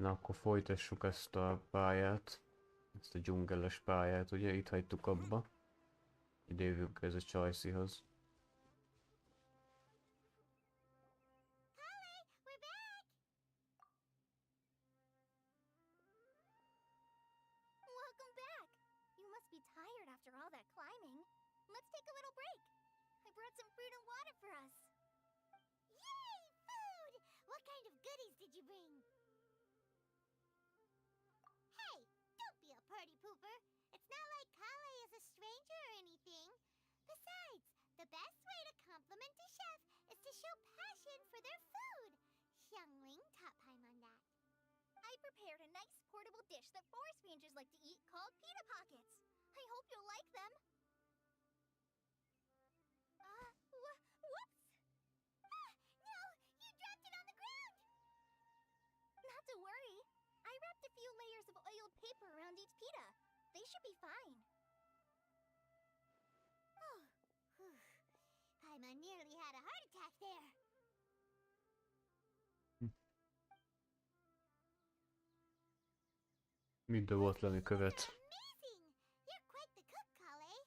Na, akkor folytassuk ezt a pályát. Ezt a dzsungeles pályát, ugye? Itt hagytuk abba. Idejövünk ez a Csajszihoz. Welcome back! You must be tired after all that climbing. Let's take a little break. I brought some fruit and water for us. Yay! Food! What kind of goodies did you bring? Hey! Don't be a party pooper. It's not like Kale is a stranger or anything. Besides, the best way to compliment a chef is to show passion for their food. Xiangling taught Paimon that. I prepared a nice portable dish that forest rangers like to eat called pita pockets. I hope you'll like them. Whoops! Ah, no! You dropped it on the ground! Not to worry. I wrapped a few layers of oiled paper around each pita. They should be fine. Oh, Paimon nearly had a heart attack there. Minden volt lenni követ. Amazing! You're quite the cook, Kale.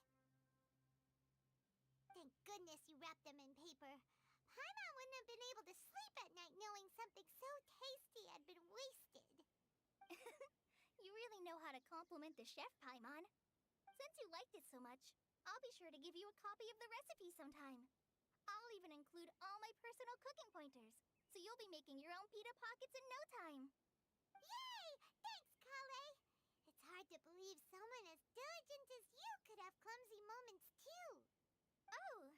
Thank goodness you wrapped them in paper. Paimon wouldn't have been able to sleep at night knowing something so tasty had been wasted. You really know how to compliment the chef, Paimon. Since you liked it so much, I'll be sure to give you a copy of the recipe sometime. I'll even include all my personal cooking pointers, so you'll be making your own pita pockets in no time. Yay! Thanks, Kale! It's hard to believe someone as diligent as you could have clumsy moments too. Oh,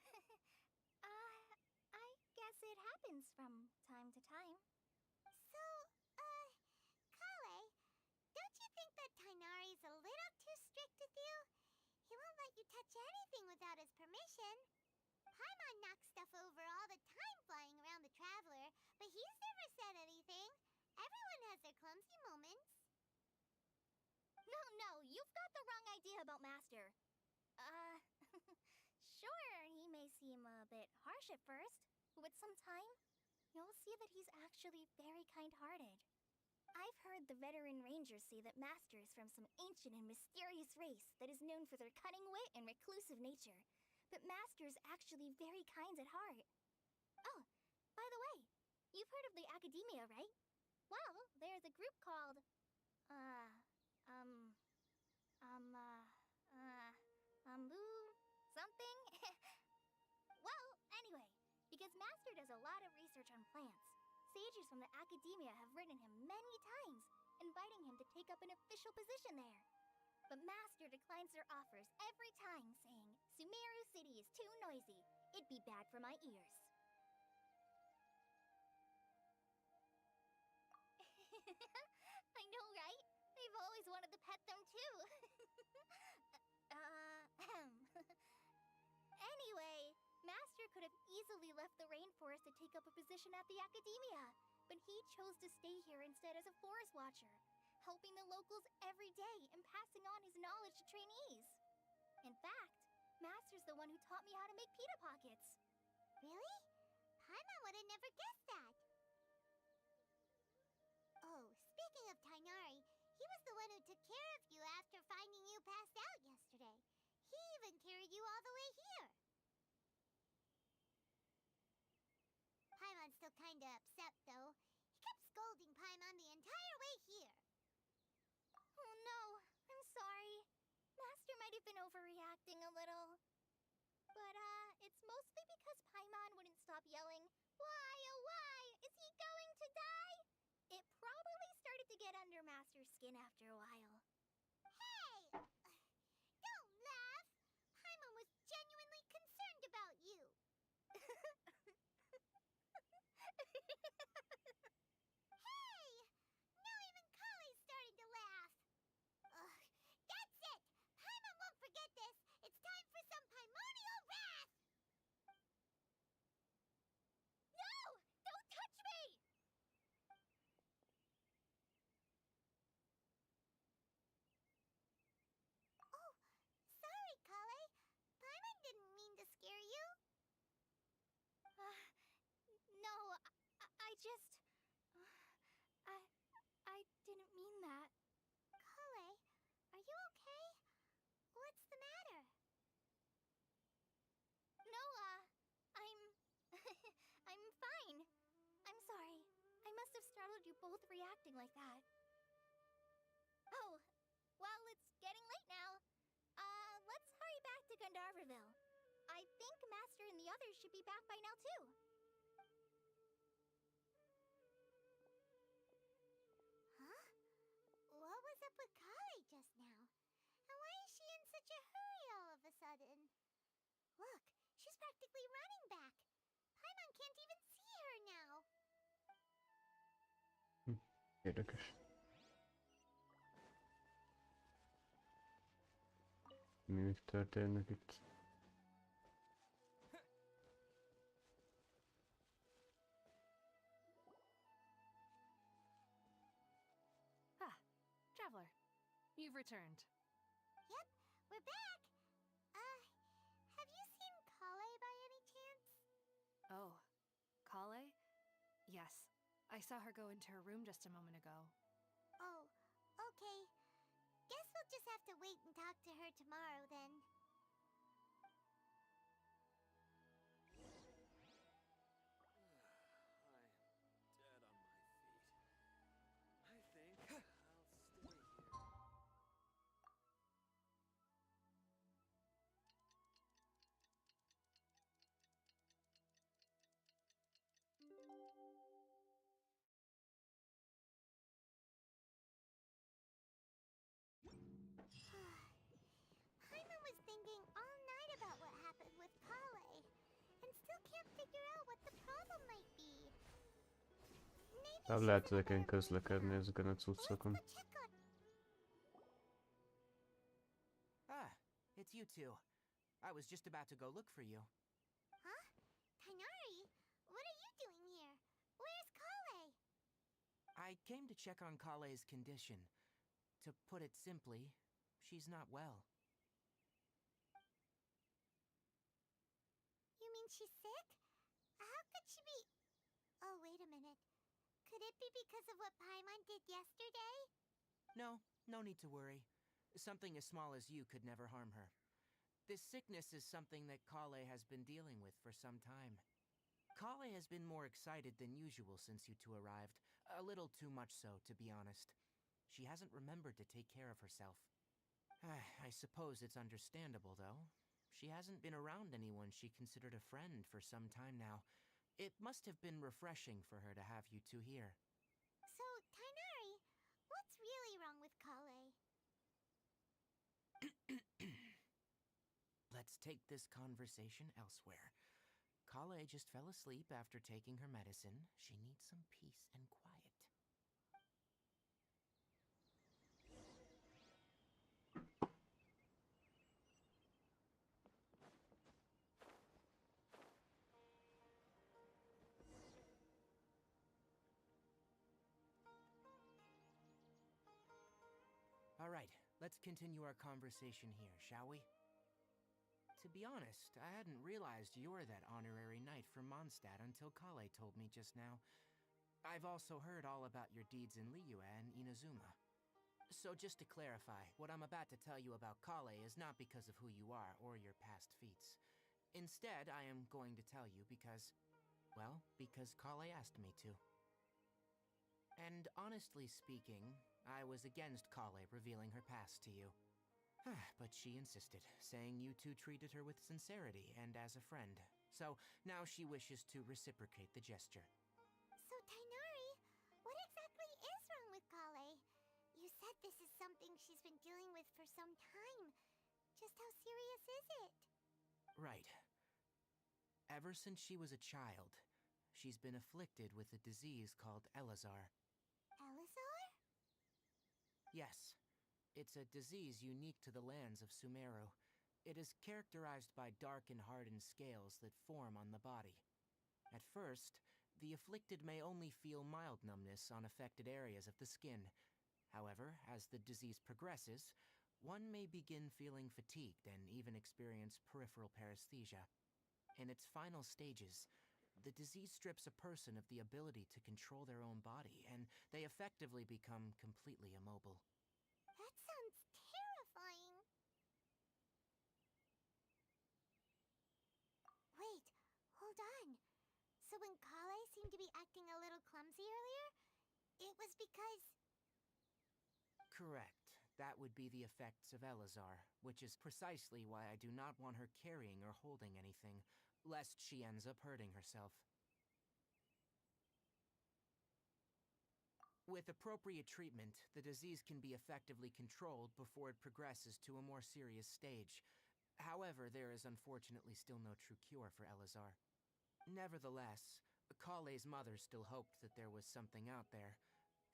I guess it happens from time to time. So, Kale, don't you think that Tainari's a little too strict with you? He won't let you touch anything without his permission. Paimon knocks stuff over all the time flying around the Traveler, but he's never said anything. Everyone has their clumsy moments. No, you've got the wrong idea about Master. Sure, he may seem a bit harsh at first, but with some time, you'll see that he's actually very kind-hearted. I've heard the veteran rangers say that Master is from some ancient and mysterious race that is known for their cunning wit and reclusive nature, but Master is actually very kind at heart. Oh, by the way, you've heard of the Academia, right? Well, there's a group called, something? Well, anyway, because Master does a lot of research on plants, sages from the Academia have written him many times, inviting him to take up an official position there. But Master declines their offers every time, saying, Sumeru City is too noisy. It'd be bad for my ears. I know, right? I've always wanted to pet them too. Anyway, Master could have easily left the rainforest to take up a position at the Academia, but he chose to stay here instead as a forest watcher, helping the locals every day and passing on his knowledge to trainees. In fact, Master's the one who taught me how to make pita pockets. Really? Paimon would have never guessed that. Oh, speaking of Tainari, he was the one who took care of you after finding you passed out yesterday. He even carried you all the way here. Paimon's still kinda upset, though. He kept scolding Paimon the entire way here. Oh no, I'm sorry. Master might have been overreacting a little. But, it's mostly because Paimon wouldn't stop yelling, Why, oh why, is he going to die? It probably started to get under Master's skin after a while. Hey! Don't laugh! Paimon was genuinely concerned about you. Hey! Now even Kale's starting to laugh. Ugh, that's it! Paimon won't forget this! It's time for some Paimonial wrath! No! Don't touch me! Oh, sorry, Kale. Paimon didn't mean to scare you. No, I just... I you both reacting like that. Oh, well, it's getting late now. Let's hurry back to Gandharville. I think Master and the others should be back by now, too. Huh? What was up with Kali just now? And why is she in such a hurry all of a sudden? Look, she's practically running back. Paimon can't even see her now. Érdekes. Mi történik itt? Ah, Traveler, you've returned. Yep, we're back. Have you seen Kale by any chance? Oh, Kale? Yes, I saw her go into her room just a moment ago. Oh, okay. Guess we'll just have to wait and talk to her tomorrow then. I am dead on my feet. I think I'll stay here. Paimon was thinking all night about what happened with Kale, and still can't figure out what the problem might be. Maybe Nem she's lehet in a ezeken better mood közlekedni now. ezeken a Let's go cuccokon. check on... Ah, it's you two. I was just about to go look for you. Huh? Tainari? What are you doing here? Where's Kale? I came to check on Kale's condition. To put it simply, she's not well. You mean she's sick? How could she be... Oh, wait a minute. Could it be because of what Paimon did yesterday? No, no need to worry. Something as small as you could never harm her. This sickness is something that Kale has been dealing with for some time. Kale has been more excited than usual since you two arrived. A little too much so, to be honest. She hasn't remembered to take care of herself. I suppose it's understandable, though. She hasn't been around anyone she considered a friend for some time now. It must have been refreshing for her to have you two here. So, Tainari, what's really wrong with Kale? Let's take this conversation elsewhere. Kale just fell asleep after taking her medicine. She needs some peace and quiet. All right, let's continue our conversation here, shall we? To be honest, I hadn't realized you're that honorary knight from Mondstadt until Kale told me just now. I've also heard all about your deeds in Liyue and Inazuma. So just to clarify, what I'm about to tell you about Kale is not because of who you are or your past feats. Instead, I am going to tell you because, well, because Kale asked me to. And honestly speaking, I was against Kale revealing her past to you. But she insisted, saying you two treated her with sincerity and as a friend. So now she wishes to reciprocate the gesture. So, Tainari, what exactly is wrong with Kale? You said this is something she's been dealing with for some time. Just how serious is it? Right. Ever since she was a child, she's been afflicted with a disease called Elazar. Elazar? Yes. It's a disease unique to the lands of Sumeru. It is characterized by dark and hardened scales that form on the body. At first, the afflicted may only feel mild numbness on affected areas of the skin. However, as the disease progresses, one may begin feeling fatigued and even experience peripheral paresthesia. In its final stages, the disease strips a person of the ability to control their own body, and they effectively become completely immobile. That sounds terrifying. Wait, hold on. So when Kale seemed to be acting a little clumsy earlier, It was because... Correct. That would be the effects of Elazar, which is precisely why I do not want her carrying or holding anything, lest she ends up hurting herself. With appropriate treatment, the disease can be effectively controlled before it progresses to a more serious stage. However, there is unfortunately still no true cure for Elazar. Nevertheless, Kale's mother still hoped that there was something out there.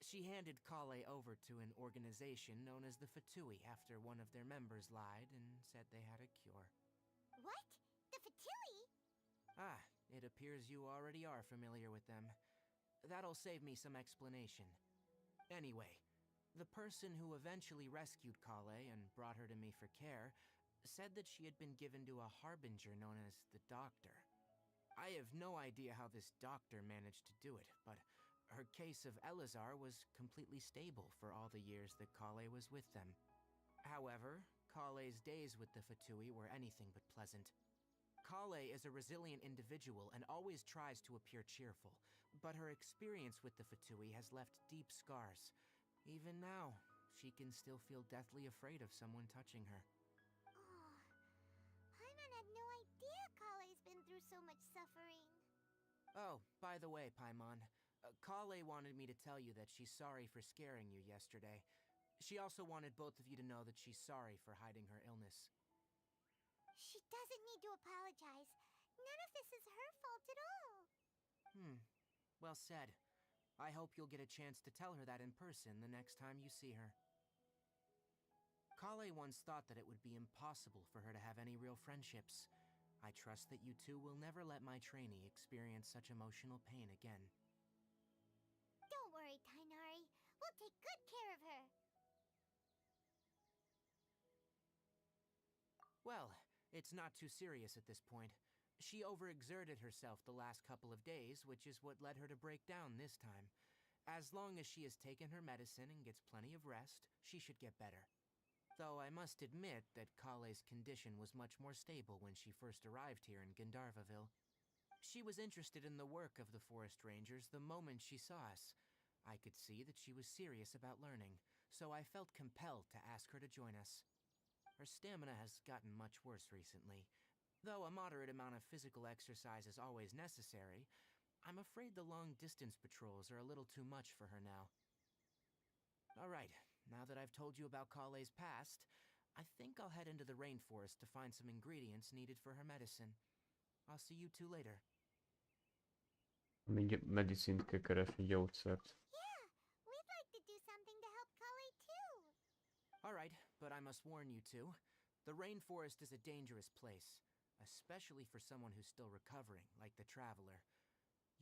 She handed Kale over to an organization known as the Fatui after one of their members lied and said they had a cure. What? The Fatui? Ah, it appears you already are familiar with them. That'll save me some explanation. Anyway, the person who eventually rescued Kale and brought her to me for care said that she had been given to a harbinger known as the Doctor. I have no idea how this doctor managed to do it, but her case of Elazar was completely stable for all the years that Kale was with them. However, Kale's days with the Fatui were anything but pleasant. Kale is a resilient individual and always tries to appear cheerful, but her experience with the Fatui has left deep scars. Even now, she can still feel deathly afraid of someone touching her. Oh, Paimon had no idea Kale's been through so much suffering. Oh, by the way, Paimon, Kale wanted me to tell you that she's sorry for scaring you yesterday. She also wanted both of you to know that she's sorry for hiding her illness. She doesn't need to apologize. None of this is her fault at all. Well said. I hope you'll get a chance to tell her that in person the next time you see her. Kale once thought that it would be impossible for her to have any real friendships. I trust that you two will never let my trainee experience such emotional pain again. Don't worry, Tainari. We'll take good care of her. Well, it's not too serious at this point. She overexerted herself the last couple of days, which is what led her to break down this time. As long as she has taken her medicine and gets plenty of rest, she should get better. Though I must admit that Kale's condition was much more stable when she first arrived here in Gandharvaville. She was interested in the work of the forest rangers the moment she saw us. I could see that she was serious about learning, so I felt compelled to ask her to join us. Her stamina has gotten much worse recently. Though a moderate amount of physical exercise is always necessary, I'm afraid the long-distance patrols are a little too much for her now. Alright, now that I've told you about Kale's past, I think I'll head into the rainforest to find some ingredients needed for her medicine. I'll see you two later. Mindjárt medicint kell keresni, gyógyszert. Yeah, we'd like to do something to help Kale too. Alright, but I must warn you two. The rainforest is a dangerous place, especially for someone who's still recovering, like the Traveler.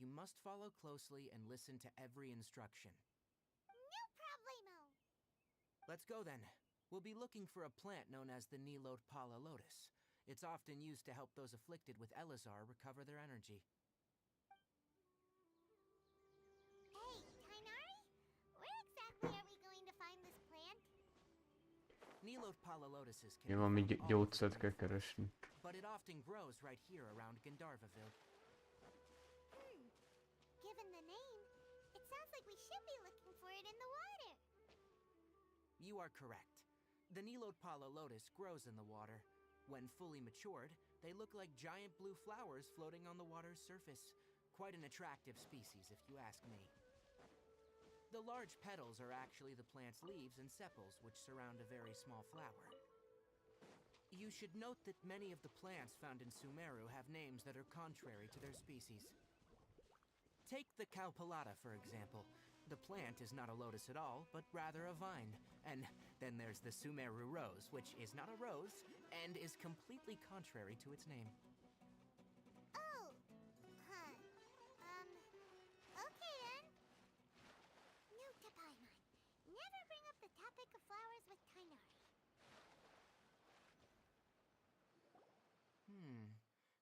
You must follow closely and listen to every instruction. No problemo. Let's go then. We'll be looking for a plant known as the Nilot Pala Lotus. It's often used to help those afflicted with Elazar recover their energy. Hey, Tainari? Where exactly are we going to find this plant? Nilot Pala Lotuses can Ja, be van found még all over gyógyszert the kell rainforest, keresni. but it often grows right here around Gandharvaville. Given the name, it sounds like we should be looking for it in the water. You are correct. The Nilot Pala Lotus grows in the water. When fully matured, they look like giant blue flowers floating on the water's surface. Quite an attractive species, if you ask me. The large petals are actually the plant's leaves and sepals, which surround a very small flower. You should note that many of the plants found in Sumeru have names that are contrary to their species. Take the Cowpelata, for example. The plant is not a lotus at all, but rather a vine. And then there's the Sumeru rose, which is not a rose, and is completely contrary to its name. Oh, huh. Okay then. Note to Paimon. Never bring up the topic of flowers with Tainari.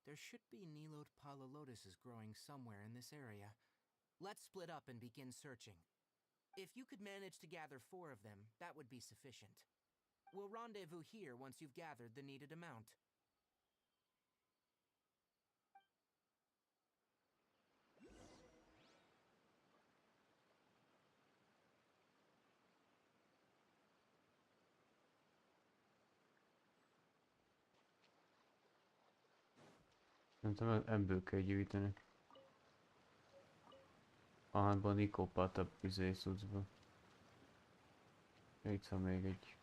There should be Nilot Pala Lotuses growing somewhere in this area. Let's split up and begin searching. If you could manage to gather 4 of them, that would be sufficient. We'll rendezvous here once you've gathered the needed amount. Szerintem ebből kell gyűjteni. Ahányban Nikópát a cuccba. Itt van még egy.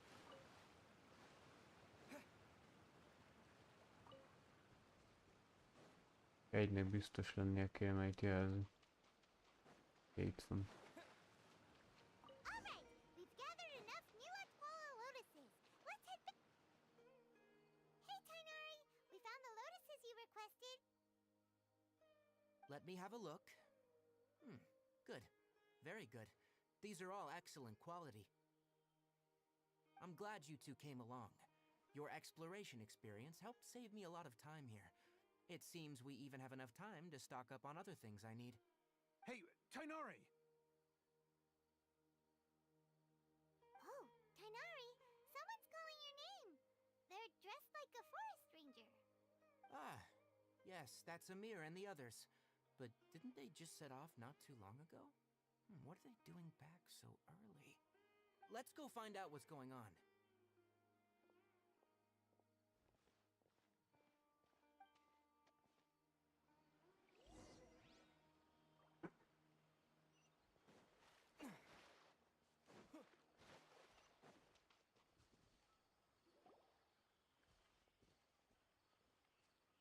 Egynek biztos lennie kell, melyet jelzi. Itt van. Alright, we've gathered enough new Atwala lotuses. Let's head back. Hey, Tainari, we found the lotuses you requested. Let me have a look. Good. Very good. These are all excellent quality. I'm glad you two came along. Your exploration experience helped save me a lot of time here. It seems we even have enough time to stock up on other things I need. Hey, Tainari! Oh, Tainari, someone's calling your name. They're dressed like a forest ranger. Ah, yes, that's Amir and the others. But didn't they just set off not too long ago? What are they doing back so early? Let's go find out what's going on.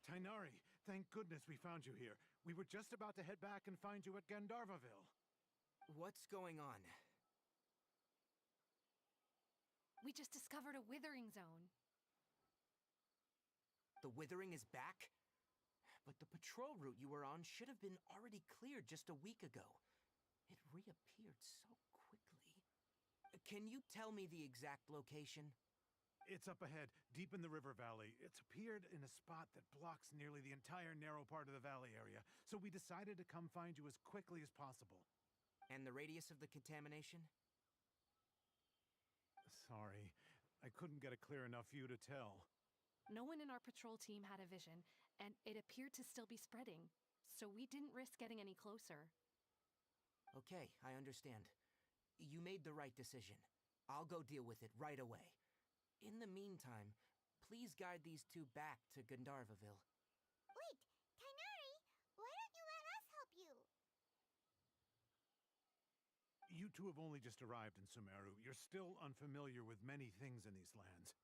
Tainari, thank goodness we found you here. We were just about to head back and find you at Gandharvaville. What's going on? We just discovered a withering zone. The withering is back? But the patrol route you were on should have been already cleared just a week ago. It reappeared so quickly. Can you tell me the exact location? It's up ahead, deep in the river valley. It's appeared in a spot that blocks nearly the entire narrow part of the valley area, so we decided to come find you as quickly as possible. And the radius of the contamination? Sorry, I couldn't get a clear enough view to tell. No one in our patrol team had a vision, and it appeared to still be spreading, so we didn't risk getting any closer. Okay, I understand. You made the right decision. I'll go deal with it right away. In the meantime, please guide these two back to Gandharvaville. Wait, Tainari, why don't you let us help you? You two have only just arrived in Sumeru. You're still unfamiliar with many things in these lands.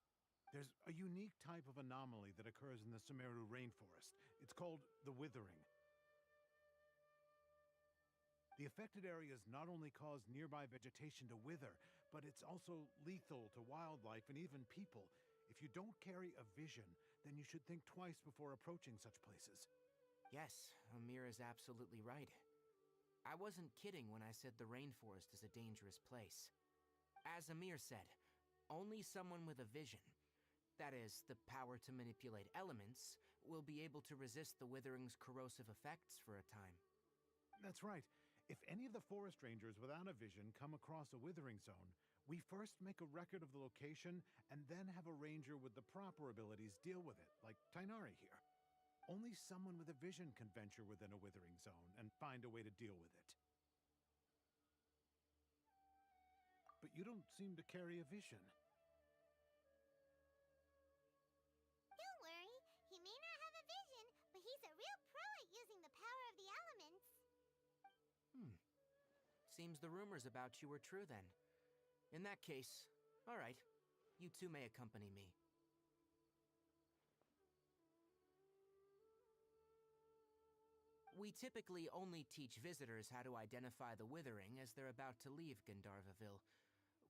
There's a unique type of anomaly that occurs in the Sumeru rainforest. It's called the withering. The affected areas not only cause nearby vegetation to wither, but it's also lethal to wildlife and even people. If you don't carry a vision, then you should think twice before approaching such places. Yes, Amir is absolutely right. I wasn't kidding when I said the rainforest is a dangerous place. As Amir said, only someone with a vision, that is, the power to manipulate elements, will be able to resist the withering's corrosive effects for a time. That's right. If any of the forest rangers without a vision come across a withering zone, we first make a record of the location and then have a ranger with the proper abilities deal with it, like Tainari here. Only someone with a vision can venture within a withering zone and find a way to deal with it. But you don't seem to carry a vision. Don't worry, he may not have a vision, but he's a real pro at using the power of the elements. Seems the rumors about you were true then. In that case, all right, you two may accompany me. We typically only teach visitors how to identify the withering as they're about to leave Gandharvaville.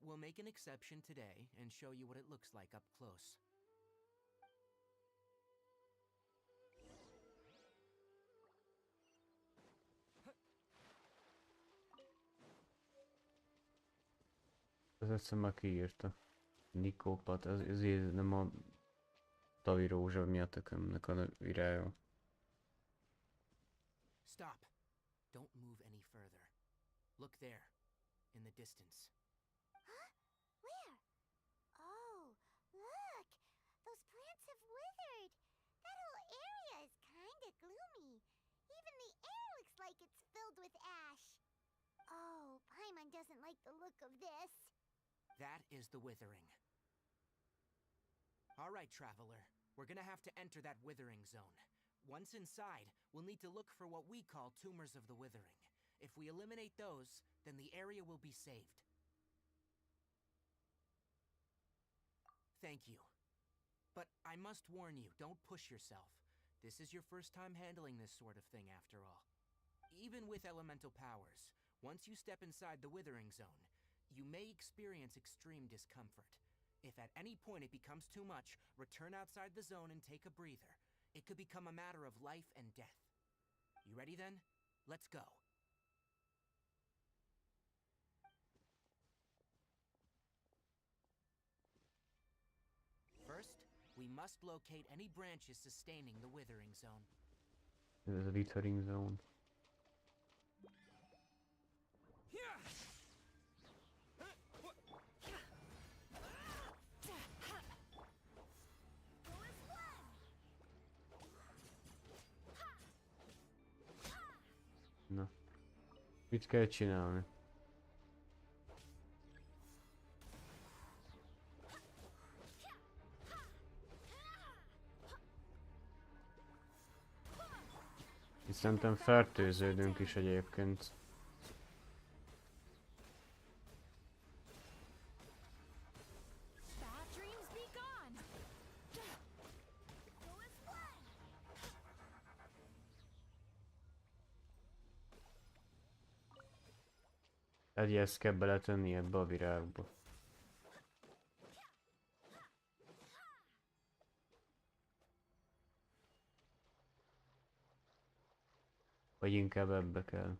We'll make an exception today and show you what it looks like up close. Ez egyszer már kiírta. Nikópat, ezért nem a tavi rózsa mi a tökömnek a virága. Stop. Don't move any further. Look there, in the distance. Huh? Where? Oh, look! Those plants have withered. That whole area is kinda gloomy. Even the air looks like it's filled with ash. Oh, Paimon doesn't like the look of this. That is the withering. All right, traveler. We're gonna have to enter that withering zone. Once inside, we'll need to look for what we call tumors of the withering. If we eliminate those, then the area will be saved. Thank you. But I must warn you, don't push yourself. This is your first time handling this sort of thing, after all. Even with elemental powers, once you step inside the withering zone, you may experience extreme discomfort. If at any point it becomes too much, return outside the zone and take a breather. It could become a matter of life and death. You ready then? Let's go. First, we must locate any branches sustaining the withering zone. Ez a withering zone. Na. Mit kell csinálni? Itt szerintem fertőződünk is egyébként. Bad dreams be gone. Egyet kell beletenni ebbe a virágba. Vagy inkább ebbe kell.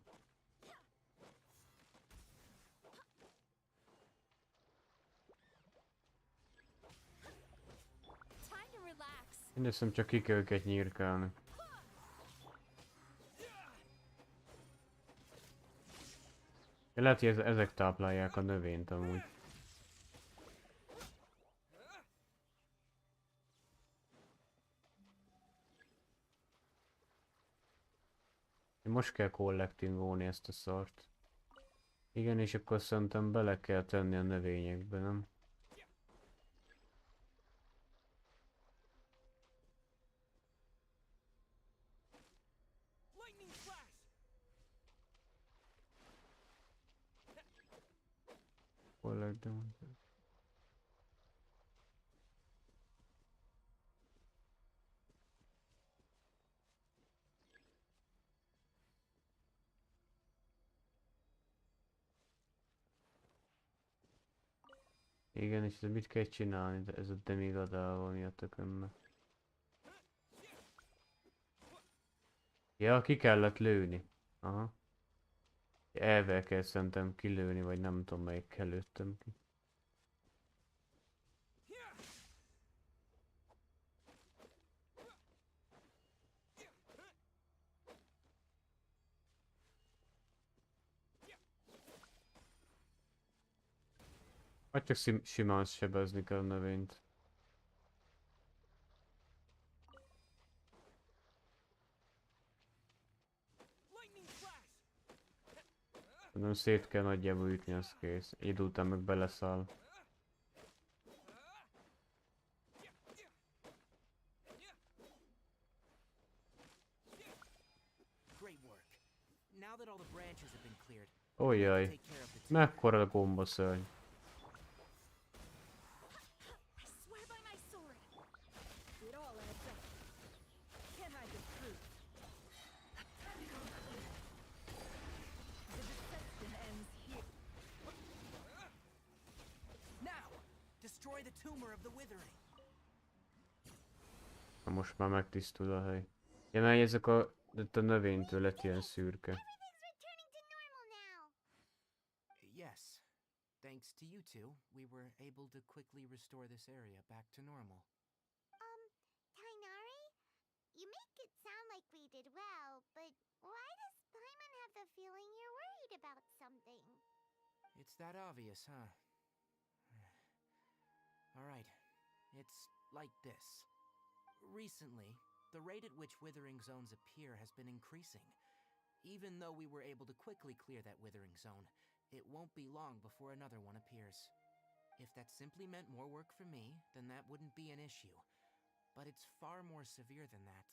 Time to relax. Mindösszem csak ki kell őket nyírkálni. Lehet, hogy ezek táplálják a növényt amúgy. Most kell kollektingolni ezt a szart. Igen, és akkor szerintem bele kell tenni a növényekbe, nem? Lightning flash! Kollekting. Igen, és mit kell csinálni? De ez a demigadával mi a tökönbe? Ja, ki kellett lőni. Aha. Elvel kell szerintem kilőni, vagy nem tudom melyikkel lőttem ki. Vagy csak simán sebezni kell a növényt. Lightning flash! Nem szét kell nagyjából ütni, az kész. Egy idő után meg beleszáll. Great work. Now that all the branches have been cleared, Ojjaj, take care of the mekkora a gombaszörny. I swear by my sword. It all adds up. Can't hide the truth. The deception ends here. Now, destroy the tumor of the withering. Na most már megtisztul a hely. Ja, mert ezek a növénytől lett ilyen szürke. Everything's returning to normal now. Yes. Thanks to you two, we were able to quickly restore this area back to normal. Tainari? You make it sound like we did well, but why does Paimon have the feeling you're worried about something? It's that obvious, huh? Alright. It's like this. Recently, the rate at which withering zones appear has been increasing. Even though we were able to quickly clear that withering zone, it won't be long before another one appears. If that simply meant more work for me, then that wouldn't be an issue. But it's far more severe than that.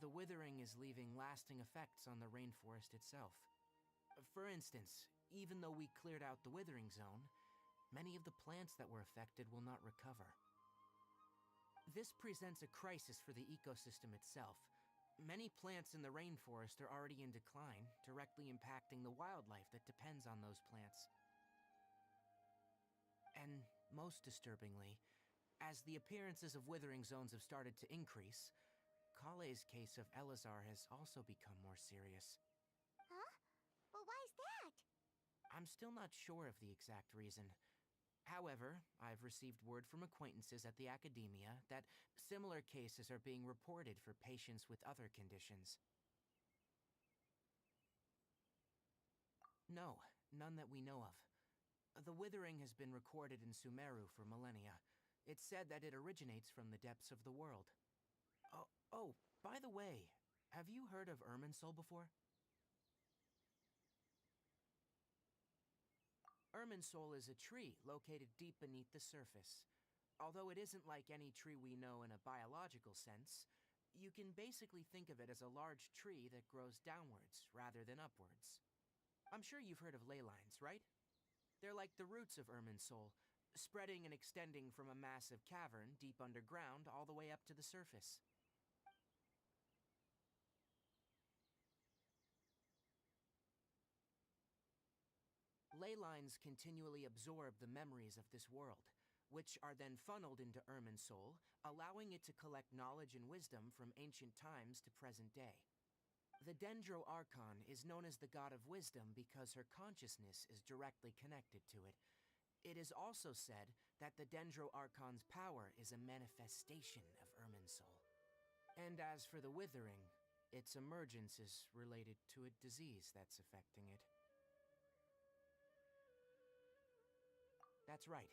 The withering is leaving lasting effects on the rainforest itself. For instance, even though we cleared out the withering zone, many of the plants that were affected will not recover. This presents a crisis for the ecosystem itself. Many plants in the rainforest are already in decline, directly impacting the wildlife that depends on those plants. And most disturbingly, as the appearances of withering zones have started to increase, Kale's case of Elazar has also become more serious. Huh? But why's that? I'm still not sure of the exact reason. However, I've received word from acquaintances at the academia that similar cases are being reported for patients with other conditions. No, none that we know of. The withering has been recorded in Sumeru for millennia. It's said that it originates from the depths of the world. Oh, by the way, have you heard of Irminsul before? Irminsul is a tree located deep beneath the surface. Although it isn't like any tree we know in a biological sense, you can basically think of it as a large tree that grows downwards rather than upwards. I'm sure you've heard of ley lines, right? They're like the roots of Irminsul, spreading and extending from a massive cavern deep underground all the way up to the surface. Ley lines continually absorb the memories of this world, which are then funneled into Irminsul, allowing it to collect knowledge and wisdom from ancient times to present day. The Dendro Archon is known as the god of wisdom because her consciousness is directly connected to it. It is also said that the Dendro Archon's power is a manifestation of Irminsul. And as for the withering, its emergence is related to a disease that's affecting it. That's right.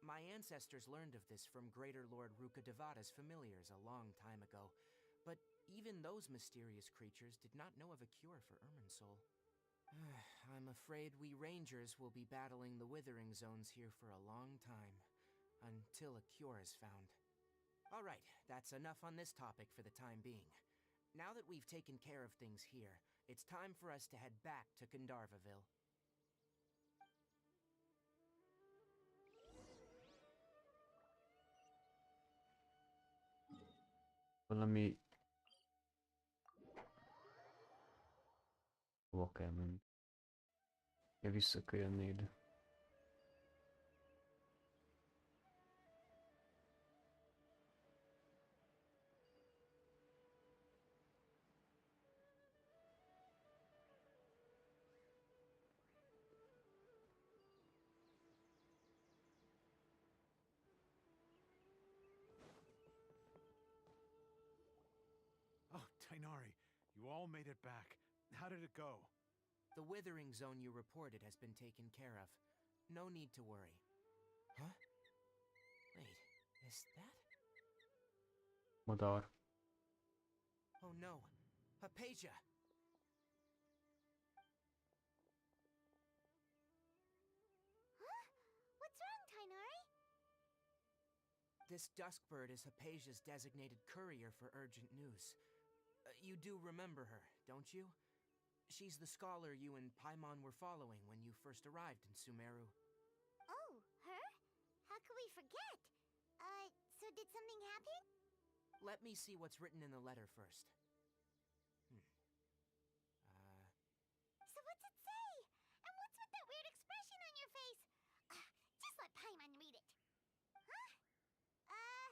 My ancestors learned of this from Greater Lord Rukkhadevada's familiars a long time ago, but even those mysterious creatures did not know of a cure for Irminsul. I'm afraid we rangers will be battling the withering zones here for a long time, until a cure is found. Alright, that's enough on this topic for the time being. Now that we've taken care of things here, it's time for us to head back to Gandharvaville. Valami... Hova kell menni? Ja, vissza kell jönni ide. Oh, Tainari, you all made it back. How did it go? The withering zone you reported has been taken care of. No need to worry. Huh? Wait, is that? Madár. Oh no, Hypatia! Huh? What's wrong, Tainari? This Duskbird is Hypatia's designated courier for urgent news. You do remember her, don't you? She's the scholar you and Paimon were following when you first arrived in Sumeru. Oh, her? How could we forget? So did something happen? Let me see what's written in the letter first. So what's it say? And what's with that weird expression on your face? Just let Paimon read it. Huh?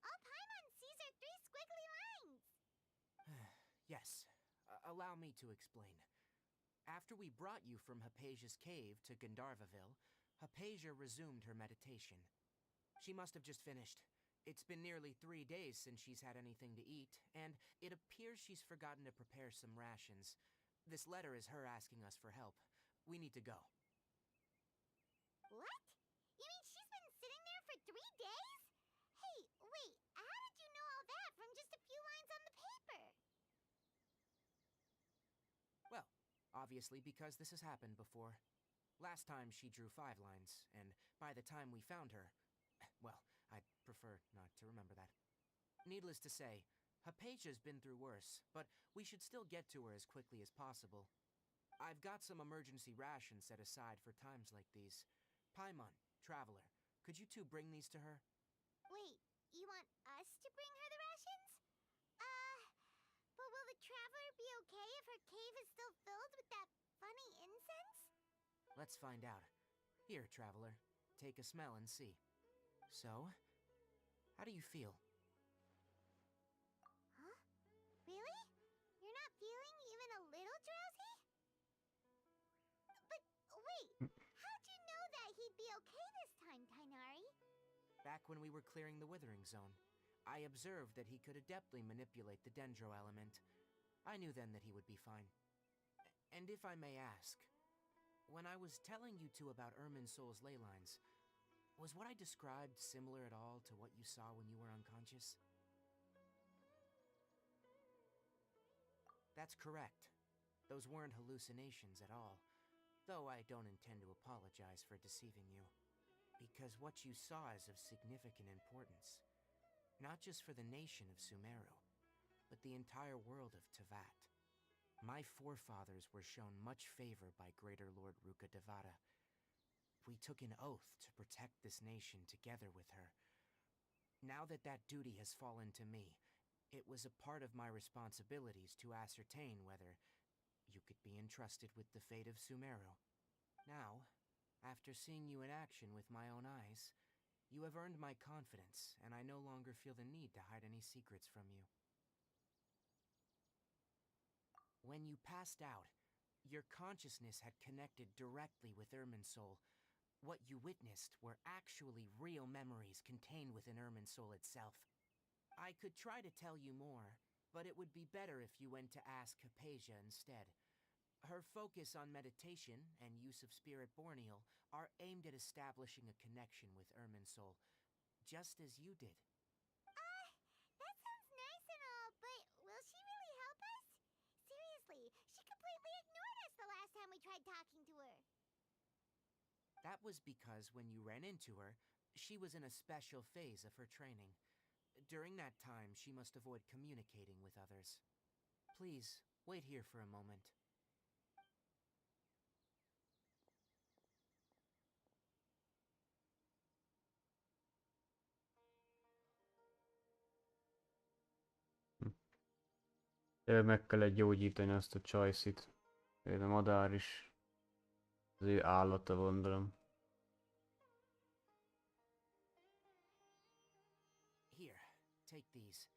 All Paimon sees are 3 squiggly lines. Yes, allow me to explain. After we brought you from Hypatia's cave to Gandharvaville, Hypatia resumed her meditation. She must have just finished. It's been nearly 3 days since she's had anything to eat, and it appears she's forgotten to prepare some rations. This letter is her asking us for help. We need to go. What? You mean she's been sitting there for 3 days? Hey, wait, how did you know all that from just a few lines on the paper? Well, obviously because this has happened before. Last time she drew 5 lines, and by the time we found her... Well, I'd prefer not to remember that. Needless to say, Hypatia's been through worse, but we should still get to her as quickly as possible. I've got some emergency rations set aside for times like these. Paimon, Traveler, could you two bring these to her? Wait, you want us to bring her the rations? But will the Traveler be okay if her cave is still filled with that funny incense? Let's find out. Here, Traveler, take a smell and see. So, how do you feel? Huh? Really? You're not feeling even a little drowsy? But wait, how'd you know that he'd be okay this time, Tainari? Back when we were clearing the Withering Zone, I observed that he could adeptly manipulate the Dendro element. I knew then that he would be fine. And if I may ask, when I was telling you two about Irminsul's ley lines, was what I described similar at all to what you saw when you were unconscious? That's correct. Those weren't hallucinations at all, though I don't intend to apologize for deceiving you. Because what you saw is of significant importance, not just for the nation of Sumeru, but the entire world of Teyvat. My forefathers were shown much favor by Greater Lord Ruka Devata. We took an oath to protect this nation together with her. Now that that duty has fallen to me, it was a part of my responsibilities to ascertain whether you could be entrusted with the fate of Sumeru. Now, after seeing you in action with my own eyes, you have earned my confidence, and I no longer feel the need to hide any secrets from you. When you passed out, your consciousness had connected directly with Irminsul. What you witnessed were actually real memories contained within Irminsul itself. I could try to tell you more, but it would be better if you went to ask Hypatia instead. Her focus on meditation and use of Spirit Borneal are aimed at establishing a connection with Irminsul, just as you did. That sounds nice and all, but will she really help us? Seriously, she completely ignored us the last time we tried talking to her. That was because when you ran into her, she was in a special phase of her training. During that time, she must avoid communicating with others. Please, wait here for a moment. Meg kellett gyógyítani azt a csajszit. Például a madár is. Az ő állata, gondolom. Here, take these.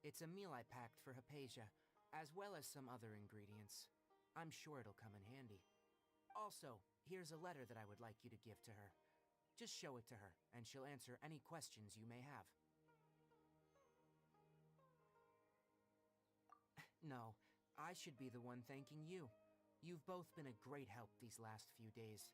It's a meal I packed for Hypatia, as well as some other ingredients. I'm sure it'll come in handy. Also, here's a letter that I would like you to give to her. Just show it to her, and she'll answer any questions you may have. No, I should be the one thanking you. You've both been a great help these last few days.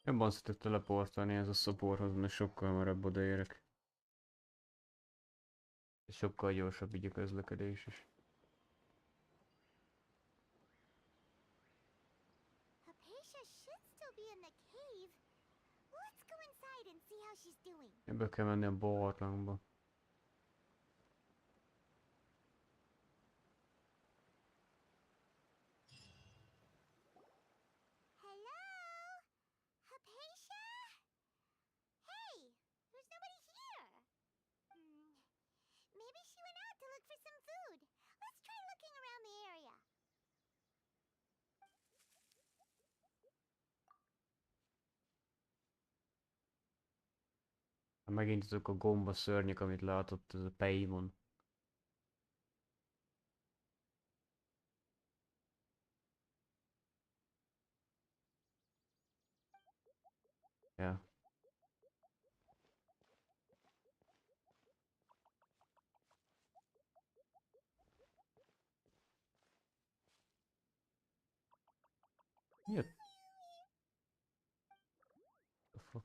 Jobban szeretek teleportálni ez a szoporhoz, mert sokkal hamarabb odaérek. És sokkal gyorsabb így a közlekedés is. Hypatia should still be in the cave. Let's go inside and see how she's doing. Ebbe kell menni a barlangba. Hello? Hypatia? Hey, there's nobody here. Maybe she went out to look for some food. Let's try looking around the area. Megint azok a gomba szörnyek, amit látott, ez a Paimon. Ja. Miért? The fuck?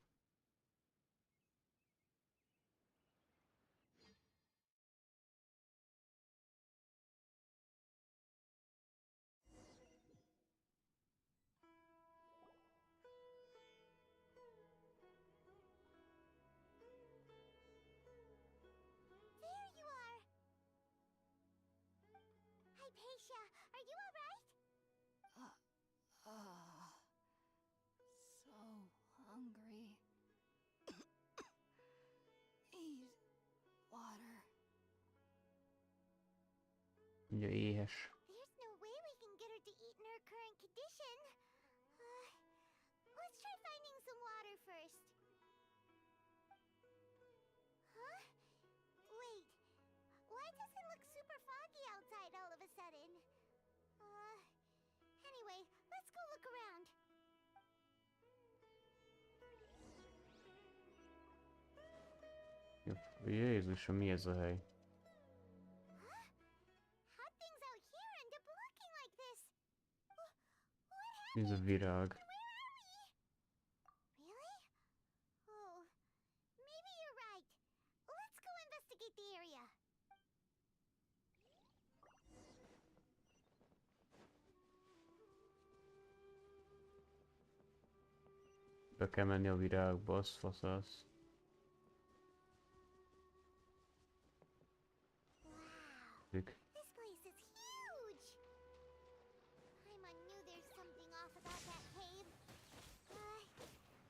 Hypatia, are you alright? So hungry. Need water. Ugye éhes. There's no way we can get her to eat in her current condition. Let's try finding some water first. Huh? Wait. Why does it look super foggy outside all of a sudden? Anyway, let's go look around. Jézusom, mi ez a hely? How things out here end up looking like this? What Mi ez a happened? virág? And where are we? Really? Oh, maybe you're right. Let's go investigate the area. Be kell menni a virágba, az faszász. Wow, Dik. this place is huge. Paimon knew there's something off about that cave.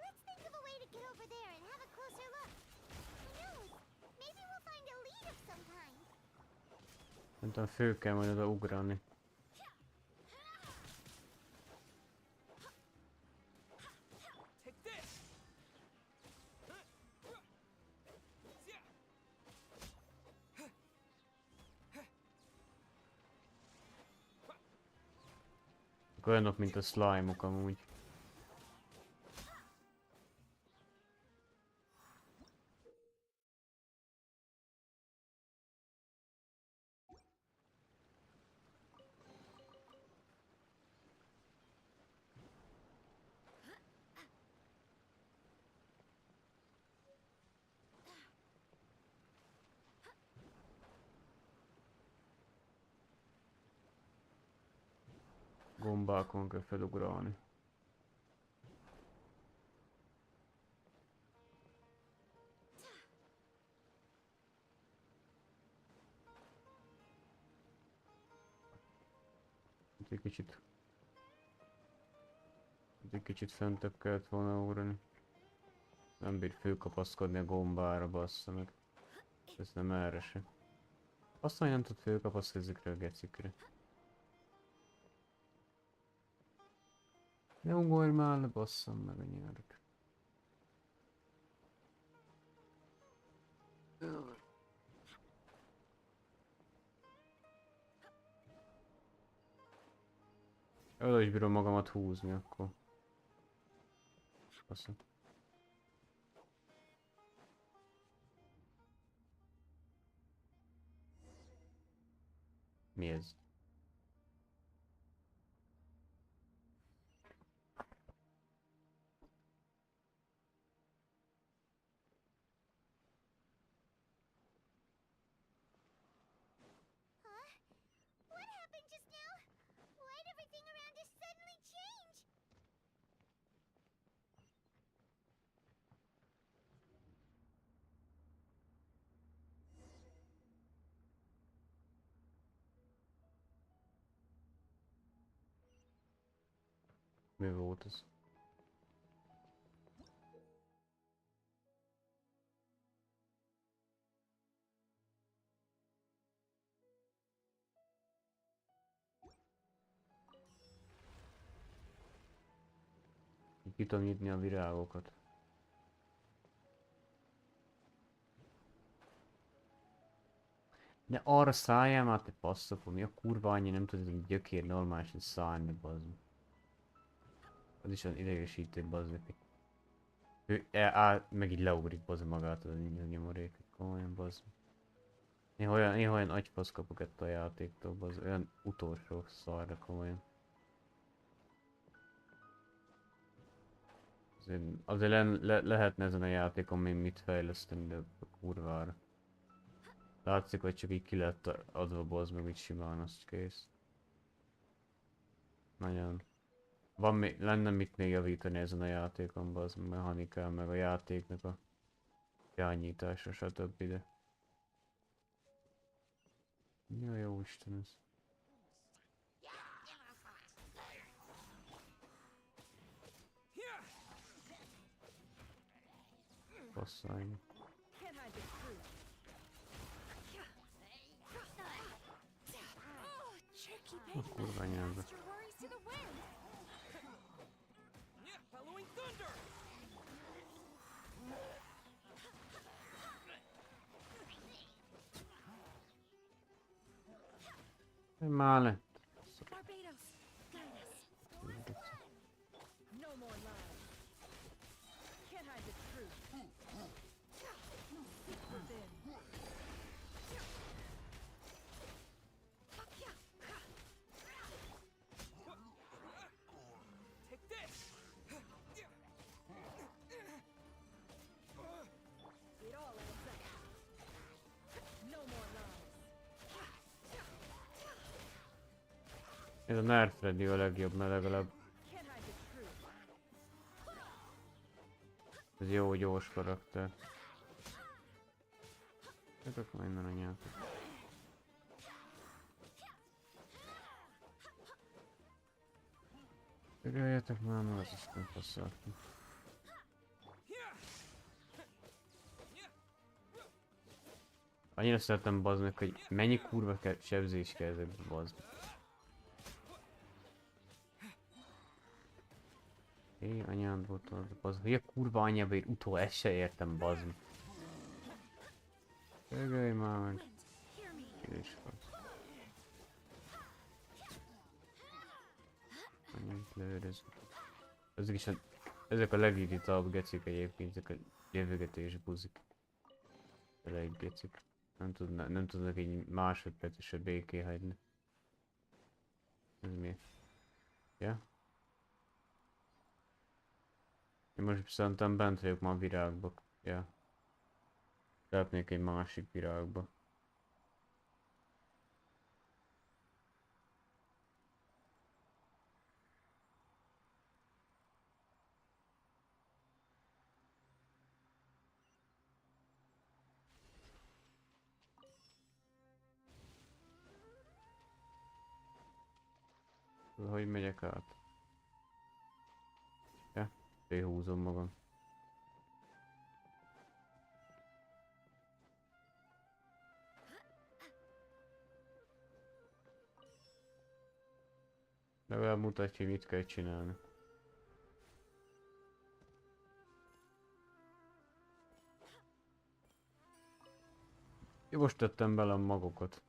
Let's think of a way to get over there and have a closer look. Who knows? Maybe we'll find a lead of some kind. Szerintem fő kell majd oda ugrani. Take this! Olyanok, mint a slime-ok amúgy. Gombákon kell felugrálni. Egy kicsit fentebb kellett volna ugrani. Nem bír főkapaszkodni a gombára, bassza meg. Ez nem erre se. Azt mondja, nem tud főkapaszkodni ezekre a gecikre. Ne ugorj már le, basszam meg a nyelvet. Oda is bírom magamat húzni akkor. Basszom. Mi ez? Huh? What happened just now? Why'd everything around us suddenly change? Mi volt ez? Ki tudom nyitni a virágokat. De arra szálljál már, te passzapó, mi a kurva annyi nem tudod egy gyökér normálisan szállni, bazd. Az is olyan idegesítő, bazd neki. Ő meg így leugrik, bazd magát, az a nyomorék, komolyan, bazd. Néha olyan agyfasz kapok ettől a játéktól, bazd, olyan utolsó szarra, komolyan. Azért lehetne ezen a játékon még mit fejleszteni, de a kurvára. Látszik, hogy csak így ki lett adva, bazd meg így simán, azt kész. Nagyon. Lenne mit még javítani ezen a játékon, bazd meg, mechanikán, meg a játéknak a irányítása, stb. De... Ja, jó Isten ez. Passzolni. Can't hide the truth. Oh, tricky A baby. kurva anyádba. Cast your worries to the wind. Yeah, bellowing thunder! Már lett. Barbados, guide us. No more lies. Can't hide the truth. Seek within. Take this! It all adds up. No more lies. Ez a Nerf Freddy a legjobb, mert legalább Can't hide the truth. ez jó gyors karakter. Csak minden anyátok. Jöjjetek már, mert az is nem passzoltam. Annyira szeretem bazd meg, hogy mennyi kurva sebzés kell ezekbe bazd. Hé, anyád volt az bazd. Hogy a kurva anyjába ér utol, ezt se értem bazd. Jöjj már meg. Hear me. Kérdés van. Annyit lőröz. Ezek a legirritább gecik egyébként, ezek a jövögetés buzik. Elég gecik. Nem tudnak egy másodperc se béké hagyni. Ez mi? Ja? Én most szerintem bent vagyok már a virágba. Ja. Repnék egy másik virágba. Hogy megyek át? Ja, behúzom magam. Legalább mutatja, mit kell csinálni. Én most tettem bele a magokat.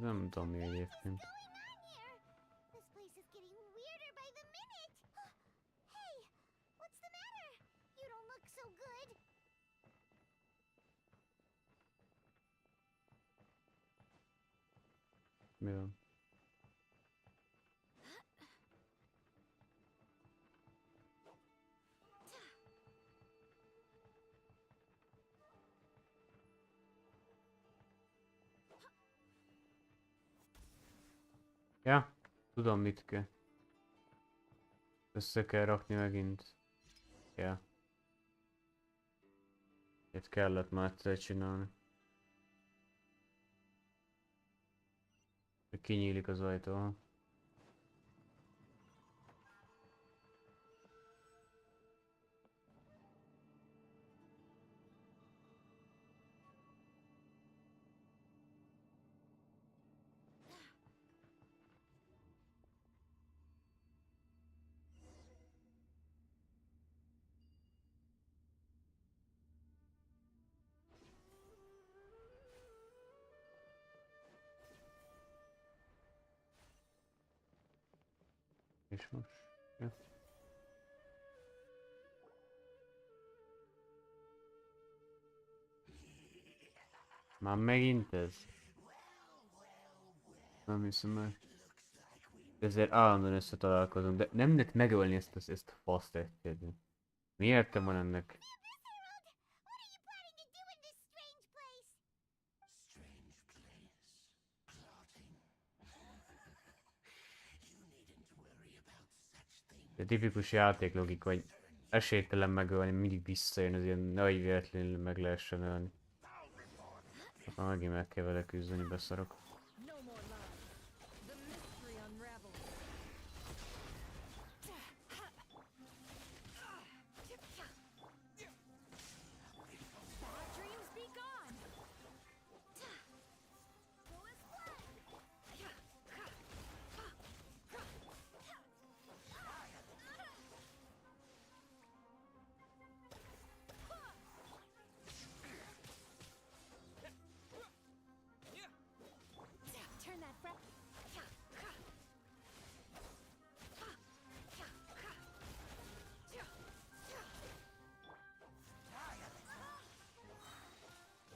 Nem tudom mi egyébként. This place is getting weirder by the minute. Hey, what's the matter? You don't look so good. Mi van? Ja, tudom mit kell. Össze kell rakni megint. Ja. Itt kellett már egyszer csinálni. Hogy kinyílik az ajtó. Ha? És most? Ja. Már megint ez? Nem hiszem el. Ezért állandóan összetalálkozunk, de nem lehet megölni ezt a faszt egyszerűen. Mi értem van ennek? What are you planning to do in this strange place? De tipikus játéklogika, hogy esélytelen megölni, mindig visszajön, az ilyen nagy véletlenül meg lehessen ölni. A Megint meg kell vele küzdeni, beszarok. No more lies. The mystery unravels. Bad dreams be gone. Turn that fret.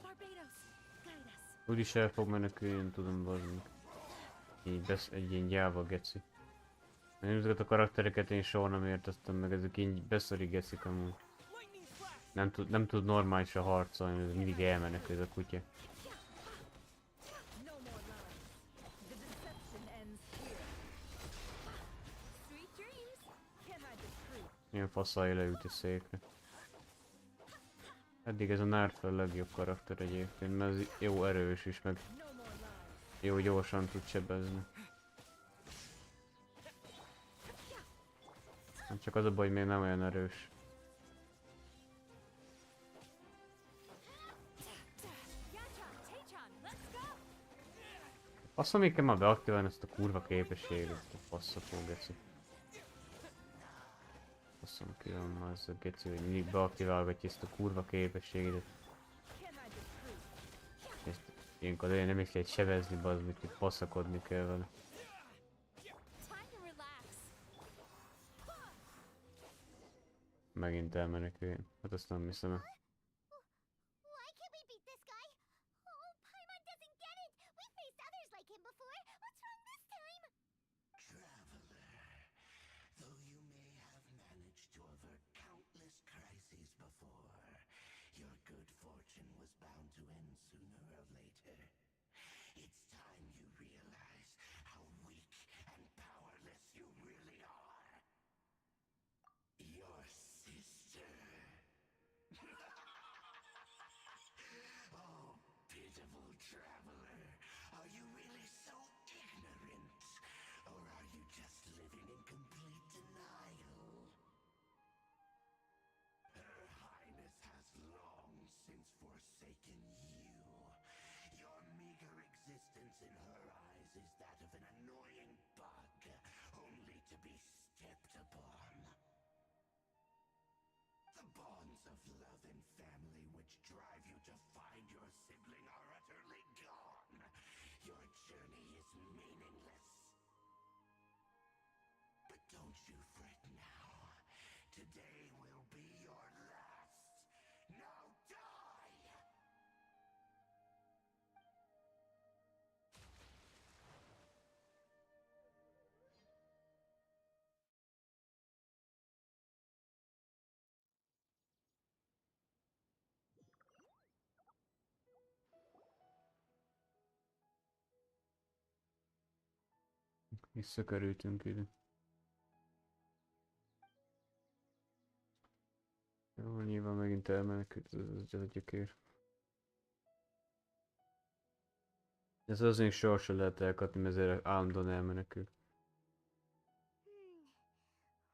Barbados, guide us. Úgyis el fog menekülni, én tudom, bazd. Így egy ilyen gyáva geci. Én ezeket a karaktereket én soha nem értettem meg, ezek így beszori gecik amúgy. Nem tud normálisan harcolni, ez mindig elmenekül ez a kutya. No more lies. The deception ends here. Sweet dreams. Can't hide the truth. Ilyen faszai leült a székre. Eddig ez a Nerf a legjobb karakter egyébként, mert ez jó erős is, meg No more lies. jó gyorsan tud sebezni. Csak az a baj, hogy még nem olyan erős. Azt mondom, kell már beaktiválni ezt a kurva képességet, ezt a faszapó geci. Azt mondom, ki van már ez a geci, hogy mindig beaktiválgatja ezt a kurva képességet. Ezt ilyenkor nem is lehet sebezni, bazd, hogy passzakodni kell vele. Megint elmeneküljön. Hát azt nem hiszem el. Why can't we beat this guy? Oh, Paimon doesn't get it. We faced others like him before. What's wrong this time? Traveler, though you may have managed to avert countless crises before, your good fortune was bound to end sooner or later. It's time you realize how weak and powerless you really are. Your sister. Oh, pitiful traveler. Are you really so ignorant? Or are you just living in complete denial? Her Highness has long since forsaken you. Your meager existence in her eyes is that of an annoying bug, only to be stepped upon. The bonds of love and family which drive you to find your sibling are utterly gone. Your journey is meaningless. But don't you fret now. Today will be your last. Now die! Visszakerültünk ide. Jó, nyilván megint elmenekült ez a gyökér. Ez azért sorsra lehet elkapni, mert ezért állandóan elmenekül.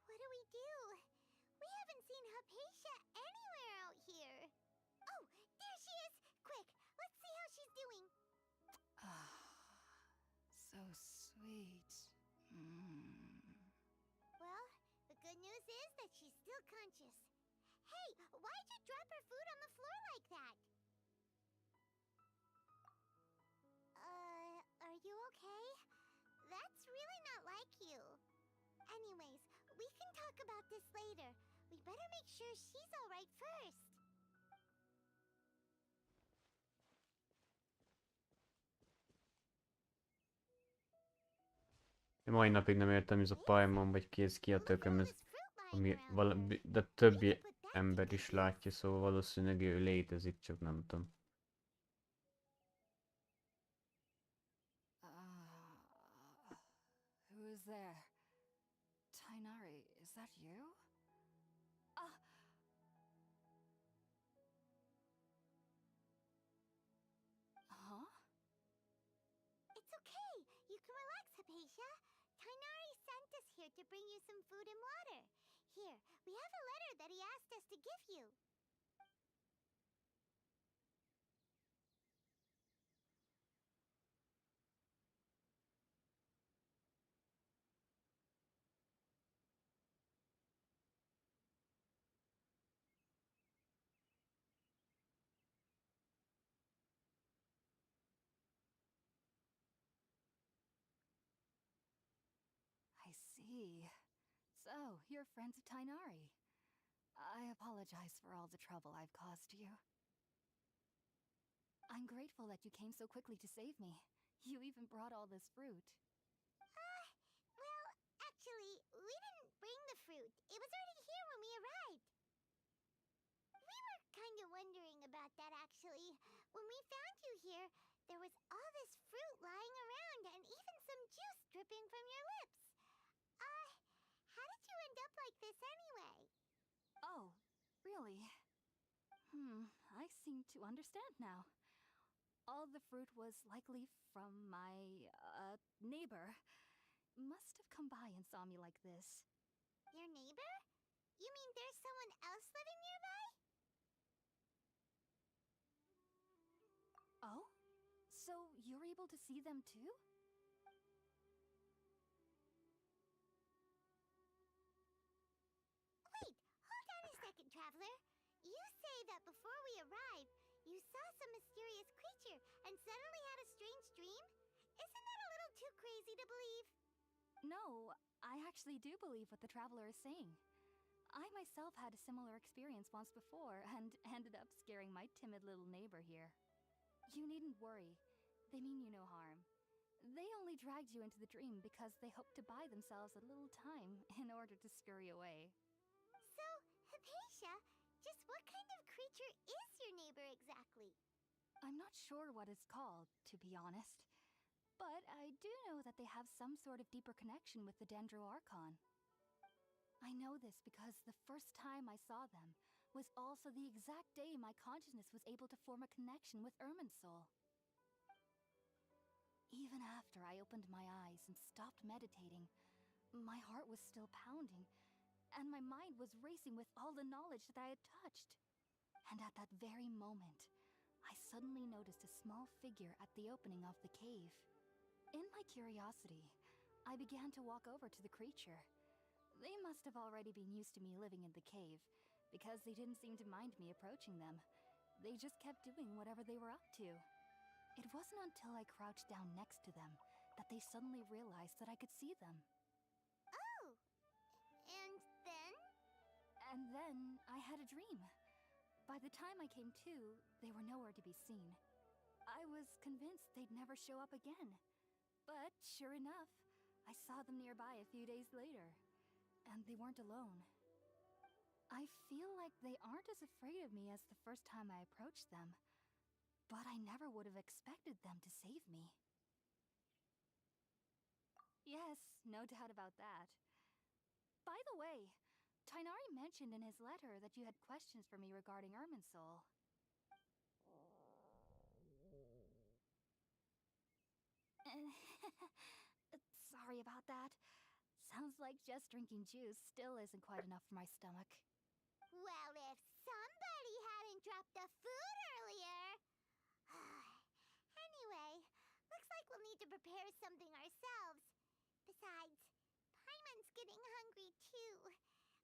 What do we do? We haven't seen Hypatia anywhere out here. Oh, there she is! Quick, let's see how she's doing. So sweet. Well, the good news is that she's still conscious. Hey, why'd you drop her food on the floor like that? Are you okay? That's really not like you. Anyways, we can talk about this later. We better make sure she's alright first. Én mai napig nem értem, ez a Paimon vagy kéz ki a tököm, ez, ami de többi ember is látja, szóval valószínűleg ő létezik, csak nem tudom. Who is there? Tainari, is that you? You can relax, Hypatia. Tainari sent us here to bring you some food and water. Here, we have a letter that he asked us to give you. I see. So, you're friends of Tainari. I apologize for all the trouble I've caused you. I'm grateful that you came so quickly to save me. You even brought all this fruit. Well, actually, we didn't bring the fruit. It was already here when we arrived. We were kind of wondering about that, actually. When we found you here, there was all this fruit lying around and even some juice dripping from your lips. How did you end up like this anyway? Oh, really? I seem to understand now. All the fruit was likely from my, neighbor. Must have come by and saw me like this. Your neighbor? You mean there's someone else living nearby? Oh? So you're able to see them too? Wait, hold on a second, Traveler. You say that before we arrived, you saw some mysterious creature and suddenly had a strange dream? Isn't that a little too crazy to believe? No, I actually do believe what the traveler is saying. I myself had a similar experience once before and ended up scaring my timid little neighbor here. You needn't worry. They mean you no harm. They only dragged you into the dream because they hoped to buy themselves a little time in order to scurry away. So, Hypatia, just what kind of creature is your neighbor exactly? I'm not sure what it's called, to be honest. But I do know that they have some sort of deeper connection with the Dendro Archon. I know this because the first time I saw them was also the exact day my consciousness was able to form a connection with Irminsul. Even after I opened my eyes and stopped meditating, my heart was still pounding, and my mind was racing with all the knowledge that I had touched. And at that very moment, I suddenly noticed a small figure at the opening of the cave. In my curiosity, I began to walk over to the creature. They must have already been used to me living in the cave, because they didn't seem to mind me approaching them. They just kept doing whatever they were up to. It wasn't until I crouched down next to them that they suddenly realized that I could see them. Oh! And then? And then I had a dream. By the time I came to, they were nowhere to be seen. I was convinced they'd never show up again. But sure enough, I saw them nearby a few days later. And they weren't alone. I feel like they aren't as afraid of me as the first time I approached them. But I never would have expected them to save me. Yes, no doubt about that. By the way, Tainari mentioned in his letter that you had questions for me regarding Irminsul. Sorry about that. Sounds like just drinking juice still isn't quite enough for my stomach. Well, if somebody hadn't dropped the food earlier. Anyway, looks like we'll need to prepare something ourselves. Besides, Paimon's getting hungry too.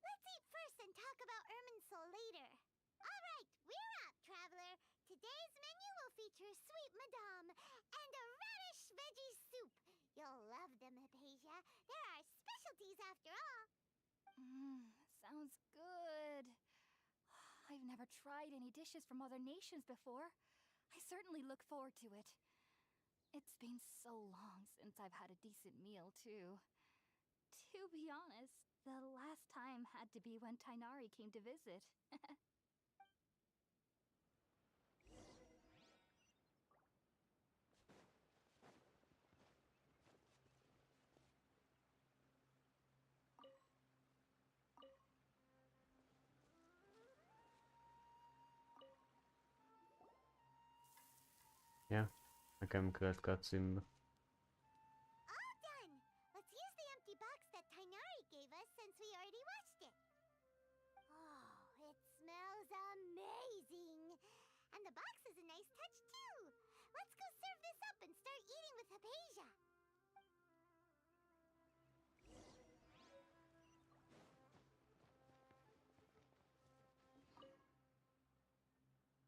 Let's eat first and talk about Irminsul later. All right, we're up, Traveler. Today's menu will feature sweet madame and a radish veggie soup. You'll love them, Hypatia. They're our specialties after all. Sounds good. I've never tried any dishes from other nations before. I certainly look forward to it. It's been so long since I've had a decent meal, too. To be honest, the last time had to be when Tainari came to visit. Ja, nekem költ cutscene. the box is a nice touch, too. Let's go serve this up and start eating with Hypatia.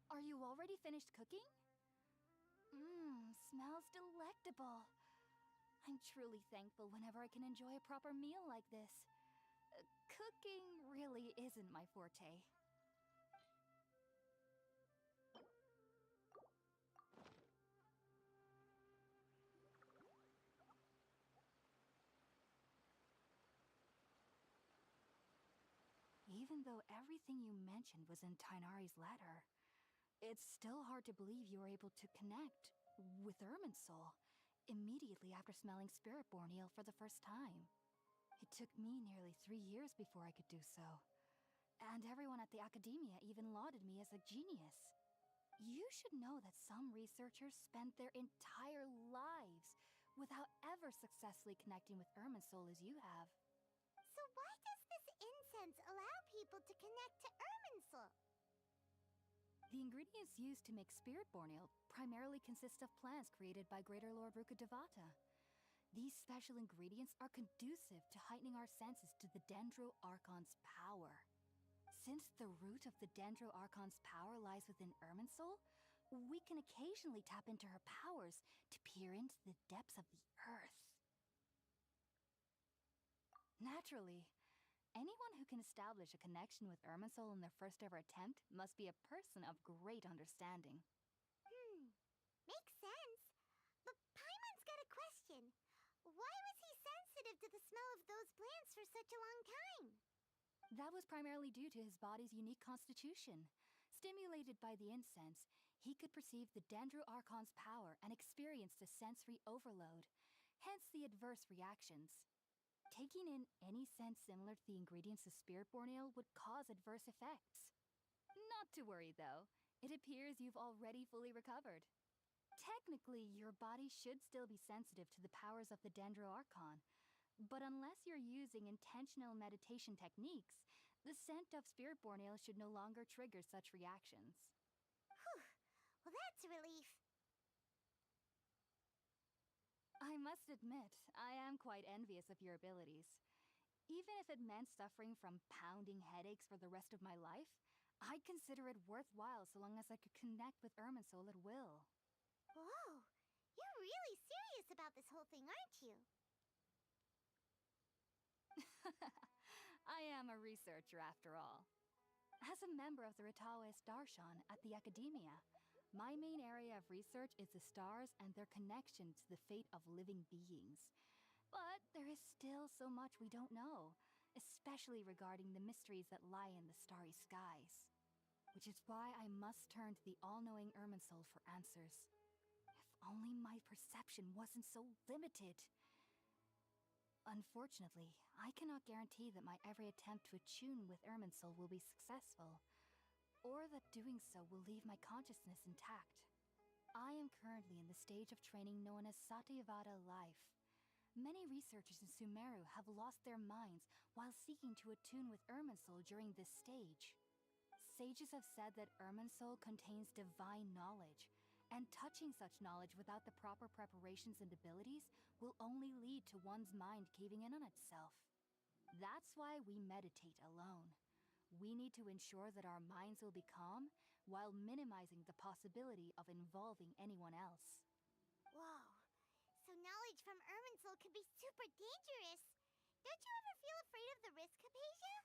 Are you already finished cooking? Mmm, smells delectable. I'm truly thankful whenever I can enjoy a proper meal like this. Cooking really isn't my forte. Even though everything you mentioned was in Tainari's letter, it's still hard to believe you were able to connect with Irminsul immediately after smelling Spiritborn ale for the first time. It took me nearly 3 years before I could do so. And everyone at the Academia even lauded me as a genius. You should know that some researchers spent their entire lives without ever successfully connecting with Irminsul as you have. So why does this incense allow people to connect to Irminsul? The ingredients used to make Spiritborn ale primarily consist of plants created by Greater Lord Rukkhadevata. These special ingredients are conducive to heightening our senses to the Dendro Archon's power. Since the root of the Dendro Archon's power lies within Irminsul, we can occasionally tap into her powers to peer into the depths of the earth. Naturally, anyone who can establish a connection with Irminsul in their first ever attempt must be a person of great understanding. Makes sense. But Paimon's got a question. Why was he sensitive to the smell of those plants for such a long time? That was primarily due to his body's unique constitution. Stimulated by the incense, he could perceive the Dendro Archon's power and experienced a sensory overload, hence the adverse reactions. Taking in any scent similar to the ingredients of Spiritborn ale would cause adverse effects. Not to worry, though. It appears you've already fully recovered. Technically, your body should still be sensitive to the powers of the Dendro Archon, but unless you're using intentional meditation techniques, the scent of Spiritborn ale should no longer trigger such reactions. Whew. Well, that's a relief. I must admit, I am quite envious of your abilities. Even if it meant suffering from pounding headaches for the rest of my life, I'd consider it worthwhile so long as I could connect with Irminsul at will. Whoa, you're really serious about this whole thing, aren't you? I am a researcher after all. As a member of the Ritaoist Darshan at the Academia, my main area of research is the stars and their connection to the fate of living beings. But there is still so much we don't know, especially regarding the mysteries that lie in the starry skies. Which is why I must turn to the all-knowing Irminsul for answers. If only my perception wasn't so limited. Unfortunately, I cannot guarantee that my every attempt to attune with Irminsul will be successful, or that doing so will leave my consciousness intact. I am currently in the stage of training known as Satyavada life. Many researchers in Sumeru have lost their minds while seeking to attune with Irminsul during this stage. Sages have said that Irminsul contains divine knowledge, and touching such knowledge without the proper preparations and abilities will only lead to one's mind caving in on itself. That's why we meditate alone. We need to ensure that our minds will be calm while minimizing the possibility of involving anyone else. Whoa. So knowledge from Irminsul can be super dangerous. Don't you ever feel afraid of the risk, Hypatia?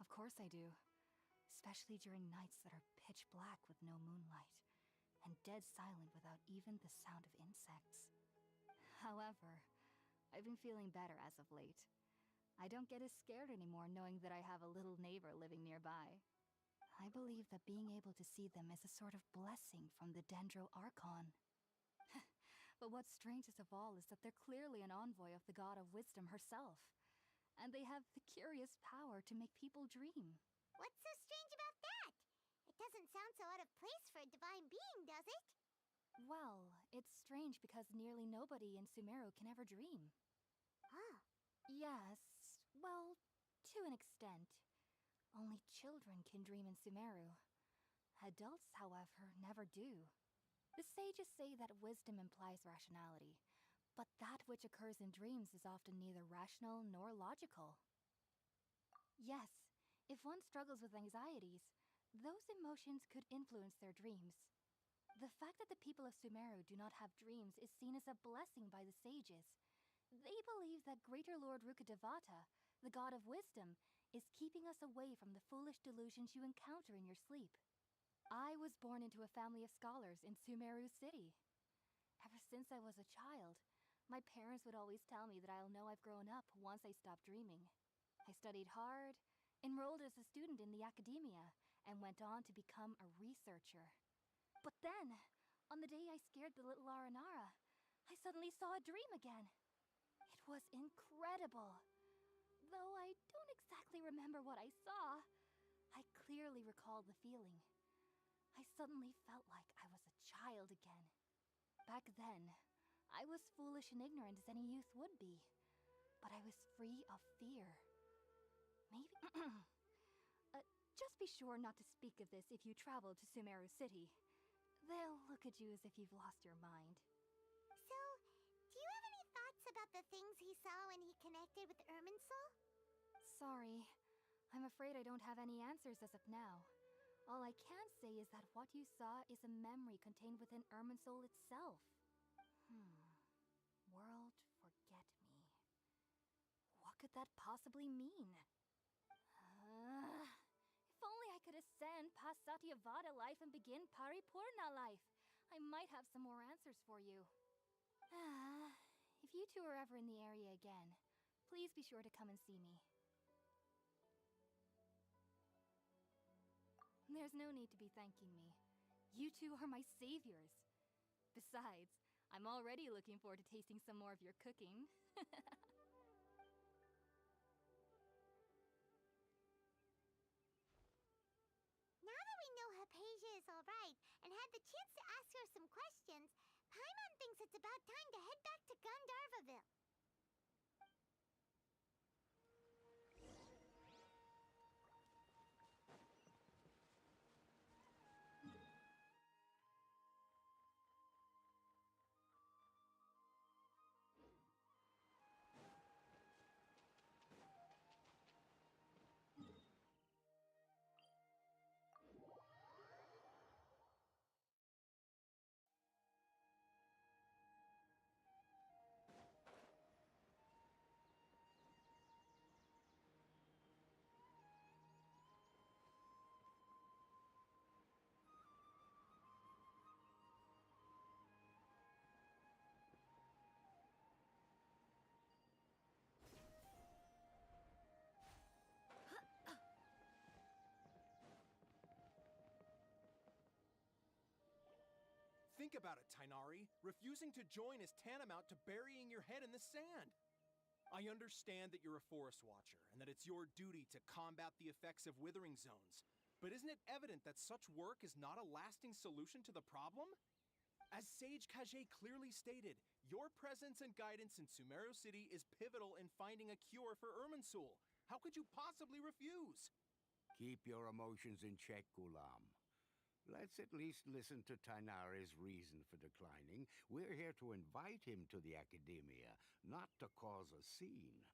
Of course I do. Especially during nights that are pitch black with no moonlight, and dead silent without even the sound of insects. However, I've been feeling better as of late. I don't get as scared anymore knowing that I have a little neighbor living nearby. I believe that being able to see them is a sort of blessing from the Dendro Archon. But what's strangest of all is that they're clearly an envoy of the God of Wisdom herself, and they have the curious power to make people dream. What's so strange about that? It doesn't sound so out of place for a divine being, does it? Well, it's strange because nearly nobody in Sumeru can ever dream. Oh. Yes, well, to an extent. Only children can dream in Sumeru. Adults, however, never do. The sages say that wisdom implies rationality, but that which occurs in dreams is often neither rational nor logical. Yes, if one struggles with anxieties, those emotions could influence their dreams. The fact that the people of Sumeru do not have dreams is seen as a blessing by the sages. They believe that Greater Lord Rukkhadevata, the god of wisdom, is keeping us away from the foolish delusions you encounter in your sleep. I was born into a family of scholars in Sumeru City. Ever since I was a child, my parents would always tell me that I'll know I've grown up once I stop dreaming. I studied hard, enrolled as a student in the academia, and went on to become a researcher. But then, on the day I scared the little Aranara, I suddenly saw a dream again. It was incredible. Though I don't exactly remember what I saw, I clearly recall the feeling. I suddenly felt like I was a child again. Back then, I was foolish and ignorant as any youth would be, but I was free of fear. Maybe... just be sure not to speak of this if you travel to Sumeru City. They'll look at you as if you've lost your mind. So, do you have any thoughts about the things he saw when he connected with Irminsul? Sorry, I'm afraid I don't have any answers as of now. All I can say is that what you saw is a memory contained within Irminsul itself. World forget me. What could that possibly mean? If only I could ascend past Satyavada life and begin Paripurna life, I might have some more answers for you. If you two are ever in the area again, please be sure to come and see me. There's no need to be thanking me. You two are my saviors. Besides, I'm already looking forward to tasting some more of your cooking. Now that we know Hypatia is alright and had the chance to ask her some questions, Paimon thinks it's about time to head back to Gandharvaville. Think about it, Tainari. Refusing to join is tantamount to burying your head in the sand. I understand that you're a forest watcher, and that it's your duty to combat the effects of withering zones. But isn't it evident that such work is not a lasting solution to the problem? As Sage Kage clearly stated, your presence and guidance in Sumeru City is pivotal in finding a cure for Irminsul. How could you possibly refuse? Keep your emotions in check, Gulam. Let's at least listen to Tainari's reason for declining. We're here to invite him to the Academia, not to cause a scene.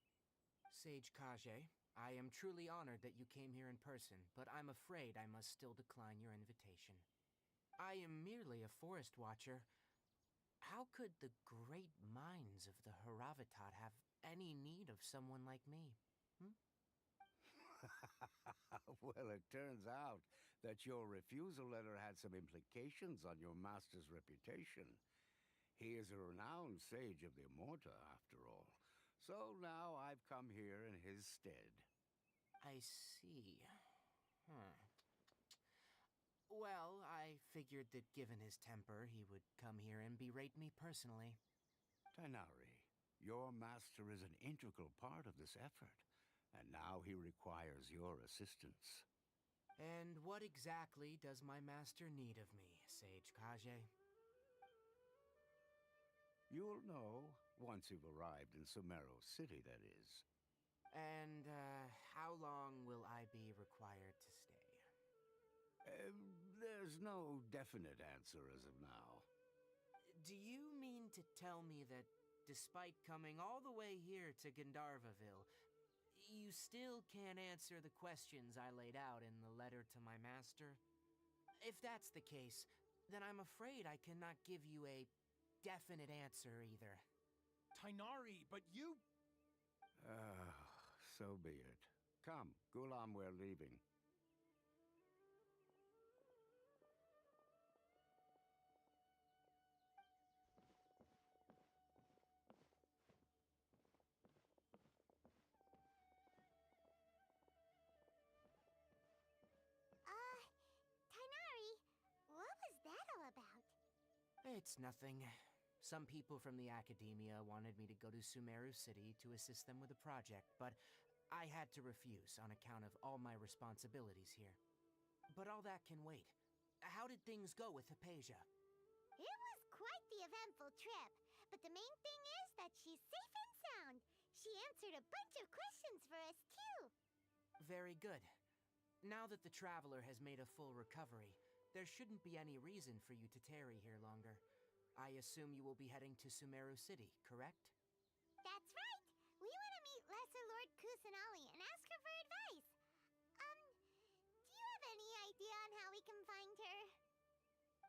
Sage Kage, I am truly honored that you came here in person, but I'm afraid I must still decline your invitation. I am merely a forest watcher. How could the great minds of the Haravatat have any need of someone like me? Well, it turns out that your refusal letter had some implications on your master's reputation. He is a renowned sage of the Immorta, after all. So now I've come here in his stead. I see. Well, I figured that given his temper, he would come here and berate me personally. Tainari, your master is an integral part of this effort, and now he requires your assistance. And what exactly does my master need of me, Sage Kage? You'll know once you've arrived in Sumeru City, that is. And, how long will I be required to stay? There's no definite answer as of now. Do you mean to tell me that despite coming all the way here to Gandharvaville, you still can't answer the questions I laid out in the letter to my master? If that's the case, then I'm afraid I cannot give you a definite answer either. Tainari, but you... So be it. Come, Gulam, we're leaving. Tainari, what was that all about? It's nothing. Some people from the academia wanted me to go to Sumeru City to assist them with a project, but I had to refuse on account of all my responsibilities here. But all that can wait. How did things go with Hypatia? It was quite the eventful trip, but the main thing is that she's safe and sound. She answered a bunch of questions for us, too. Very good. Now that the traveler has made a full recovery, there shouldn't be any reason for you to tarry here longer. I assume you will be heading to Sumeru City, correct? That's right. We want to meet Lesser Lord Kusanali and ask her for advice. Do you have any idea on how we can find her?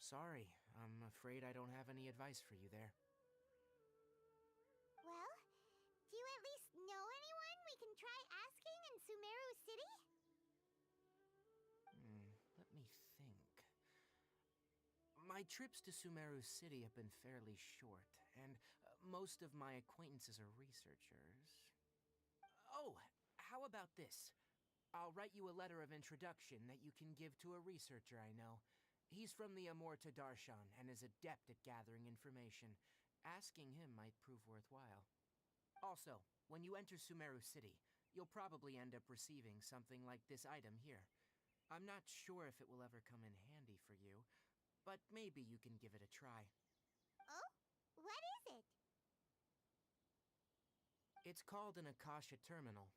Sorry, I'm afraid I don't have any advice for you there. Well, do you at least know anyone we can try asking in Sumeru City? Let me think. My trips to Sumeru City have been fairly short, and most of my acquaintances are researchers. Oh, how about this? I'll write you a letter of introduction that you can give to a researcher I know. He's from the Amorta Darshan and is adept at gathering information. Asking him might prove worthwhile. Also, when you enter Sumeru City, you'll probably end up receiving something like this item here. I'm not sure if it will ever come in handy for you, but maybe you can give it a try. Oh? What is it? It's called an Akasha Terminal.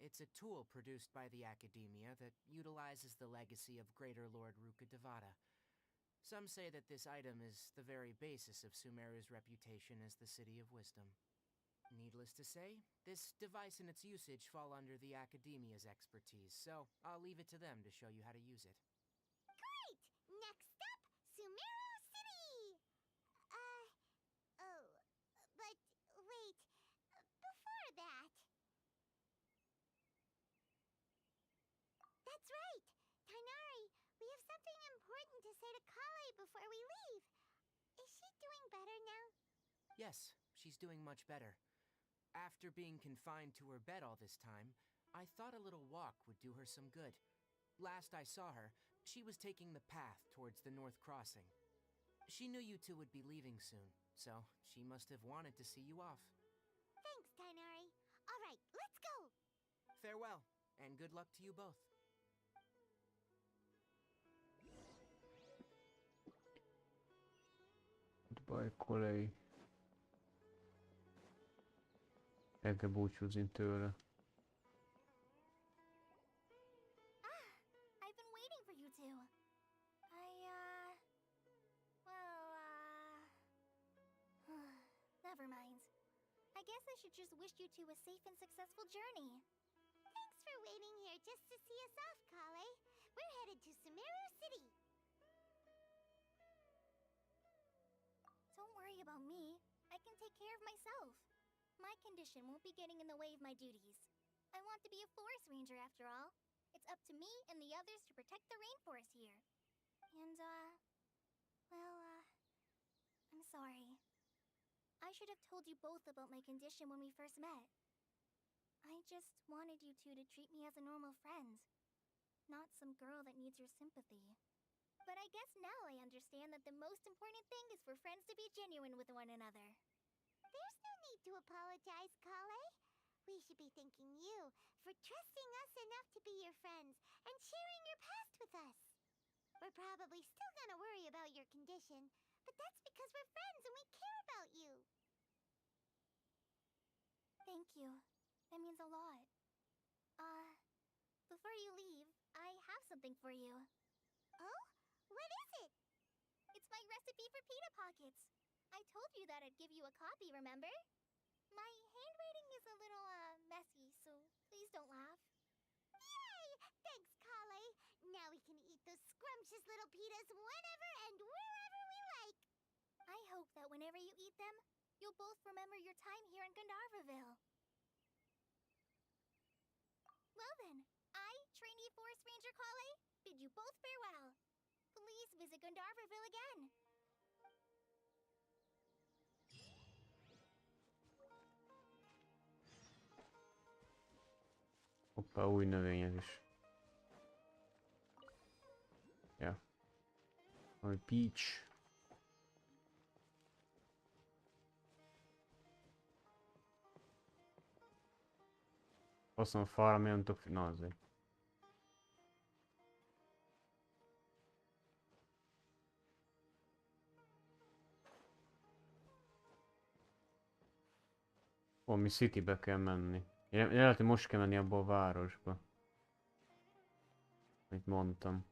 It's a tool produced by the Academia that utilizes the legacy of Greater Lord Rukkhadevata. Some say that this item is the very basis of Sumeru's reputation as the City of Wisdom. Needless to say, this device and its usage fall under the Academia's expertise, so I'll leave it to them to show you how to use it. Great! Next up, Sumeru City! But wait, before that... That's right! Tainari, we have something important to say to Kale before we leave. Is she doing better now? Yes, she's doing much better. After being confined to her bed all this time, I thought a little walk would do her some good. Last I saw her, she was taking the path towards the North Crossing. She knew you two would be leaving soon, so she must have wanted to see you off. Thanks, Tainari. All right, let's go! Farewell, and good luck to you both. Baj, kolej. El kell búcsúzni tőle. I've been waiting for you two. Never mind. I guess I should just wish you two a safe and successful journey. Thanks for waiting here just to see us off, Kale. We're headed to Sumeru City. Don't worry about me. I can take care of myself. My condition won't be getting in the way of my duties. I want to be a forest ranger after all. It's up to me and the others to protect the rainforest here. And, I'm sorry. I should have told you both about my condition when we first met. I just wanted you two to treat me as a normal friend, not some girl that needs your sympathy. But I guess now I understand that the most important thing is for friends to be genuine with one another. There's no need to apologize, Kale. We should be thanking you for trusting us enough to be your friends and sharing your past with us. We're probably still gonna worry about your condition, but that's because we're friends and we care about you. Thank you. That means a lot. Before you leave, I have something for you. Oh? What is it? It's my recipe for pita pockets. I told you that I'd give you a copy, remember? My handwriting is a little, messy, so please don't laugh. Yay! Thanks, Kale. Now we can eat those scrumptious little pitas whenever and wherever we like. I hope that whenever you eat them, you'll both remember your time here in Gandharvaville. Well then, I, trainee Forest Ranger Kale, bid you both farewell. Please visit Gandharvaville again. Hoppá, új növények is. Ja. Vagy peach. Hozom a falra, miért nem tudok... Na azért. Valami citybe kell menni. Lehet, hogy most kell menni abba a városba. Amit mondtam.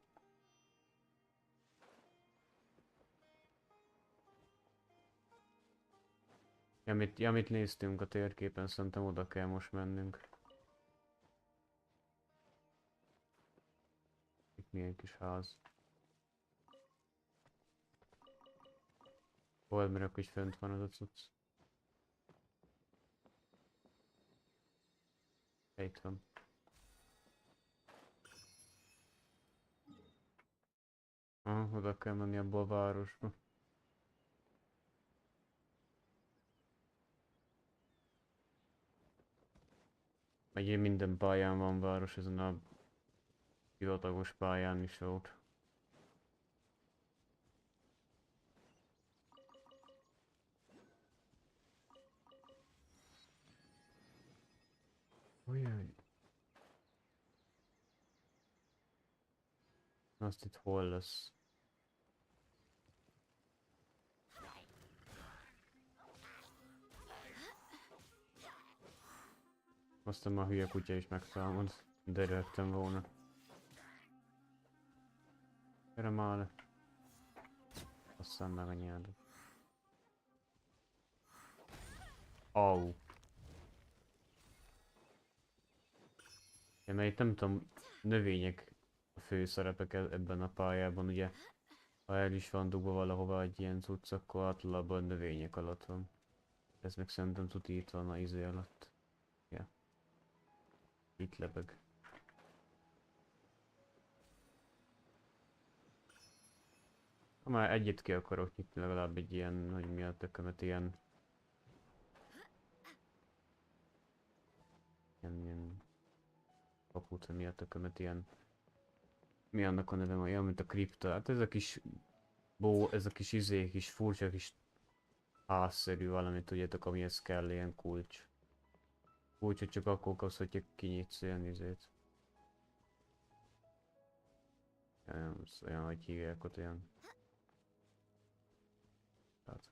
Amit néztünk a térképen, szerintem oda kell most mennünk. Itt milyen kis ház. Hol merök, hogy fönt van az a cucc. Itt van. Oda kell menni abba a városba. Ugye minden pályán van város, ezen a hivatagos pályán is volt. Ujjaj. Azt itt hol lesz? Aztán már a hülye kutya is megtámad, de rögtem volna. Gyere már le. Aztán meg a nyeldet. Au. Ja, mert itt nem tudom, növények a főszerepek ebben a pályában, ugye. Ha el is van dugva valahova egy ilyen cucc, akkor általában növények alatt van. Ez meg szerintem tuti itt van a izé alatt. Ja. Itt lebeg. Ha már egyet ki akarok nyitni, legalább egy ilyen, hogy mi a tökömet, ilyen kaput, mi a tökömet, ilyen... Mi annak a neve, olyan, mint a kripta. Hát ez a kis... ez a kis izé, kis furcsa kis házszerű valamit, tudjátok, amihez kell ilyen kulcs. Kulcsot csak akkor kapsz, hogyha kinyitsz olyan izét. Olyan, hogy hívják ott olyan. Hát,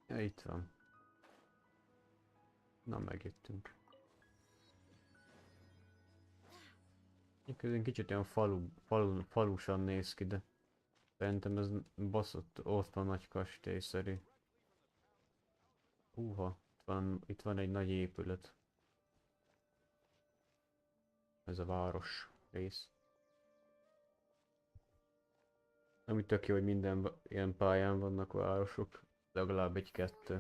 ja, itt van. Na, megjöttünk. Közben kicsit olyan falusan néz ki, de szerintem ez baszott, ott van nagy kastélyszerű. Húha, itt van egy nagy épület. Ez a város rész. Ami tök jó, hogy minden ilyen pályán vannak városok, legalább egy-kettő.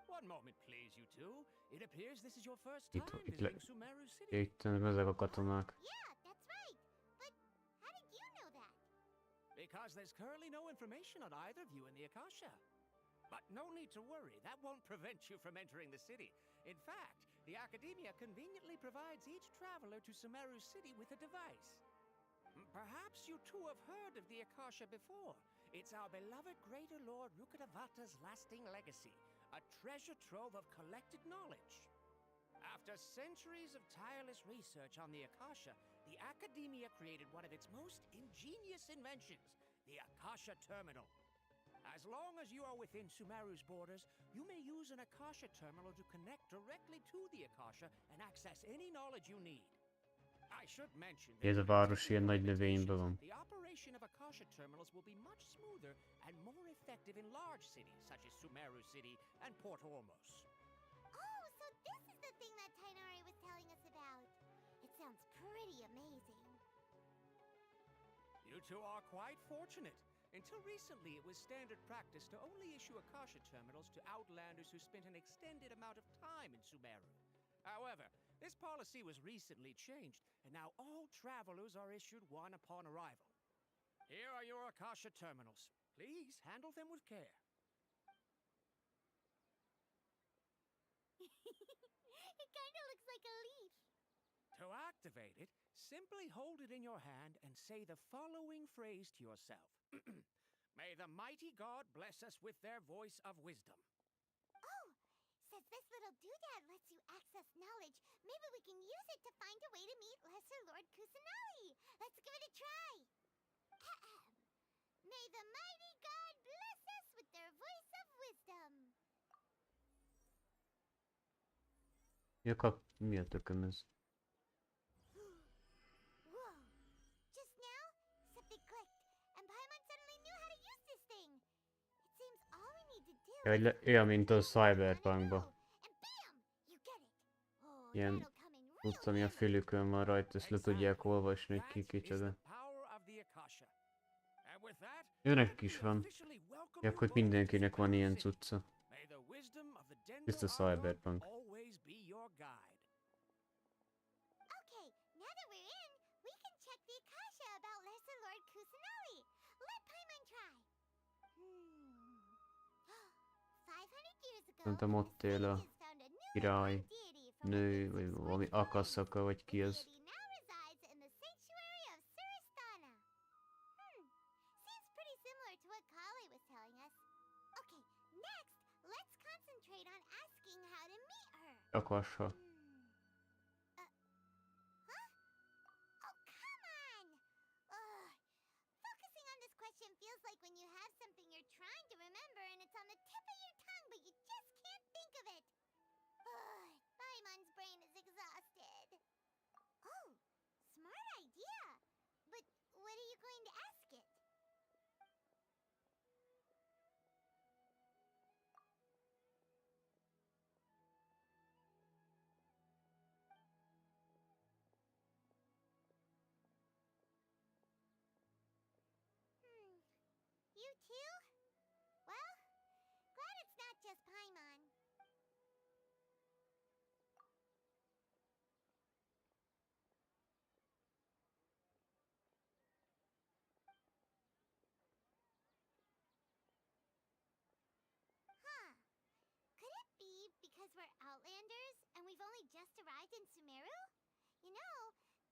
One moment, please, you two. It appears this is your first time visiting Sumeru City. Itt ezek a katonák. Yeah, that's right. But how did you know that? Because there's currently no information on either of you in the Akasha. But no need to worry, that won't prevent you from entering the city. In fact, the Academia conveniently provides each traveler to Sumeru City with a device. Perhaps you two have heard of the Akasha before. It's our beloved Greater Lord Rukkhadevata's lasting legacy, a treasure trove of collected knowledge. After centuries of tireless research on the Akasha, the Academia created one of its most ingenious inventions, the Akasha Terminal. As long as you are within Sumeru's borders, you may use an Akasha terminal to connect directly to the Akasha and access any knowledge you need. I should mention that Ez a város ilyen nagy növényben van. the operation of Akasha terminals will be much smoother and more effective in large cities such as Sumeru City and Port Ormos. Oh, so this is the thing that Tainari was telling us about. It sounds pretty amazing. You two are quite fortunate. Until recently, it was standard practice to only issue Akasha terminals to outlanders who spent an extended amount of time in Sumeru. However, this policy was recently changed, and now all travelers are issued one upon arrival. Here are your Akasha terminals. Please handle them with care. It kind of looks like a leaf. To activate it, simply hold it in your hand and say the following phrase to yourself. May the mighty God bless us with their voice of wisdom. Oh, says this little doodad lets you access knowledge. Maybe we can use it to find a way to meet Lesser Lord Kusanali. Let's give it a try. Ahem. May the mighty God bless us with their voice of wisdom. Mi a tököm ez? Whoa. Just now, something clicked, and Paimon suddenly knew how to use this thing. It seems all we need to do Olyan, mint a Cyberpunkba. and bam! You get it. Oh, Ilyen that'll come in real tudtam, ilyen handy. fülükön van rajta, ezt le tudják olvasni, hogy ki That is kicsoda. the power of the Akasha. And with that, Őnek is van. Ja, akkor mindenkinek van ilyen cucca. May the wisdom of the Dendo It's a Archon cyberpunk. always be your guide. Okay, now that we're in, we can check the Akasha about Lesser Lord Kusanali. Let Paimon try. 500 years ago, Szerintem ott él a the Sages found a new király, deity from nő, within vagy some valami switch Akasaka, vagy ki az. deity now resides in the sanctuary of Suristana. Seems pretty similar to what Kali was telling us. Okay, next, let's concentrate on asking how to meet her. Akassa. Huh? Oh, come on! Ugh. Focusing on this question feels like when you have something you're trying to remember and it's on the tip of your tongue, but you just can't think of it. Ugh. Paimon's brain is exhausted. Oh, smart idea. But what are you going to ask it? You too? Well, glad it's not just Paimon. Huh. Could it be because we're Outlanders and we've only just arrived in Sumeru? You know,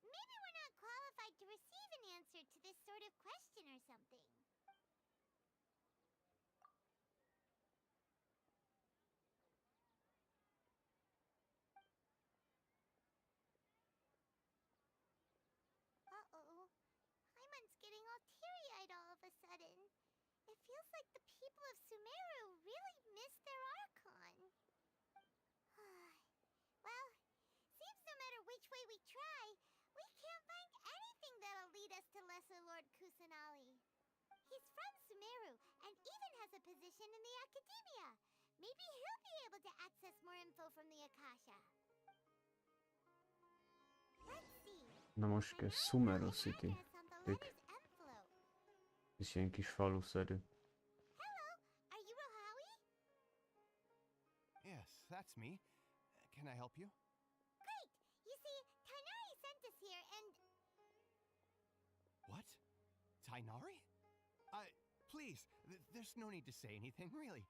maybe we're not qualified to receive an answer to this sort of question or something. Uh-oh. Paimon's getting all teary-eyed all of a sudden. It feels like the people of Sumeru really miss their Archon. Well, seems no matter which way we try, we can't find anything that'll lead us to Lesser Lord Kusanali. He's from Sumeru and even has a position in the Academia. Maybe he'll be able to access more info from the Akasha. Let's see. Na most kell I Sumeru found the City. address on the Tök. letter's envelope. Ez ilyen kis faluszerű. Hello, are you Rohawi? Yes, that's me. Can I help you? Great! You see, Tainari sent us here and... What? Tainari? Please, there's no need to say anything, really.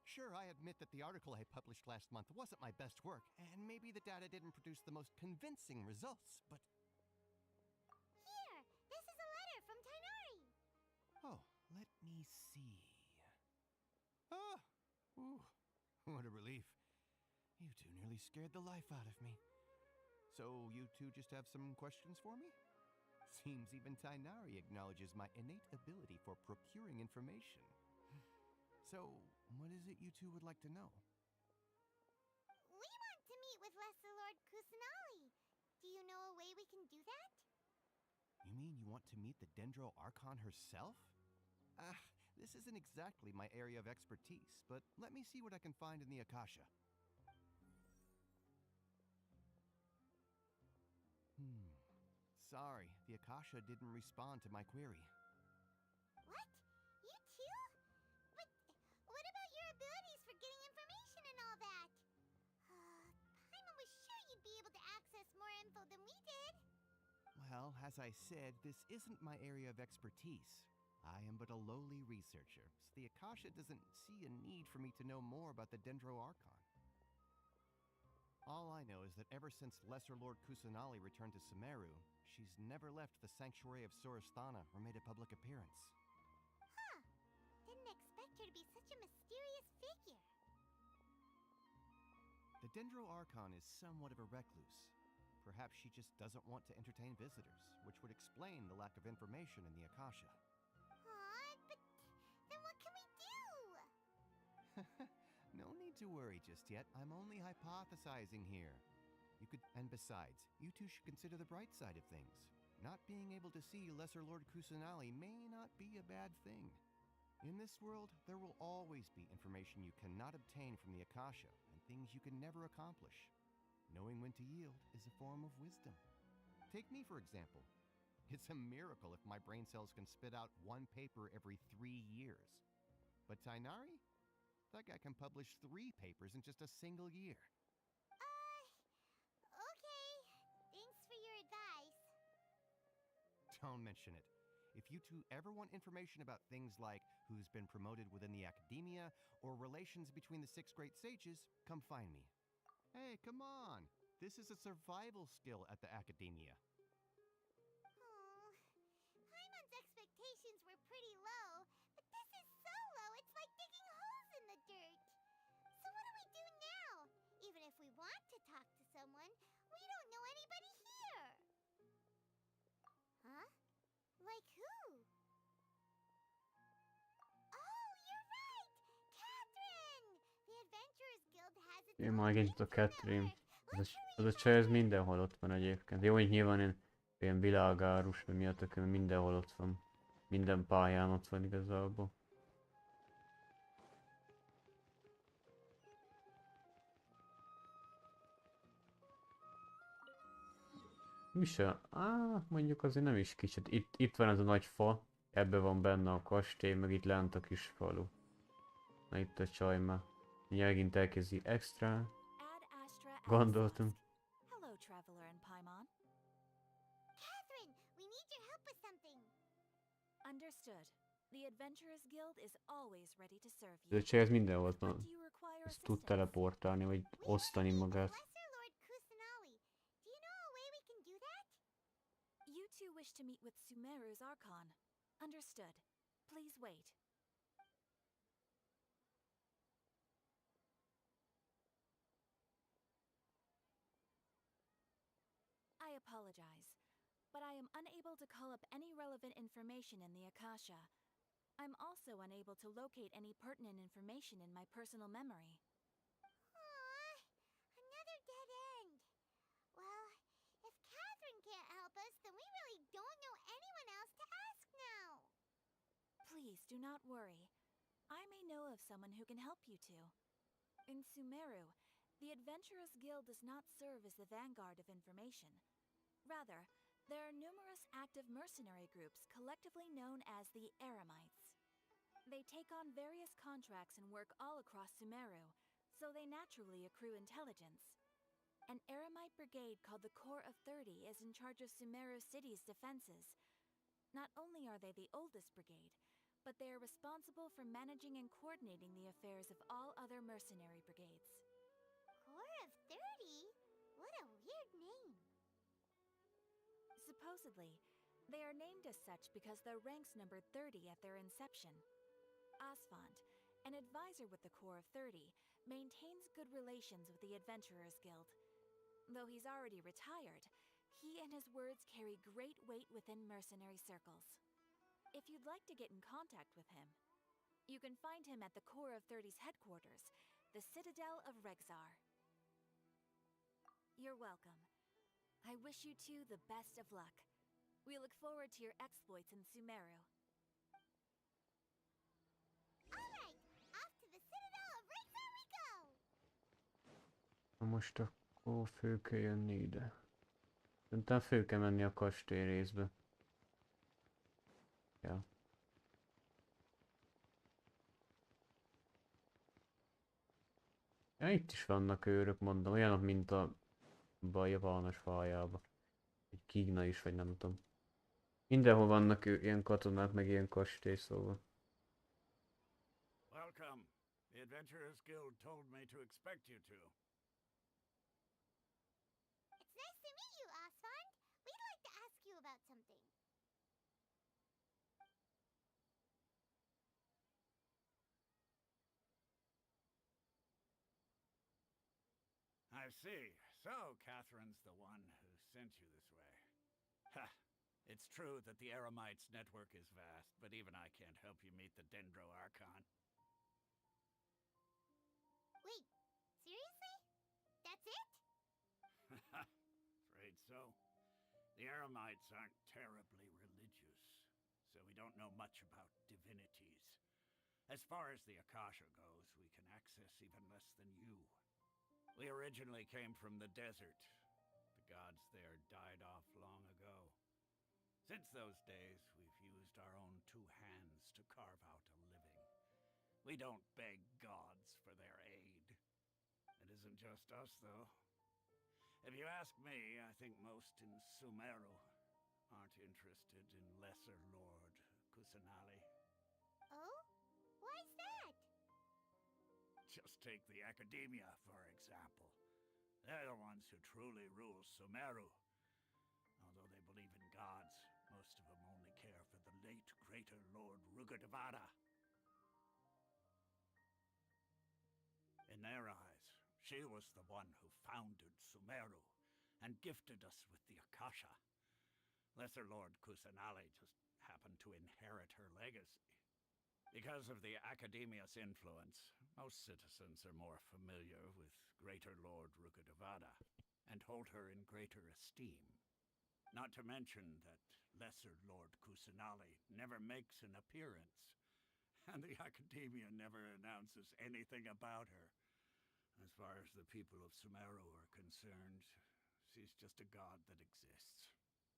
Sure, I admit that the article I published last month wasn't my best work, and maybe the data didn't produce the most convincing results, but... Here, this is a letter from Tainari. Oh, let me see. Ah! Ooh, what a relief. You two nearly scared the life out of me. So, you two just have some questions for me? Seems even Tainari acknowledges my innate ability for procuring information. So, what is it you two would like to know? We want to meet with Lesser Lord Kusanali. Do you know a way we can do that? You mean you want to meet the Dendro Archon herself? Ah, this isn't exactly my area of expertise, but let me see what I can find in the Akasha. Sorry, the Akasha didn't respond to my query. What? You too? But what about your abilities for getting information and all that? Paimon was sure you'd be able to access more info than we did. Well, as I said, this isn't my area of expertise. I am but a lowly researcher, so the Akasha doesn't see a need for me to know more about the Dendro Archon. All I know is that ever since Lesser Lord Kusanali returned to Sumeru, she's never left the Sanctuary of Sorasthana or made a public appearance. Huh. Didn't expect her to be such a mysterious figure. The Dendro Archon is somewhat of a recluse. Perhaps she just doesn't want to entertain visitors, which would explain the lack of information in the Akasha. But then what can we do? No need to worry just yet. I'm only hypothesizing here. And besides, you two should consider the bright side of things. Not being able to see Lesser Lord Kusanali may not be a bad thing. In this world, there will always be information you cannot obtain from the Akasha, and things you can never accomplish. Knowing when to yield is a form of wisdom. Take me, for example. It's a miracle if my brain cells can spit out one paper every 3 years. But Tainari? That guy can publish 3 papers in just a single year. Okay. Thanks for your advice. Don't mention it. If you two ever want information about things like who's been promoted within the academia or relations between the 6 great sages, come find me. Hey, come on! This is a survival skill at the academia. Paimon's expectations were pretty low, but this is so low it's like digging holes in the dirt. So what do we do now? Even if we want to talk to someone, we don't know anybody here. Huh? Like who? Oh, you're right! Catherine! The Adventurers Guild has its Én own ma megint a ranger Catherine. network. Az a csaj, ez mindenhol ott van egyébként. Jó, hogy nyilván ilyen világárus, vagy mi a tököm, mindenhol ott van. Minden pályán ott van igazából. Mi se? Mondjuk azért nem is kicsit. Itt van ez a nagy fa, ebben van benne a kastély, meg itt lent a kis falu. Na itt a csaj már. Megint elkezdi extra. Gondoltam. Hello, traveler in Paimon. Catherine, we need your help with something. Understood. The Adventurers Guild is always ready to serve Ez a you. csaj, ez mindenhol What van. do you require Ez tud assistance? teleportálni, vagy osztani magát. Lesser Lord Kusanali. Do you know a way we can do that? You two wish to meet with Sumeru's Archon. Understood. Please wait. I apologize, but I am unable to call up any relevant information in the Akasha. I'm also unable to locate any pertinent information in my personal memory. Another dead end. Well, if Catherine can't help us, then we really don't know anyone else to ask now. Please do not worry. I may know of someone who can help you two. In Sumeru, the Adventurers Guild does not serve as the vanguard of information. Rather, there are numerous active mercenary groups collectively known as the Eremites. They take on various contracts and work all across Sumeru, so they naturally accrue intelligence. An Eremite brigade called the Corps of 30 is in charge of Sumeru City's defenses. Not only are they the oldest brigade, but they are responsible for managing and coordinating the affairs of all other mercenary brigades. Corps of 30? What a weird name. Supposedly, they are named as such because their ranks numbered 30 at their inception. Asfant, an advisor with the Corps of 30, maintains good relations with the Adventurers Guild. Though he's already retired, he and his words carry great weight within mercenary circles. If you'd like to get in contact with him, You can find him at the Core of 30's headquarters, the Citadel of Rexar. You're welcome. I wish you two the best of luck. We look forward to your exploits in Sumeru. Alright, off to the Citadel of Rexar we go! Na most akkor fő kell jönni ide. Szerintem fő kell menni a kastély részbe. Ja. Ja, itt is vannak őrök, mondom, olyanok, mint a Japános faljában. Egy Kína is, vagy nem tudom. Mindenhol vannak ilyen katonák, meg ilyen kastély, szóval. Welcome. The Adventurers Guild told me to expect you two. It's nice to meet you, Osfond. We'd like to ask you about something. I see. So, Catherine's the one who sent you this way. Ha! It's true that the Eremites' network is vast, but even I can't help you meet the Dendro Archon. Wait, seriously? That's it? Afraid so. The Eremites aren't terribly religious, so we don't know much about divinities. As far as the Akasha goes, we can access even less than you. We originally came from the desert. The gods there died off long ago. Since those days, we've used our own two hands to carve out a living. We don't beg gods for their aid. It isn't just us, though. If you ask me, I think most in Sumeru aren't interested in Lesser Lord Kusanali. Oh? Why's that? Just take the Academia, for example. They're the ones who truly rule Sumeru. Although they believe in gods, most of them only care for the late Greater Lord Rugadavada. In their eyes, she was the one who founded Sumeru and gifted us with the Akasha. Lesser Lord Kusanali just happened to inherit her legacy. Because of the Academia's influence, most citizens are more familiar with Greater Lord Rugadavada and hold her in greater esteem. Not to mention that Lesser Lord Kusanali never makes an appearance, and the Academia never announces anything about her. As far as the people of Sumeru are concerned, she's just a god that exists.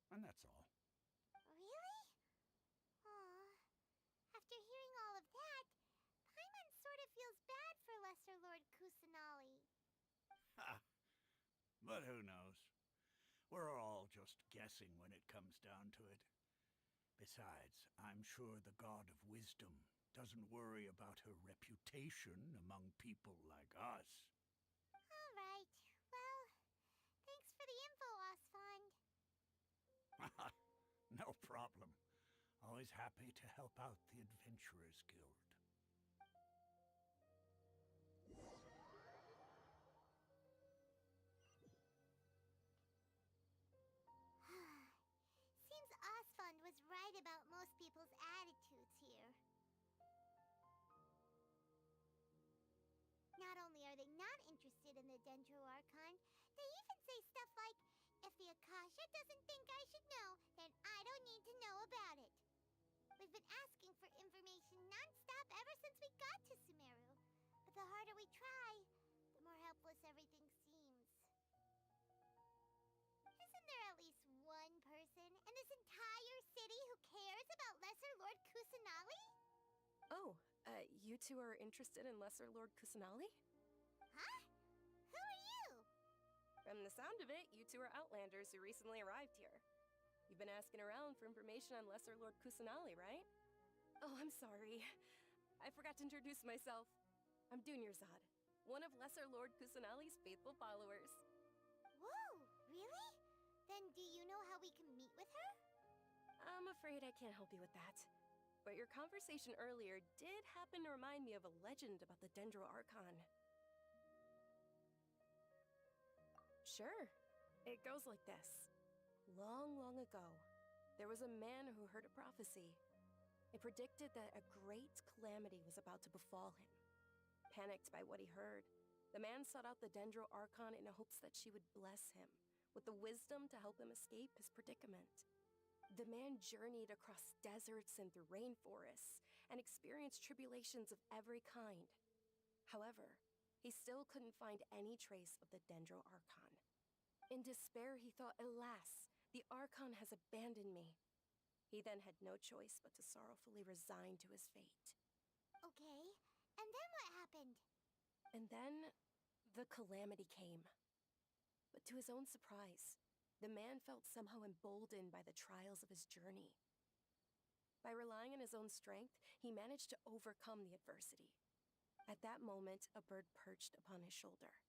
And that's all. Really? Aw. After hearing all of that, Paimon sort of feels bad for Lesser Lord Kusanali. Ha! But who knows? We're all just guessing when it comes down to it. Besides, I'm sure the God of Wisdom doesn't worry about her reputation among people like us. Alright, well, thanks for the info, Osfond. No problem. Always happy to help out the Adventurers Guild. Seems Osfond was right about most people's attitudes here. Not only are they not interested in the Dendro Archon, they even say stuff like, if the Akasha doesn't think I should know, then I don't need to know about it. We've been asking for information non-stop ever since we got to Sumeru. But the harder we try, the more helpless everything seems. Isn't there at least one person in this entire city who cares about Lesser Lord Kusanali? Oh, you two are interested in Lesser Lord Kusanali? Huh? Who are you? From the sound of it, you two are Outlanders who recently arrived here. You've been asking around for information on Lesser Lord Kusanali, right? Oh, I'm sorry. I forgot to introduce myself. I'm Dunyarzad, one of Lesser Lord Kusanali's faithful followers. Whoa, really? Then do you know how we can meet with her? I'm afraid I can't help you with that. But your conversation earlier did happen to remind me of a legend about the Dendro Archon. Sure. It goes like this. Long, long ago, there was a man who heard a prophecy. It predicted that a great calamity was about to befall him. Panicked by what he heard, the man sought out the Dendro Archon in hopes that she would bless him with the wisdom to help him escape his predicament. The man journeyed across deserts and through rainforests and experienced tribulations of every kind. However, he still couldn't find any trace of the Dendro Archon. In despair, he thought, alas, the Archon has abandoned me. He then had no choice but to sorrowfully resign to his fate. Okay, and then what happened? And then, the calamity came. But to his own surprise, the man felt somehow emboldened by the trials of his journey. By relying on his own strength, he managed to overcome the adversity. At that moment, a bird perched upon his shoulder.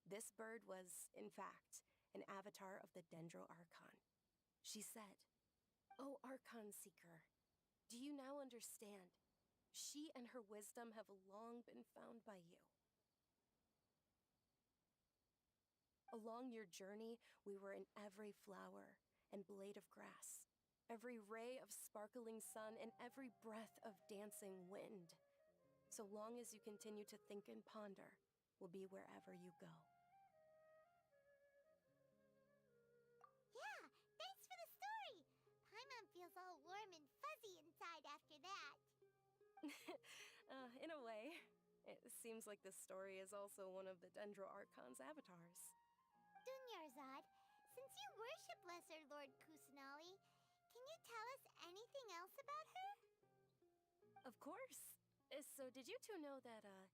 This bird was, in fact, an avatar of the Dendro Archon. She said, "O Archon Seeker, do you now understand? She and her wisdom have long been found by you. Along your journey, we were in every flower and blade of grass, every ray of sparkling sun, and every breath of dancing wind. So long as you continue to think and ponder, we'll be wherever you go." Yeah, thanks for the story. Paimon feels all warm and fuzzy inside after that. In a way, it seems like this story is also one of the Dendro Archon's avatars. Dunyarzad, since you worship Lesser Lord Kusanali, can you tell us anything else about her? Of course. So did you two know that, I'm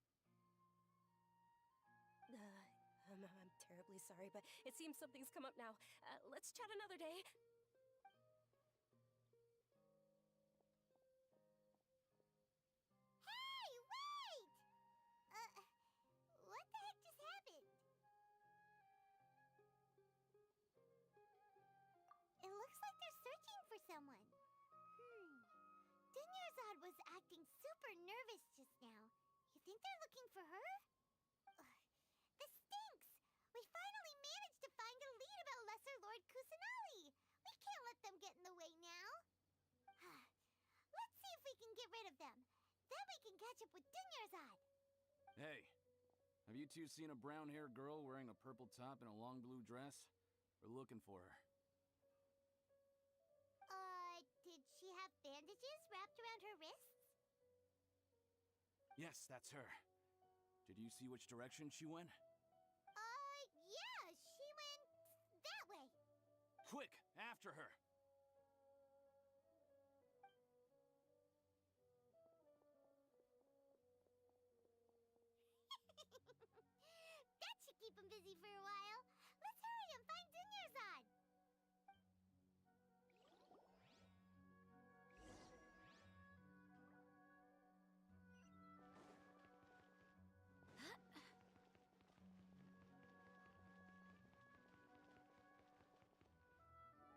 terribly sorry, but it seems something's come up now. Let's chat another day. Hey, wait! What the heck just happened? It looks like they're searching for someone. Dunyarzad was acting super nervous just now. You think they're looking for her? Ugh, this stinks! We finally managed to find a lead about Lesser Lord Kusanali! We can't let them get in the way now. Let's see if we can get rid of them. Then we can catch up with Dunyarzad. Hey, have you two seen a brown-haired girl wearing a purple top and a long blue dress? We're looking for her. Did she have bandages wrapped around her wrists? Yes, that's her. Did you see which direction she went? Yeah, she went that way. Quick, after her! That should keep him busy for a while. Let's hurry and find Dunyarzad.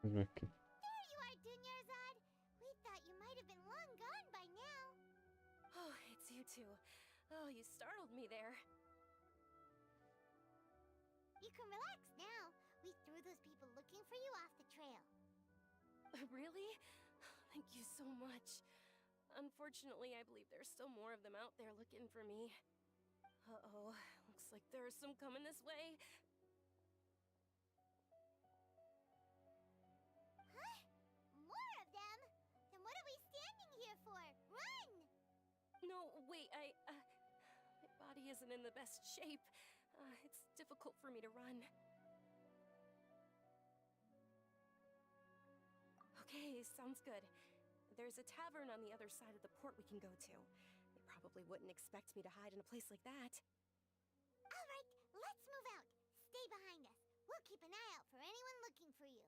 Okay. There you are, Dunyarzad. We thought you might have been long gone by now. Oh, it's you two. Oh, you startled me there. You can relax now. We threw those people looking for you off the trail. Really? Thank you so much. Unfortunately, I believe there's still more of them out there looking for me. Uh-oh, looks like there's some coming this way. Huh? More of them? Then what are we standing here for? Run! No, wait, my body isn't in the best shape. It's difficult for me to run. Okay, sounds good. There's a tavern on the other side of the port we can go to. They probably wouldn't expect me to hide in a place like that. All right, let's move out. Stay behind us. We'll keep an eye out for anyone looking for you.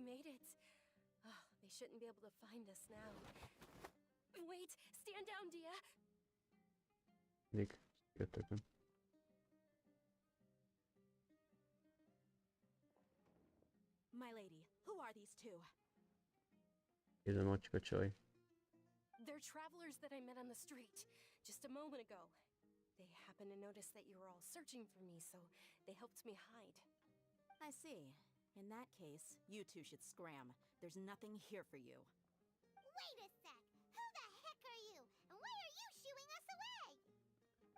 made it. Oh, they shouldn't be able to find us now. Wait, stand down, Dia. Nick, jöttek. My lady, who are these two? Ez a macska csaj. They're travelers that I met on the street just a moment ago. They happened to notice that you were all searching for me, so they helped me hide. I see. In that case, you two should scram. There's nothing here for you. Wait a sec! Who the heck are you? And why are you shooing us away?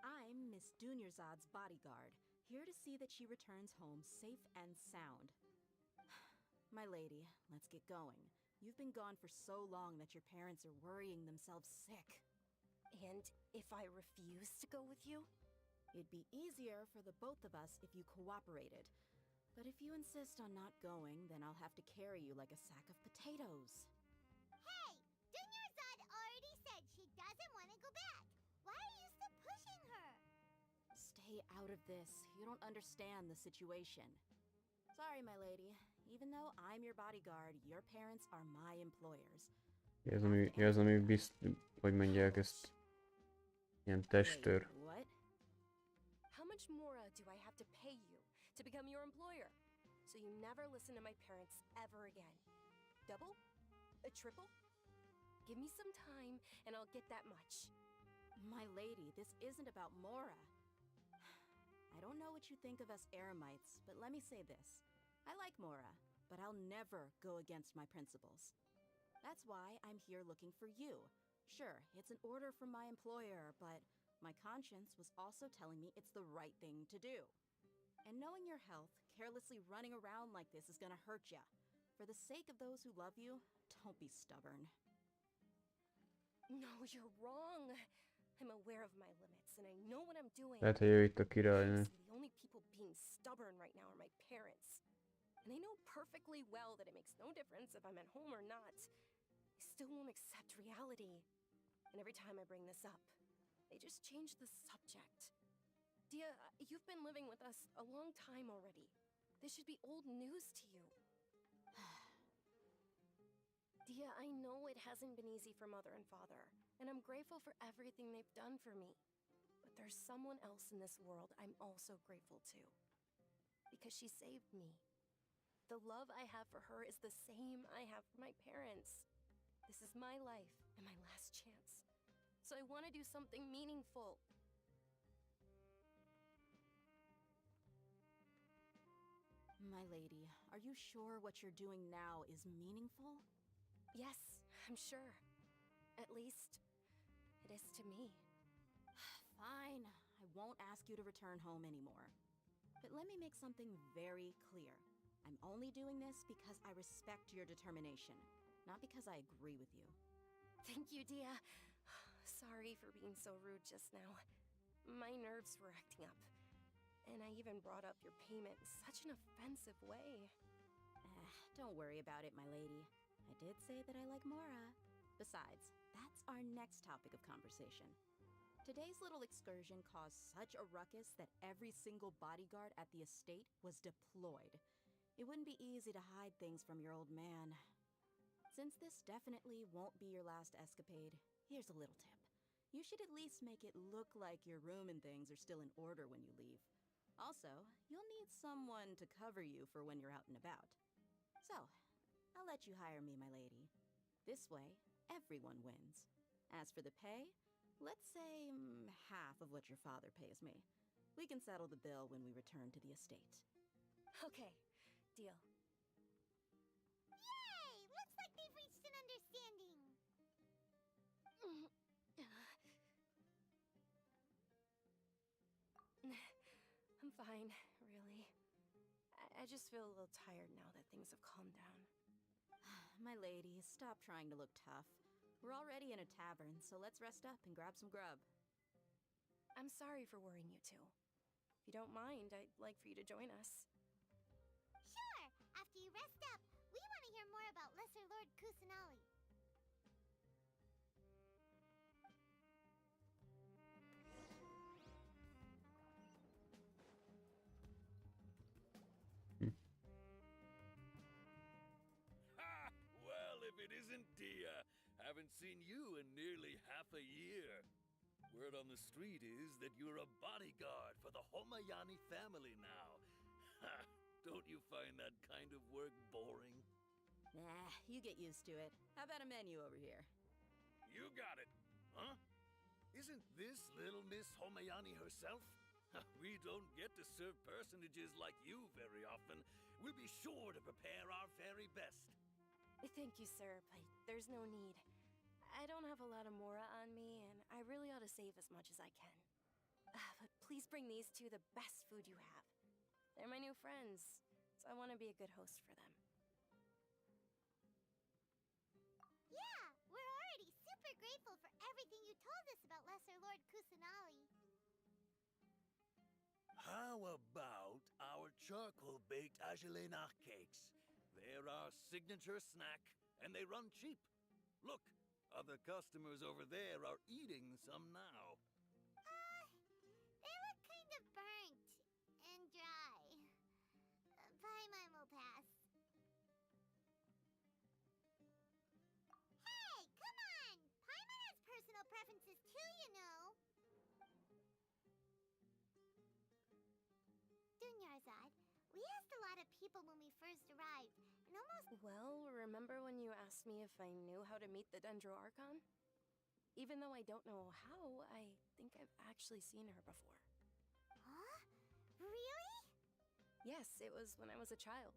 I'm Miss Dunyarzad's bodyguard, here to see that she returns home safe and sound. My lady, let's get going. You've been gone for so long that your parents are worrying themselves sick. And if I refuse to go with you? It'd be easier for the both of us if you cooperated. But if you insist on not going, then I'll have to carry you like a sack of potatoes. Hey! Dunyarzad already said she doesn't want to go back. Why are you still pushing her? Stay out of this. You don't understand the situation. Sorry, my lady. Even though I'm your bodyguard, your parents are my employers. Ez ami hogy mondják ezt, ilyen testőr. What? How much more do I have to pay you to become your employer? So you never listen to my parents ever again. Double? A triple? Give me some time and I'll get that much. My lady, this isn't about Mora. I don't know what you think of us Eremites, but let me say this. I like Mora, but I'll never go against my principles. That's why I'm here looking for you. Sure, it's an order from my employer, but my conscience was also telling me it's the right thing to do. And knowing your health, carelessly running around like this is gonna hurt ya. For the sake of those who love you, don't be stubborn. No, you're wrong. I'm aware of my limits and I know what I'm doing. Lehet, hogy ő itt a királynő. The only people being stubborn right now are my parents. And I know perfectly well that it makes no difference if I'm at home or not. They still won't accept reality. And every time I bring this up, they just change the subject. Dia, you've been living with us a long time already. This should be old news to you. Dia, I know it hasn't been easy for Mother and Father, and I'm grateful for everything they've done for me. But there's someone else in this world I'm also grateful to. Because she saved me. The love I have for her is the same I have for my parents. This is my life and my last chance. So I want to do something meaningful. My lady, are you sure what you're doing now is meaningful? Yes, I'm sure. At least, it is to me. Fine, I won't ask you to return home anymore. But let me make something very clear. I'm only doing this because I respect your determination, not because I agree with you. Thank you, Dia. Sorry for being so rude just now. My nerves were acting up. And I even brought up your payment in such an offensive way. Don't worry about it, my lady. I did say that I like Mora. Besides, that's our next topic of conversation. Today's little excursion caused such a ruckus that every single bodyguard at the estate was deployed. It wouldn't be easy to hide things from your old man. Since this definitely won't be your last escapade, here's a little tip. You should at least make it look like your room and things are still in order when you leave. Also, you'll need someone to cover you for when you're out and about. So, I'll let you hire me, my lady. This way, everyone wins. As for the pay, let's say half of what your father pays me. We can settle the bill when we return to the estate. Okay, deal. Yay! Looks like they've reached an understanding. I'm fine, really. I just feel a little tired now that things have calmed down. My lady, stop trying to look tough. We're already in a tavern, so let's rest up and grab some grub. I'm sorry for worrying you two. If you don't mind, I'd like for you to join us. Sure! After you rest up, we want to hear more about Lesser Lord Kusanali. Pleasant dia. Haven't seen you in nearly half a year. Word on the street is that you're a bodyguard for the Homayani family now. Ha! Don't you find that kind of work boring? Nah, you get used to it. How about a menu over here? You got it. Huh? Isn't this little Miss Homayani herself? We don't get to serve personages like you very often. We'll be sure to prepare our very best. Thank you, sir, but there's no need. I don't have a lot of Mora on me, and I really ought to save as much as I can. But please bring these two the best food you have. They're my new friends, so I want to be a good host for them. Yeah, we're already super grateful for everything you told us about Lesser Lord Kusanali. How about our charcoal-baked agelena cakes? They're our signature snack, and they run cheap. Look, other customers over there are eating some now. They look kind of burnt and dry. Paimon will pass. Hey, come on! Paimon has personal preferences too, you know. Dunyarzad, we asked a lot of people when we first arrived, and almost... Well, remember when you asked me if I knew how to meet the Dendro Archon? Even though I don't know how, I think I've actually seen her before. Huh? Really? Yes, it was when I was a child.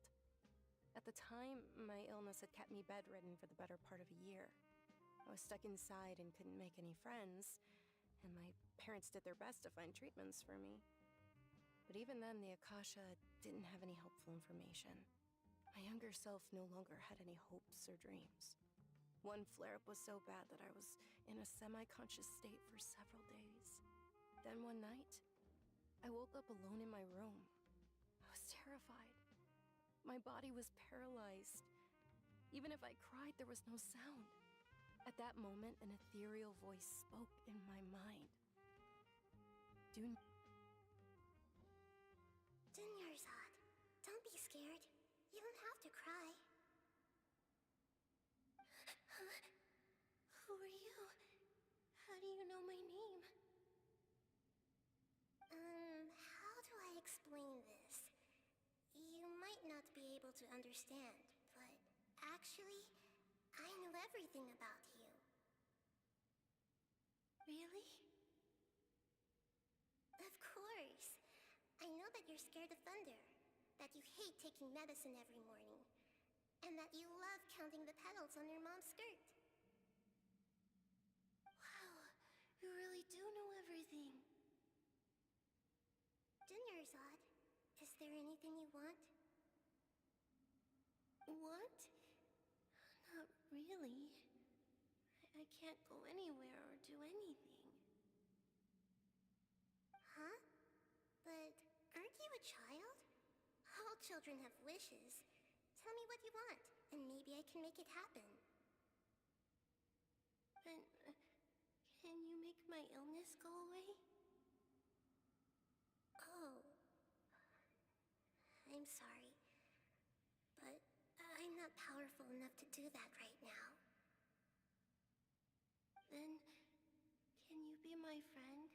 At the time, my illness had kept me bedridden for the better part of a year. I was stuck inside and couldn't make any friends, and my parents did their best to find treatments for me. But even then, the Akasha didn't have any helpful information. My younger self no longer had any hopes or dreams. One flare-up was so bad that I was in a semi-conscious state for several days. Then one night, I woke up alone in my room. I was terrified. My body was paralyzed. Even if I cried, there was no sound. At that moment, an ethereal voice spoke in my mind. Dunyarzad, don't be scared. You don't have to cry. Huh? Who are you? How do you know my name? How do I explain this? You might not be able to understand, but actually, I know everything about you. Really? Of course. I know that you're scared of thunder, that you hate taking medicine every morning, and that you love counting the petals on your mom's skirt. Wow, you really do know everything. Dunyarzad, is there anything you want? Want? Not really. I can't go anywhere or do anything. Huh? But aren't you a child? All children have wishes. Tell me what you want, and maybe I can make it happen. But, can you make my illness go away? Oh. I'm sorry. But I'm not powerful enough to do that right now. Then, can you be my friend?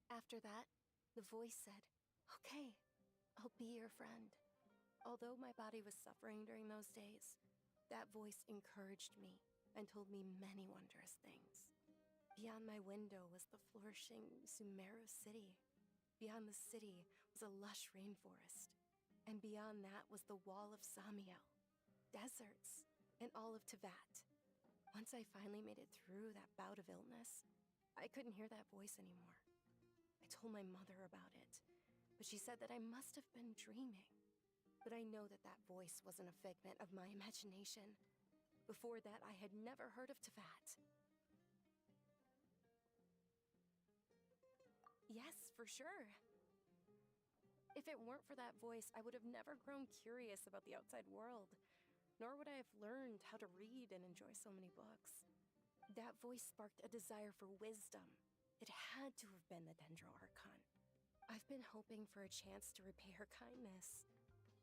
After that, the voice said, "Okay, I'll be your friend." Although my body was suffering during those days, that voice encouraged me and told me many wondrous things. Beyond my window was the flourishing Sumeru city. Beyond the city was a lush rainforest. And beyond that was the wall of Samiel, deserts, and all of Teyvat. Once I finally made it through that bout of illness, I couldn't hear that voice anymore. I told my mother about it, but she said that I must have been dreaming. But I know that that voice wasn't a figment of my imagination. Before that, I had never heard of Teyvat. Yes, for sure. If it weren't for that voice, I would have never grown curious about the outside world, nor would I have learned how to read and enjoy so many books. That voice sparked a desire for wisdom. It had to have been the Dendro Archon. I've been hoping for a chance to repay her kindness.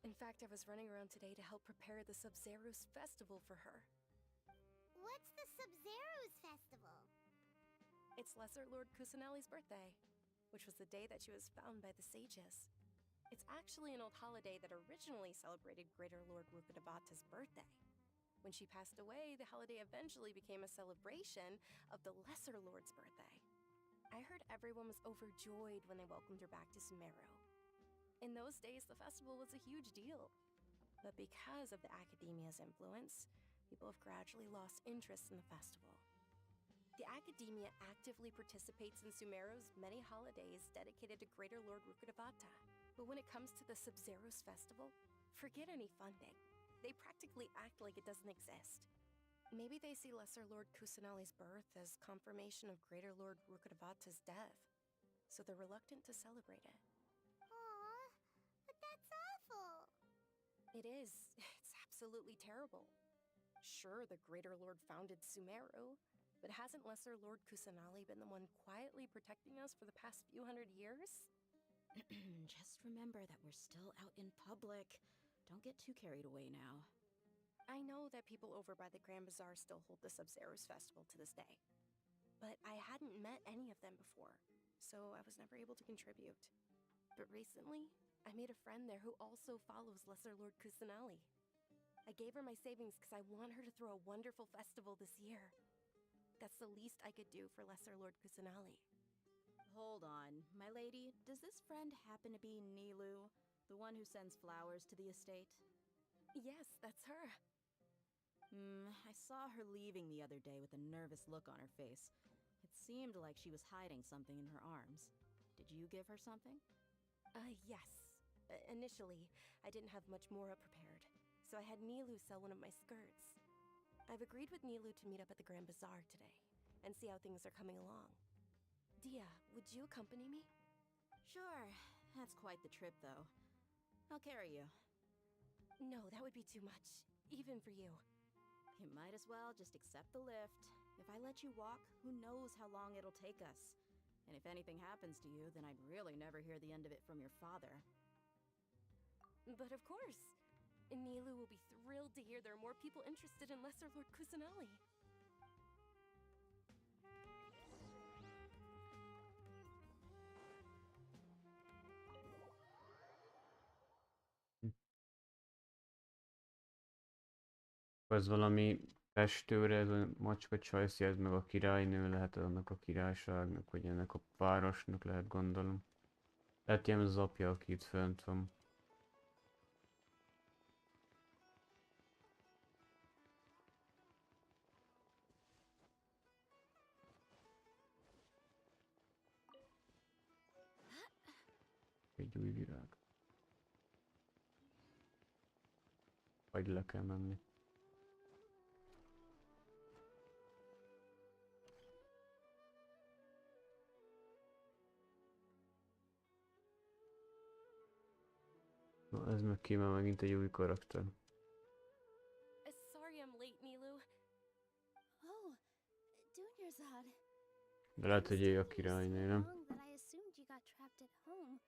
In fact, I was running around today to help prepare the Sub-Zero's festival for her. What's the Sub-Zero's festival? It's Lesser Lord Kusanali's birthday, which was the day that she was found by the sages. It's actually an old holiday that originally celebrated Greater Lord Rukkhadevata's birthday. When she passed away, the holiday eventually became a celebration of the Lesser Lord's birthday. I heard everyone was overjoyed when they welcomed her back to Sumeru. In those days, the festival was a huge deal. But because of the Academia's influence, people have gradually lost interest in the festival. The Academia actively participates in Sumeru's many holidays dedicated to Greater Lord Rukkhadevata. But when it comes to the Sub-Zero's festival, forget any funding. They practically act like it doesn't exist. Maybe they see Lesser Lord Kusanali's birth as confirmation of Greater Lord Rukkhadevata's death, so they're reluctant to celebrate it. Aw, but that's awful. It is. It's absolutely terrible. Sure, the Greater Lord founded Sumeru, but hasn't Lesser Lord Kusanali been the one quietly protecting us for the past few hundred years? Just remember that we're still out in public. Don't get too carried away now. I know that people over by the Grand Bazaar still hold the Sub-Zero's festival to this day. But I hadn't met any of them before, so I was never able to contribute. But recently, I made a friend there who also follows Lesser Lord Kusanali. I gave her my savings because I want her to throw a wonderful festival this year. That's the least I could do for Lesser Lord Kusanali. Hold on, my lady. Does this friend happen to be Nilu, the one who sends flowers to the estate? Yes, that's her. I saw her leaving the other day with a nervous look on her face. It seemed like she was hiding something in her arms. Did you give her something? Yes. Initially, I didn't have much Mora prepared, so I had Nilu sell one of my skirts. I've agreed with Nilu to meet up at the Grand Bazaar today, and see how things are coming along. Dia, would you accompany me? Sure. That's quite the trip, though. I'll carry you. No, that would be too much, even for you. You might as well just accept the lift. If I let you walk, who knows how long it'll take us. And if anything happens to you, then I'd really never hear the end of it from your father. But of course. Nilu will be thrilled to hear there are more people interested in Lesser Lord Kusanali. Ez valami festőre, ez a macska csajszi, ez meg a királynő lehet annak a királyságnak, vagy ennek a városnak lehet, gondolom. Lehet ilyen az apja, aki itt fönt van. Egy új virág. Vagy le kell menni. Na, ez meg kéne megint egy új karakter. Sorry I'm late, Nilu. Oh, Dunyarzad. De lehet, hogy ő a királynő, nem? That I assumed you got trapped at home,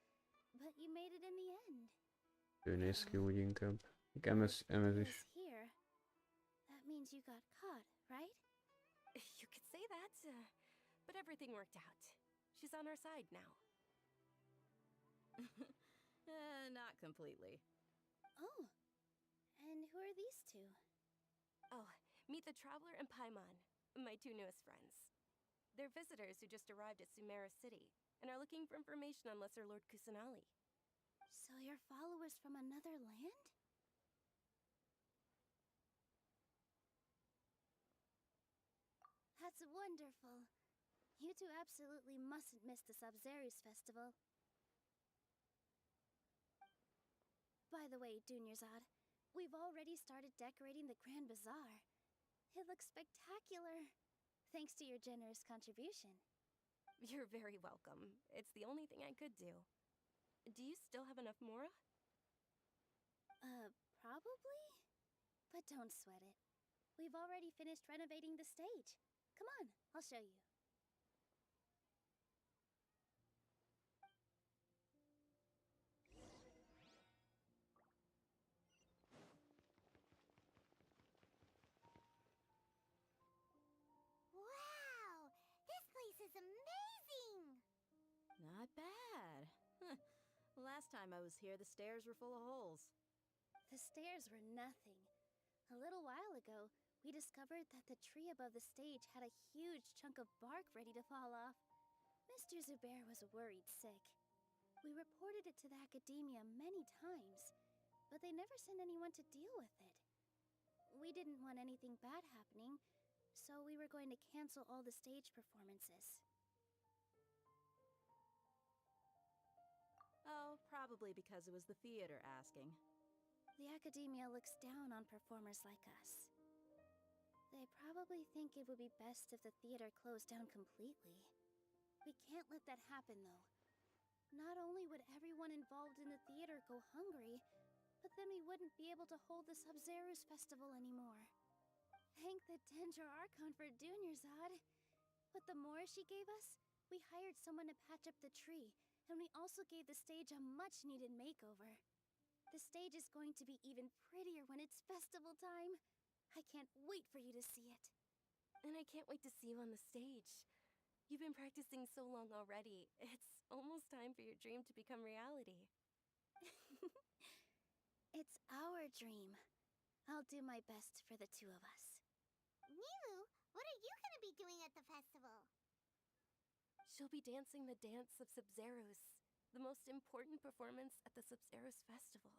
but you made it in the end. Ő néz ki úgy inkább. Ez is. Here. That means you got caught, right? You could say that, but everything worked out. She's on our side now. Not completely. Oh, and who are these two? Oh, meet the Traveler and Paimon, my two newest friends. They're visitors who just arrived at Sumeru City and are looking for information on Lesser Lord Kusanali. So you're followers from another land? That's wonderful. You two absolutely mustn't miss the Sub-Zero's festival. By the way, Dunyarzad, we've already started decorating the Grand Bazaar. It looks spectacular, thanks to your generous contribution. You're very welcome. It's the only thing I could do. Do you still have enough Mora? Probably? But don't sweat it. We've already finished renovating the stage. Come on, I'll show you. amazing! Not bad. Last time I was here, the stairs were full of holes. The stairs were nothing. A little while ago, we discovered that the tree above the stage had a huge chunk of bark ready to fall off. Mr. Zubair was worried sick. We reported it to the academia many times, but they never sent anyone to deal with it. We didn't want anything bad happening, so we were going to cancel all the stage performances. Oh, probably because it was the theater asking. The academia looks down on performers like us. They probably think it would be best if the theater closed down completely. We can't let that happen, though. Not only would everyone involved in the theater go hungry, but then we wouldn't be able to hold the Sub-Zero's festival anymore. Thank the Dendro Archon for Dunyarzad. With the Mora she gave us, we hired someone to patch up the tree, and we also gave the stage a much-needed makeover. The stage is going to be even prettier when it's festival time. I can't wait for you to see it. And I can't wait to see you on the stage. You've been practicing so long already. It's almost time for your dream to become reality. It's our dream. I'll do my best for the two of us. Nilu, what are you gonna be doing at the festival? She'll be dancing the dance of Sub-Zeros, the most important performance at the Sub-Zeros festival.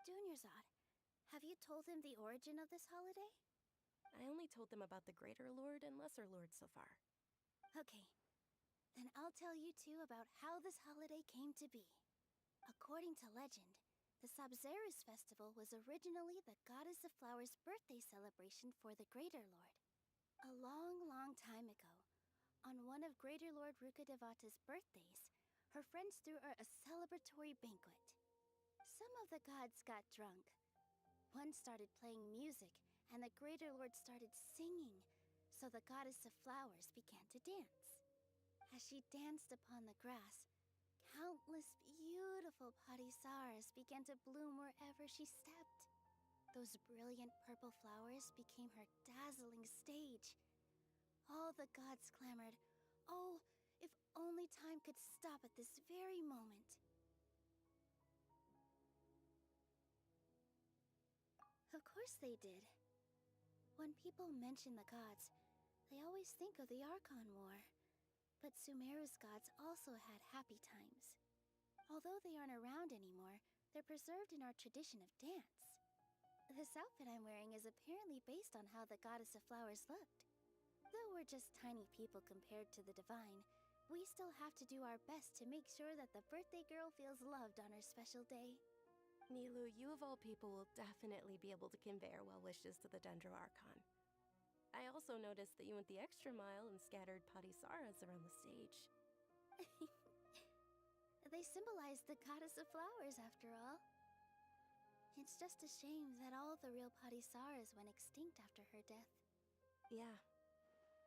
Dunyarzad, have you told him the origin of this holiday? I only told them about the Greater Lord and Lesser Lord so far. Okay, then I'll tell you two about how this holiday came to be. According to legend, the Sub-Zeros festival was originally the Goddess of Flowers' birthday celebration for the Greater Lord. A long, long time ago, on one of Greater Lord Rukkhadevata's birthdays, her friends threw her a celebratory banquet. Some of the gods got drunk. One started playing music, and the Greater Lord started singing, so the Goddess of Flowers began to dance. As she danced upon the grass, countless beautiful parisaras began to bloom wherever she stepped. Those brilliant purple flowers became her dazzling stage. All the gods clamored, "Oh, if only time could stop at this very moment." Of course they did. When people mention the gods, they always think of the Archon War. But Sumeru's gods also had happy times. Although they aren't around anymore, they're preserved in our tradition of dance. This outfit I'm wearing is apparently based on how the Goddess of Flowers looked. Though we're just tiny people compared to the divine, we still have to do our best to make sure that the birthday girl feels loved on her special day. Nilu, you of all people will definitely be able to convey our well wishes to the Dendro Archon. I also noticed that you went the extra mile and scattered patisaras around the stage. They symbolize the Goddess of Flowers, after all. It's just a shame that all the real patisaras went extinct after her death. Yeah.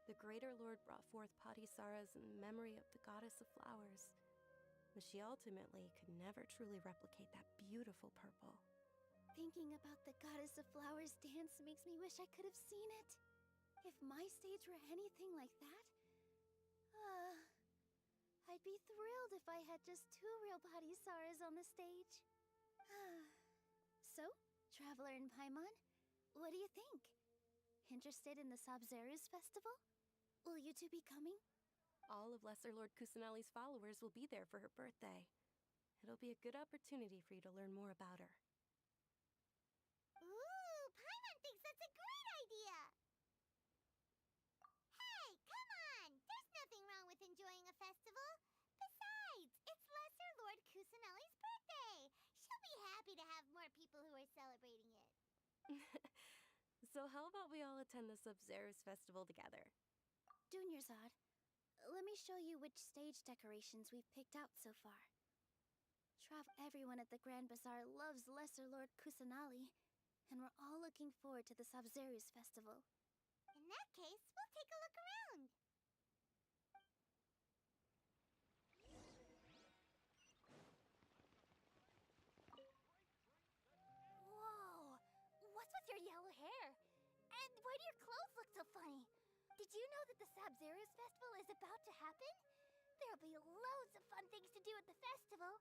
The Greater Lord brought forth patisaras in memory of the Goddess of Flowers, but she ultimately could never truly replicate that beautiful purple. Thinking about the Goddess of Flowers dance makes me wish I could have seen it. If my stage were anything like that, I'd be thrilled if I had just 2 real patisaras on the stage. So, Traveler and Paimon, what do you think? Interested in the Sub-Zeros festival? Will you two be coming? All of Lesser Lord Kusanali's followers will be there for her birthday. It'll be a good opportunity for you to learn more about her. Ooh, Paimon thinks that's a great idea! Hey, come on! There's nothing wrong with enjoying a festival. Besides, it's Lesser Lord Kusanali's birthday. She'll be happy to have more people who are celebrating it. So how about we all attend the Sub-Zeros festival together? Dunyarzad, let me show you which stage decorations we've picked out so far. Everyone at the Grand Bazaar loves Lesser Lord Kusanali, and we're all looking forward to the Sub-Zeros festival. In that case, we'll take a look around. Whoa! What's with your yellow hair? And why do your clothes look so funny? Did you know that the Sabzeruz Festival is about to happen? There'll be loads of fun things to do at the festival.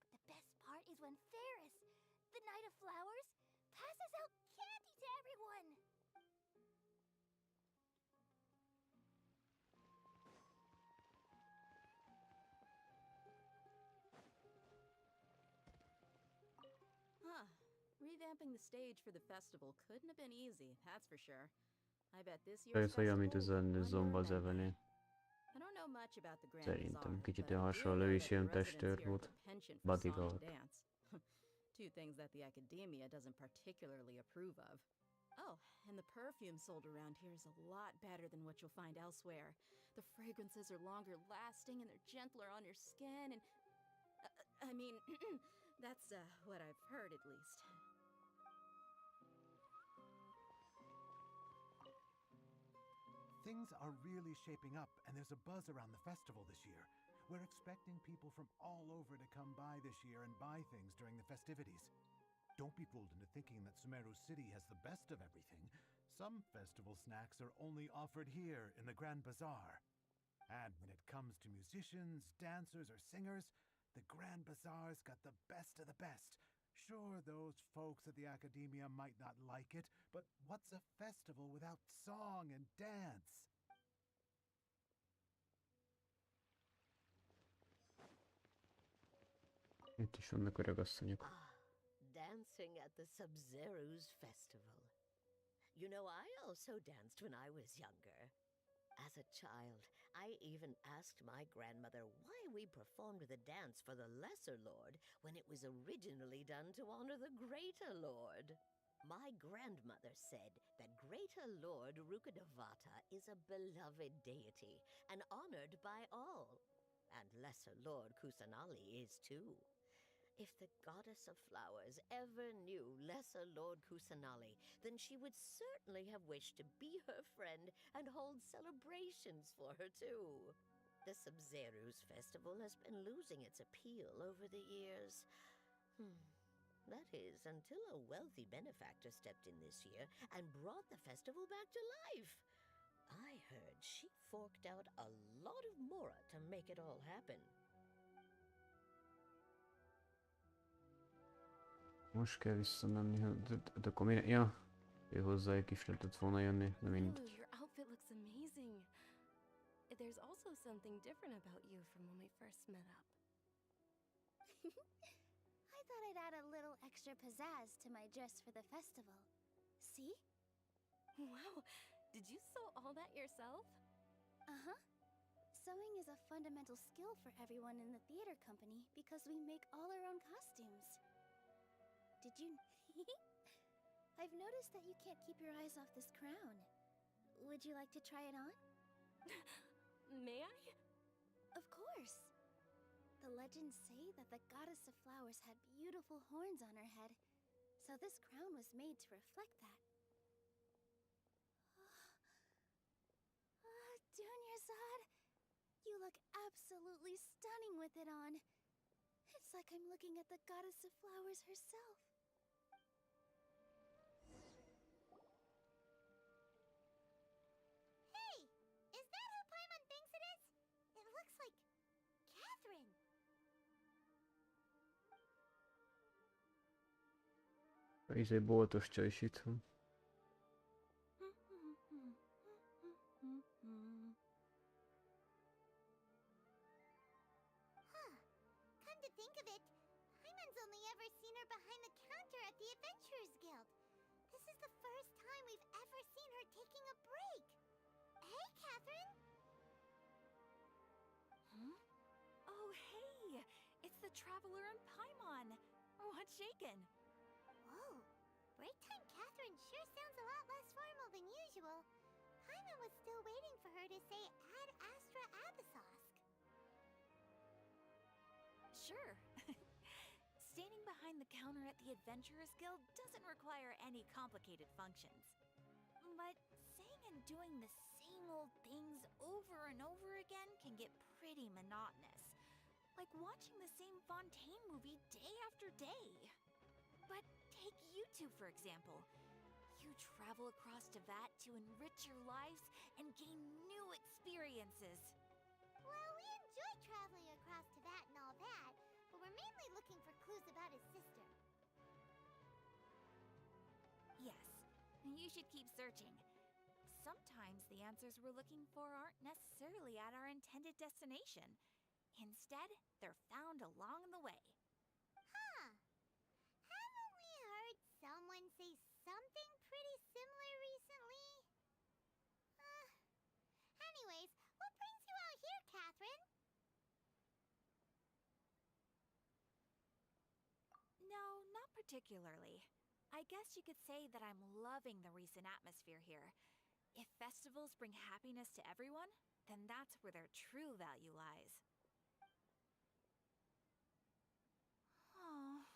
But the best part is when Ferris, the Knight of Flowers, passes out candy to everyone. Huh. Revamping the stage for the festival couldn't have been easy, that's for sure. I bet this year's Ez olyan, mint festival az will a run your zomba memory. zeveni. I don't know much about the Grand Szerintem Bazaar, kicsit but olyan I do hasonló, ő know is that the ilyen residents testőr here have volt. a penchant for song and Bodyguard. dance. Two things that the academia doesn't particularly approve of. Oh, and the perfume sold around here is a lot better than what you'll find elsewhere. The fragrances are longer lasting and they're gentler on your skin and... I mean, that's what I've heard at least. Things are really shaping up, and there's a buzz around the festival this year. We're expecting people from all over to come by this year and buy things during the festivities. Don't be fooled into thinking that Sumeru City has the best of everything. Some festival snacks are only offered here in the Grand Bazaar. And when it comes to musicians, dancers, or singers, the Grand Bazaar's got the best of the best. Sure, those folks at the Academia might not like it, but what's a festival without song and dance? Itt is vannak öregasszonyok. Dancing at the Sub-Zero's festival. You know, I also danced when I was younger. As a child, I even asked my grandmother why we performed the dance for the Lesser Lord when it was originally done to honor the Greater Lord. My grandmother said that Greater Lord Rukadavata is a beloved deity and honored by all. And Lesser Lord Kusanali is too. If the Goddess of Flowers ever knew Lesser Lord Kusanali, then she would certainly have wished to be her friend and hold celebrations for her too. The Sub-Zero's festival has been losing its appeal over the years. That is, until a wealthy benefactor stepped in this year and brought the festival back to life. I heard she forked out a lot of mora to make it all happen. Most kell visszamenni, de akkor mire? Ja, ő hozzájuk is lehetett volna jönni, de mindegy. Ooh, your outfit looks amazing. There's also something different about you from when we first met up. I thought I'd add a little extra pizzazz to my dress for the festival. See? Wow, did you sew all that yourself? Uh-huh. Sewing is a fundamental skill for everyone in the theater company because we make all our own costumes. Did you... I've noticed that you can't keep your eyes off this crown. Would you like to try it on? May I? Of course. The legends say that the Goddess of Flowers had beautiful horns on her head, so this crown was made to reflect that. Dunyarzad, you look absolutely stunning with it on. It's like I'm looking at the Goddess of Flowers herself. Hey! Is that who Paimon thinks it is? It looks like... Catherine! Izé boltos csaj is itt van. Huh. Come to think of it, Paimon's only ever seen her behind the counter at the Adventurers Guild. This is the first time we've ever seen her taking a break. Hey, Catherine! Huh? Oh, hey! It's the Traveler and Paimon! What's shaken? Whoa, break time Catherine sure sounds a lot less formal than usual. Paimon was still waiting for her to say Ad Astra Abyssosk. Sure. Standing behind the counter at the Adventurers Guild doesn't require any complicated functions. But saying and doing the same old things over and over again can get pretty monotonous. Like watching the same Fontaine movie day after day. But take you two, for example. You travel across Teyvat to enrich your lives and gain new experiences. Well, we enjoy traveling across Teyvat and all that, but we're mainly looking for clues about his sister. Yes, you should keep searching. Sometimes the answers we're looking for aren't necessarily at our intended destination. Instead, they're found along the way. Huh. Haven't we heard someone say something pretty similar recently? Anyways, what brings you out here, Catherine? No, not particularly. I guess you could say that I'm loving the recent atmosphere here. If festivals bring happiness to everyone, then that's where their true value lies. Oh,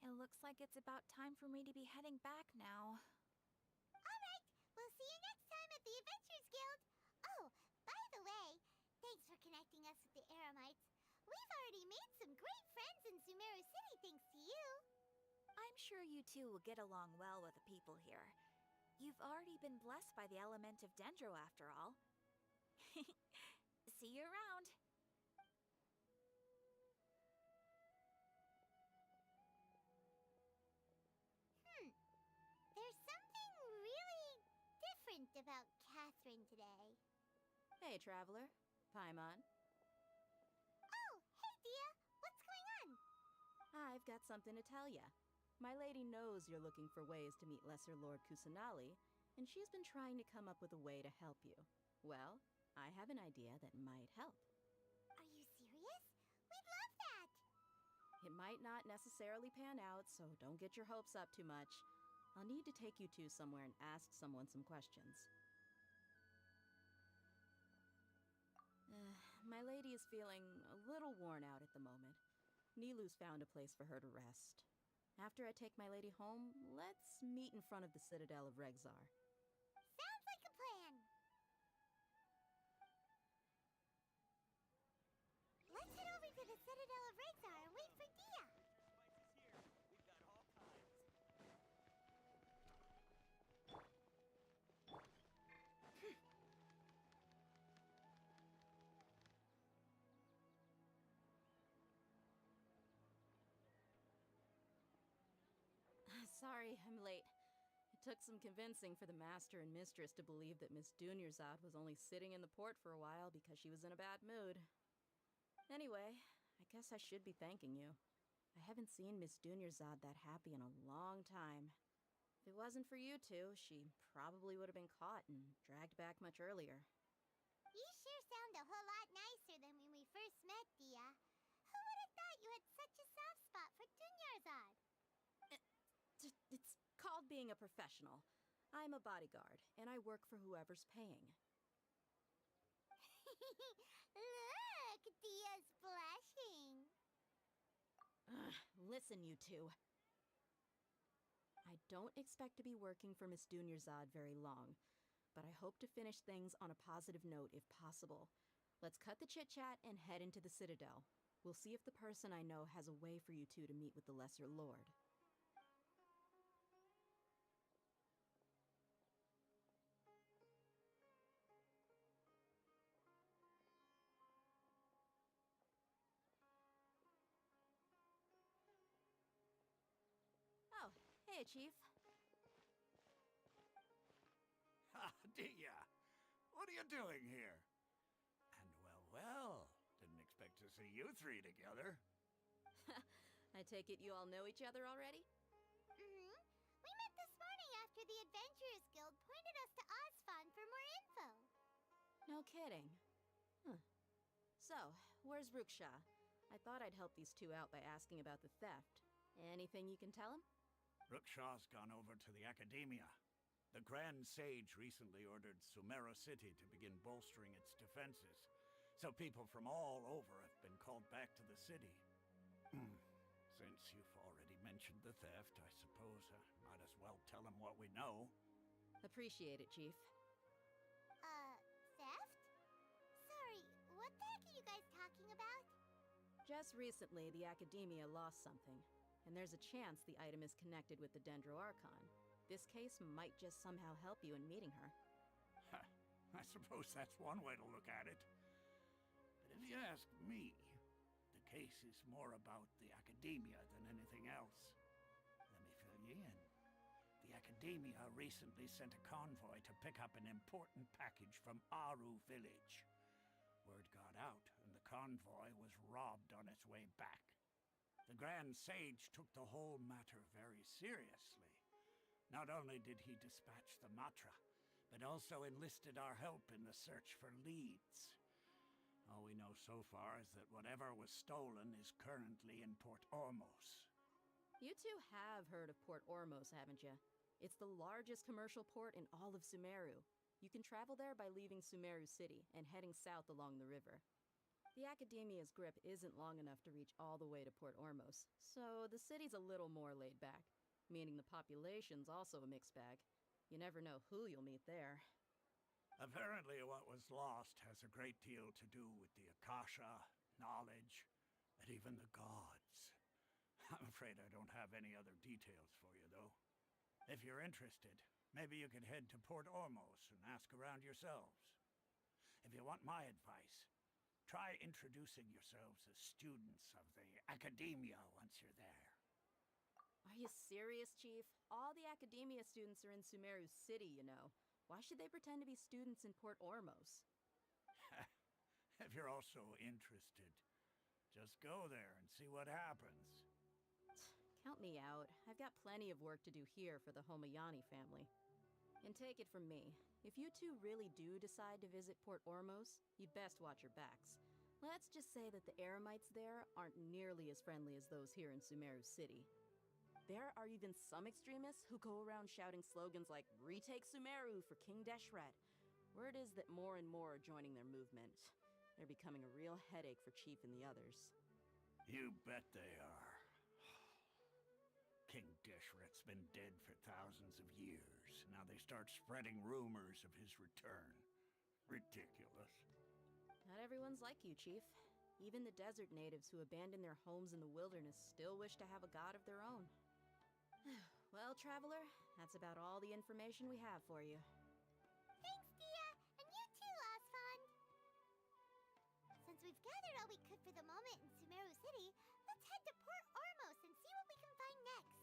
it looks like it's about time for me to be heading back now. Alright, we'll see you next time at the Adventures Guild. Oh, by the way, thanks for connecting us with the Eremites. We've already made some great friends in Sumeru City thanks to you. I'm sure you two will get along well with the people here. You've already been blessed by the element of Dendro after all. See you around. There's something really different about Catherine today. Hey, traveler. Paimon. Oh, hey, Dia. What's going on? I've got something to tell ya. My lady knows you're looking for ways to meet Lesser Lord Kusanali, and she's been trying to come up with a way to help you. Well, I have an idea that might help. Are you serious? We'd love that. It might not necessarily pan out, so don't get your hopes up too much. I'll need to take you two somewhere and ask someone some questions. My lady is feeling a little worn out at the moment. Nilu's found a place for her to rest. After I take my lady home, let's meet in front of the Citadel of Regzar. Sounds like a plan. Let's head over to the Citadel of Regzar and wait for Dia. Sorry, I'm late. It took some convincing for the master and mistress to believe that Miss Dunyarzad was only sitting in the port for a while because she was in a bad mood. Anyway, I guess I should be thanking you. I haven't seen Miss Dunyarzad that happy in a long time. If it wasn't for you two, she probably would have been caught and dragged back much earlier. You sure sound a whole lot nicer than when we first met, Dia. Who would have thought you had such a soft spot for Dunyarzad? It's called being a professional. I'm a bodyguard, and I work for whoever's paying. Look, Dia's blushing. Listen, you two. I don't expect to be working for Miss Dunyarzad very long, but I hope to finish things on a positive note if possible. Let's cut the chit-chat and head into the Citadel. We'll see if the person I know has a way for you two to meet with the Lesser Lord. Oh, hey, Chief. Ha, Dia! What are you doing here? And well, didn't expect to see you three together. I take it you all know each other already? Mm-hmm. We met this morning after the Adventurers Guild pointed us to Ozfon for more info. No kidding. Huh. So, where's Ruksha? I thought I'd help these two out by asking about the theft. Anything you can tell him? Rukshaw's gone over to the Academia. The Grand Sage recently ordered Sumeru City to begin bolstering its defenses, so people from all over have been called back to the city. Since you've already mentioned the theft, I suppose I might as well tell him what we know. Appreciate it, Chief. Theft? Sorry, what the heck are you guys talking about? Just recently, the Academia lost something, and there's a chance the item is connected with the Dendro Archon. This case might just somehow help you in meeting her. I suppose that's one way to look at it. But if you ask me, the case is more about the academia than anything else. Let me fill you in. The academia recently sent a convoy to pick up an important package from Aru village. Word got out, and the convoy was robbed on its way back. The Grand Sage took the whole matter very seriously. Not only did he dispatch the Matra, but also enlisted our help in the search for leads. All we know so far is that whatever was stolen is currently in Port Ormos. You two have heard of Port Ormos, haven't you? It's the largest commercial port in all of Sumeru. You can travel there by leaving Sumeru City and heading south along the river. The Academia's grip isn't long enough to reach all the way to Port Ormos, so the city's a little more laid back, meaning the population's also a mixed bag. You never know who you'll meet there. Apparently what was lost has a great deal to do with the Akasha, knowledge, and even the gods. I'm afraid I don't have any other details for you, though. If you're interested, maybe you could head to Port Ormos and ask around yourselves. If you want my advice, try introducing yourselves as students of the Academia once you're there. Are you serious, Chief? All the Academia students are in Sumeru City, you know. Why should they pretend to be students in Port Ormos? If you're also interested, just go there and see what happens. Count me out. I've got plenty of work to do here for the Homayani family. And take it from me, if you two really do decide to visit Port Ormos, you'd best watch your backs. Let's just say that the Eremites there aren't nearly as friendly as those here in Sumeru City. There are even some extremists who go around shouting slogans like, "Retake Sumeru for King Deshret." Word is that more and more are joining their movement. They're becoming a real headache for Chief and the others. You bet they are. King Deshret's been dead for thousands of years. Now they start spreading rumors of his return. Ridiculous. Not everyone's like you, Chief. Even the desert natives who abandoned their homes in the wilderness still wish to have a god of their own. Well, Traveler, that's about all the information we have for you. Thanks, Dia! And you too, Osfond! Since we've gathered all we could for the moment in Sumeru City, let's head to Port Ormos and see what we can find next.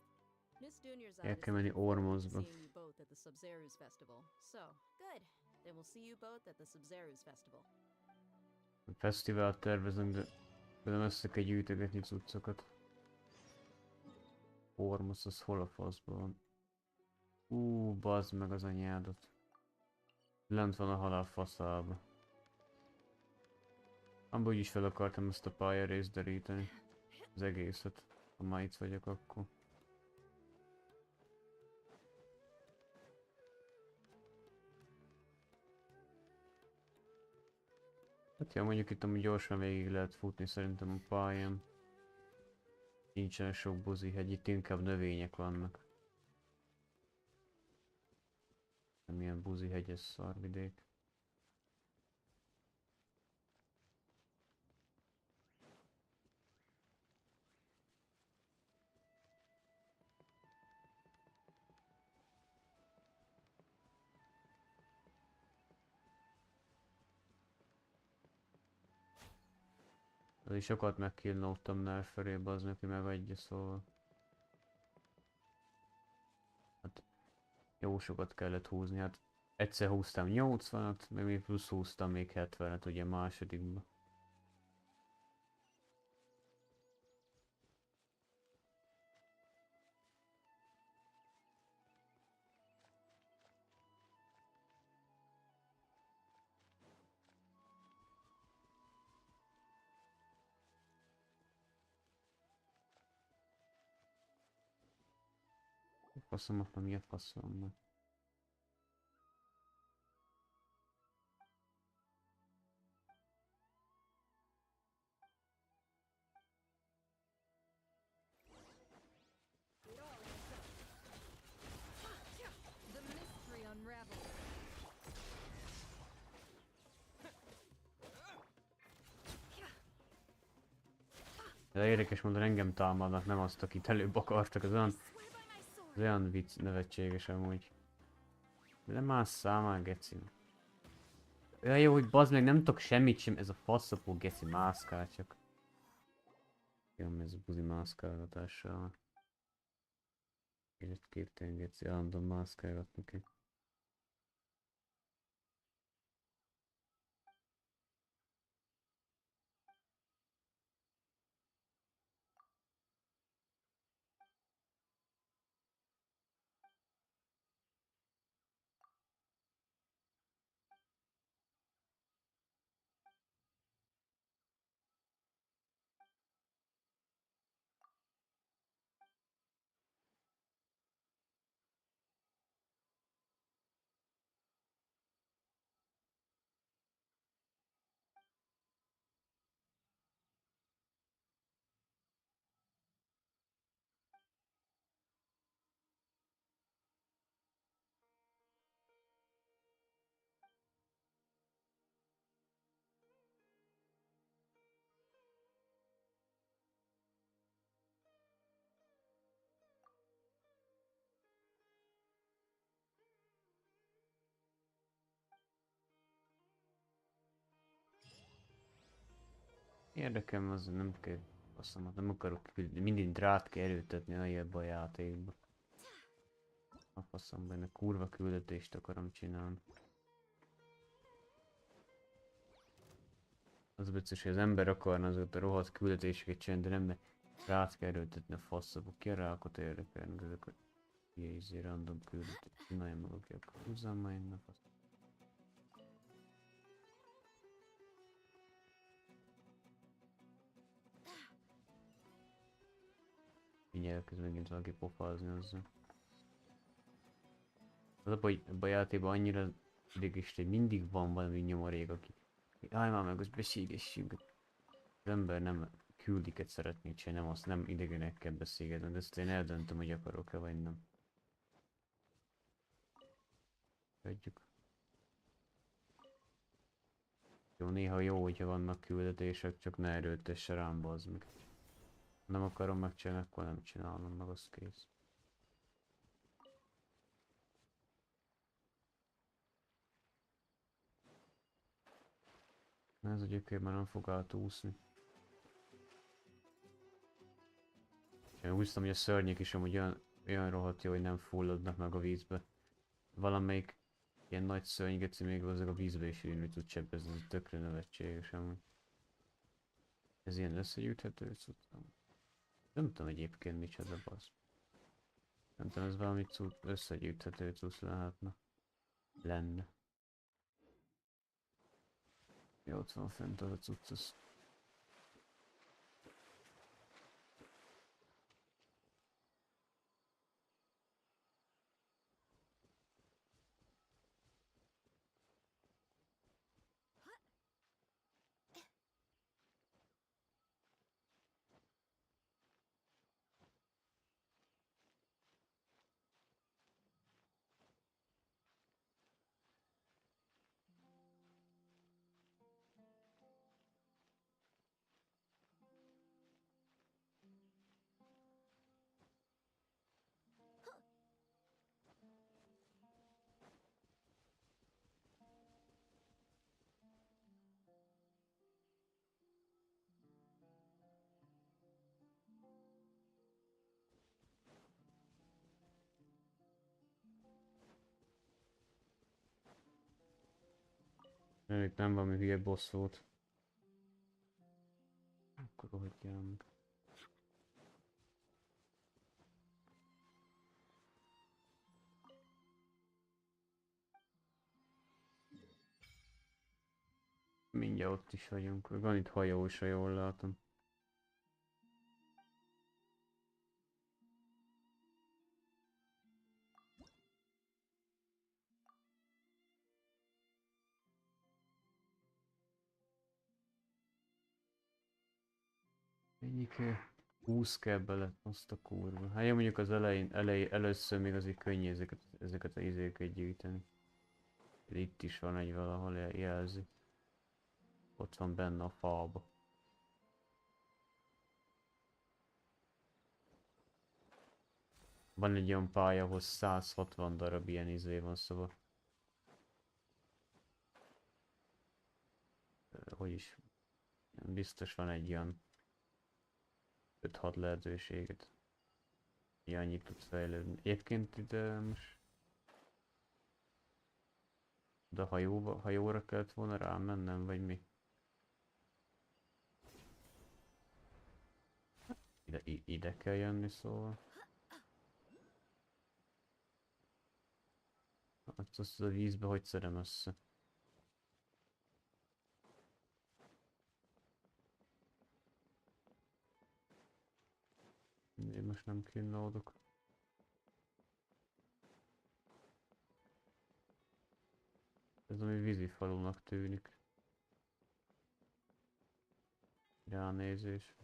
Miss Dunyarzad El is kell menni looking forward to Ormosba. seeing you both at the Sub-Zerus Festival. So, good. Then we'll see you both at the Sub-Zerus Festival. Fesztivált tervezünk, de közben össze kell gyűjtögetni cuccokat. Ormos, az hol a faszban van? Bazd meg az anyádat. Lent van a halál faszába. Amúgy is fel akartam ezt a pályarészt deríteni. Az egészet. Ha már itt vagyok, akkor. Hát ja, mondjuk itt amúgy gyorsan végig lehet futni szerintem a pályán. Nincsen sok buzihegy, itt inkább növények vannak. Nem ilyen buzihegyes szarvidék. Azért sokat megkillnódtam nerfelébe, az neki megadja, szóval. Hát jó sokat kellett húzni, hát egyszer húztam 80-at, meg még plusz húztam még 70-et ugye másodikba. Faszomat, mi a faszomban? It all adds up. The mystery unravels. De érdekes módon engem támadnak, nem azt, akit előbb akartak, az olyan Ez olyan vicc, nevetséges amúgy. Lemásszál már, geci. Olyan jó, hogy bazd meg, nem tudok semmit sem, ez a faszapó geci mászkál csak. Jön ez a buzi mászkálgatással. Élet képtelen geci, állandóan mászkálgatni kell. Érdekem az nem kell, azt mondom, nem akarok mindig drát kell erőltetni a játékba. A faszom benne kurva küldetést akarom csinálni. Az vicces, hogy az ember akarna azokat a rohadt küldetéseket csinálni, de nem rát kell erőltetni a faszba. Ki a rákot érdekelnek ezek a ilyen random küldetések. Csinálja maga ki, akkor húzzam már innen fasz. Mindjárt elkezd megint valaki pofázni azzal. Az a baj, ebben a játékban annyira ideges, hogy mindig van valami nyomorék, aki állj már meg, azt beszélgessünk. Az ember nem küldiket szeretné csinálni, nem azt nem idegenekkel beszélgetni, de ezt én eldöntöm, hogy akarok-e vagy nem. Hagyjuk. Jó, néha jó, hogyha vannak küldetések, csak ne erőltesse rám, bazd meg. Ha nem akarom megcsinálni, akkor nem csinálom meg, az kész. Na ez a gyökér már nem fog átúszni. Én úgy hiszem, hogy a szörnyek is amúgy olyan rohadt jó, hogy nem fulladnak meg a vízbe. Valamelyik ilyen nagy szörnyegeci még azok a vízbe is írni tud csebbezni, ez tökre nevetséges amúgy. Ez ilyen összegyűjthető cuccom. Nem tudom egyébként micsoda basz. Nem tudom, ez valami összegyűjthető cucc lehetne. Lenne. Jó, ott van fent az a cucc, az. Még nem valami hülye boss volt. Akkor rohadjál meg. Mindjárt ott is vagyunk. Van itt hajó is, ha jól látom. Ennyi kell. 20 kell bele, azt a kurva. Hát jó, mondjuk az először még azért könnyű ezeket a izéket gyűjteni. Itt is van egy valahol jelzi. Ott van benne a fába. Van egy olyan pálya, ahol 160 darab ilyen izé van, szóval... Hogy is... Biztos van egy ilyen 5-6 lehetőséget. Annyit tudsz fejlődni. Egyébként ide most... De hajóra kellett volna rámennem, vagy mi? Ide kell jönni, szóval. Hát azt a vízbe hogy szedem össze? Én most nem kínlódok. Ez ami vízifalunak tűnik. Ránézés.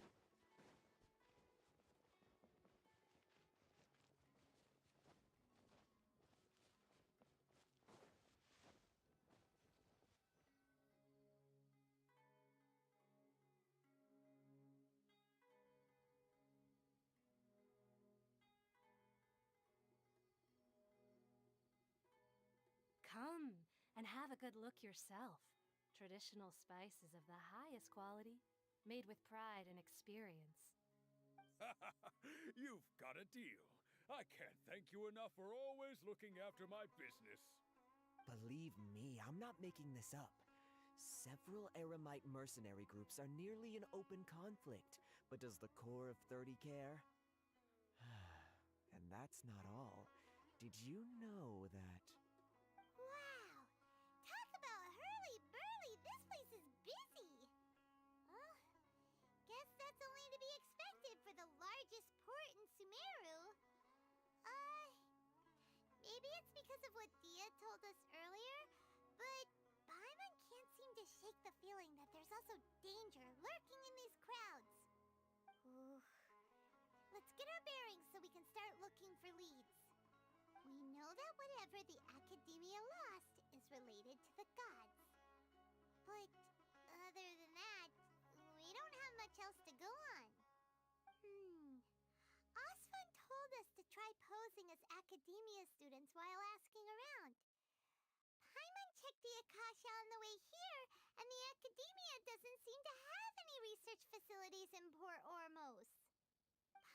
Come and have a good look yourself. Traditional spices of the highest quality, made with pride and experience. You've got a deal. I can't thank you enough for always looking after my business. Believe me, I'm not making this up. Several Eremite mercenary groups are nearly in open conflict, but does the core of 30 care? And that's not all. Did you know that... Wow! Talk about hurly-burly! This place is busy! Well, guess that's only to be expected for the largest port in Sumeru. Maybe it's because of what Dia told us earlier, but Paimon can't seem to shake the feeling that there's also danger lurking in these crowds. Ooh. Let's get our bearings so we can start looking for leads. We know that whatever the Academia lost is related to the gods. But other than that, we don't have much else to go on. Osfun told us to try posing as Academia students while asking around. Paimon checked the Akasha on the way here, and the Academia doesn't seem to have any research facilities in Port Ormos.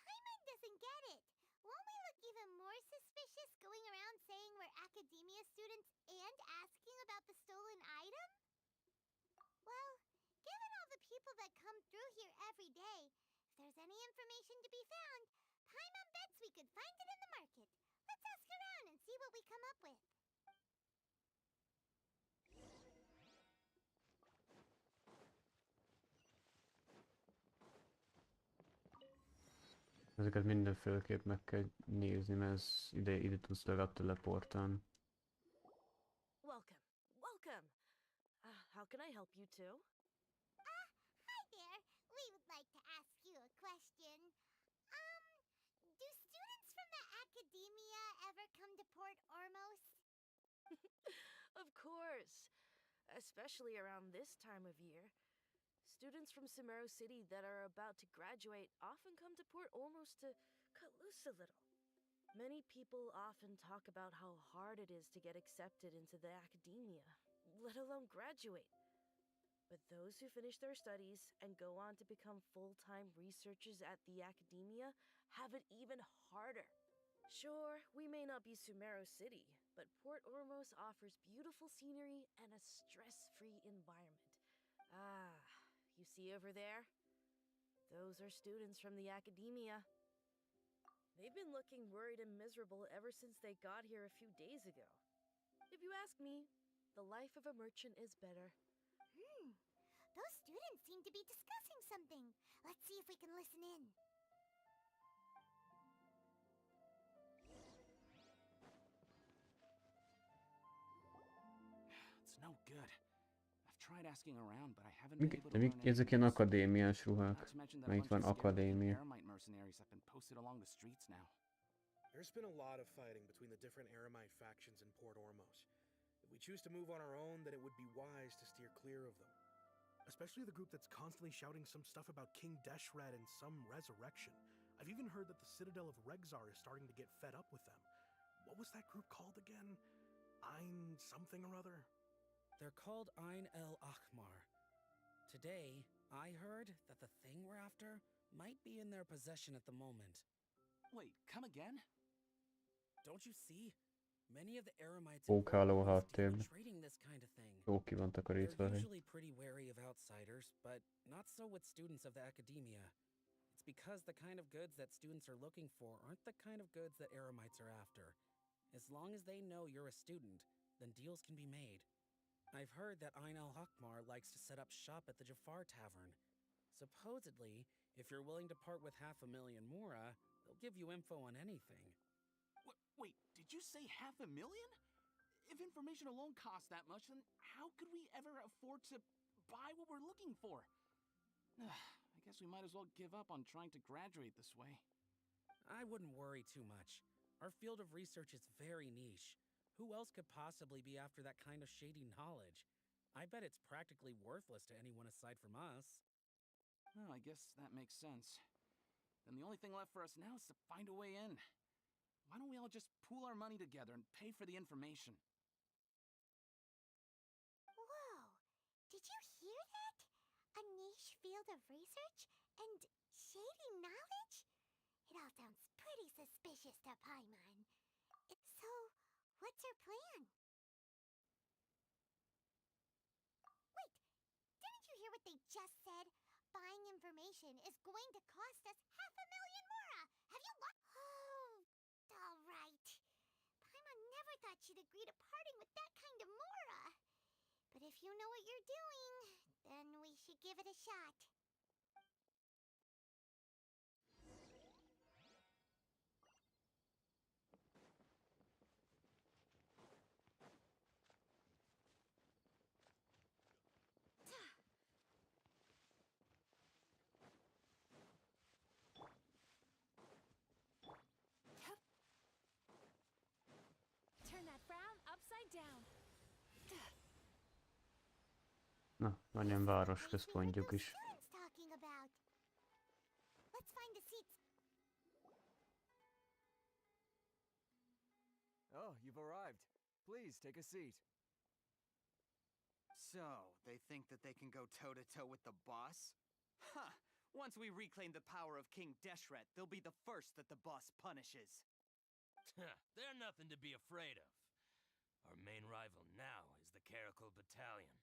Paimon doesn't get it. Won't we look even more suspicious going around saying we're Academia students and asking about the stolen item? Well, given all the people that come through here every day, if there's any information to be found, Paimon bets we could find it in the market. Let's ask around and see what we come up with. Ezeket mindenféleképp meg kell nézni, mert ez ide tudsz legalább teleportálni. Welcome. Welcome. How can I help you too? Hi there. We would like to ask you a question. Do students from the Academia ever come to Port Ormos? Of course. Especially around this time of year. Students from Sumeru City that are about to graduate often come to Port Ormos to cut loose a little. Many people often talk about how hard it is to get accepted into the Academia, let alone graduate. But those who finish their studies and go on to become full-time researchers at the Academia have it even harder. Sure, we may not be Sumeru City, but Port Ormos offers beautiful scenery and a stress-free environment. You see over there? Those are students from the Academia. They've been looking worried and miserable ever since they got here a few days ago. If you ask me, the life of a merchant is better. Those students seem to be discussing something. Let's see if we can listen in. It's no good. I've tried asking around, but I haven't been able to De learn any ezek ilyen news. akadémiás Not ruhák. to mention that Mert a itt bunch van of scared-looking akadémia. Eremite mercenaries have been posted along the streets now. There's been a lot of fighting between the different Eremite factions in Port Ormos. If we choose to move on our own, then it would be wise to steer clear of them. Especially the group that's constantly shouting some stuff about King Deshret and some resurrection. I've even heard that the Citadel of Regzar is starting to get fed up with them. What was that group called again? Ein something or other? They're called Ein El Akhmar. Today, I heard that the thing we're after might be in their possession at the moment. Wait, come again? Don't you see? Many of the Eremites in Pókáló a Port deal in háttérben. trading this kind of thing. Jó ki van takarítva. They're usually pretty wary of outsiders, but not so with students of the academia. It's because the kind of goods that students are looking for aren't the kind of goods that Eremites are after. As long as they know you're a student, then deals can be made. I've heard that Ein El Hakmar likes to set up shop at the Jafar Tavern. Supposedly, if you're willing to part with 500,000 mora, they'll give you info on anything. Wait, did you say 500,000? If information alone costs that much, then how could we ever afford to buy what we're looking for? I guess we might as well give up on trying to graduate this way. I wouldn't worry too much. Our field of research is very niche. Who else could possibly be after that kind of shady knowledge? I bet it's practically worthless to anyone aside from us. Oh, I guess that makes sense. Then the only thing left for us now is to find a way in. Why don't we all just pool our money together and pay for the information? Whoa! Did you hear that? A niche field of research and shady knowledge? It all sounds pretty suspicious to Paimon. So, what's her plan? Wait, didn't you hear what they just said? Buying information is going to cost us 500,000 mora! Have you Oh, all right. Paimon never thought she'd agree to parting with that kind of mora. But if you know what you're doing, then we should give it a shot. Turn that frown upside down. Na, van ilyen városközpontjuk is. Students talking about. Let's find the seats. Oh, you've arrived. Please, take a seat. So, they think that they can go toe-to-toe with the boss? Huh! Once we reclaim the power of King Deshret, they'll be the first that the boss punishes. They're nothing to be afraid of. Our main rival now is the Caracal Battalion.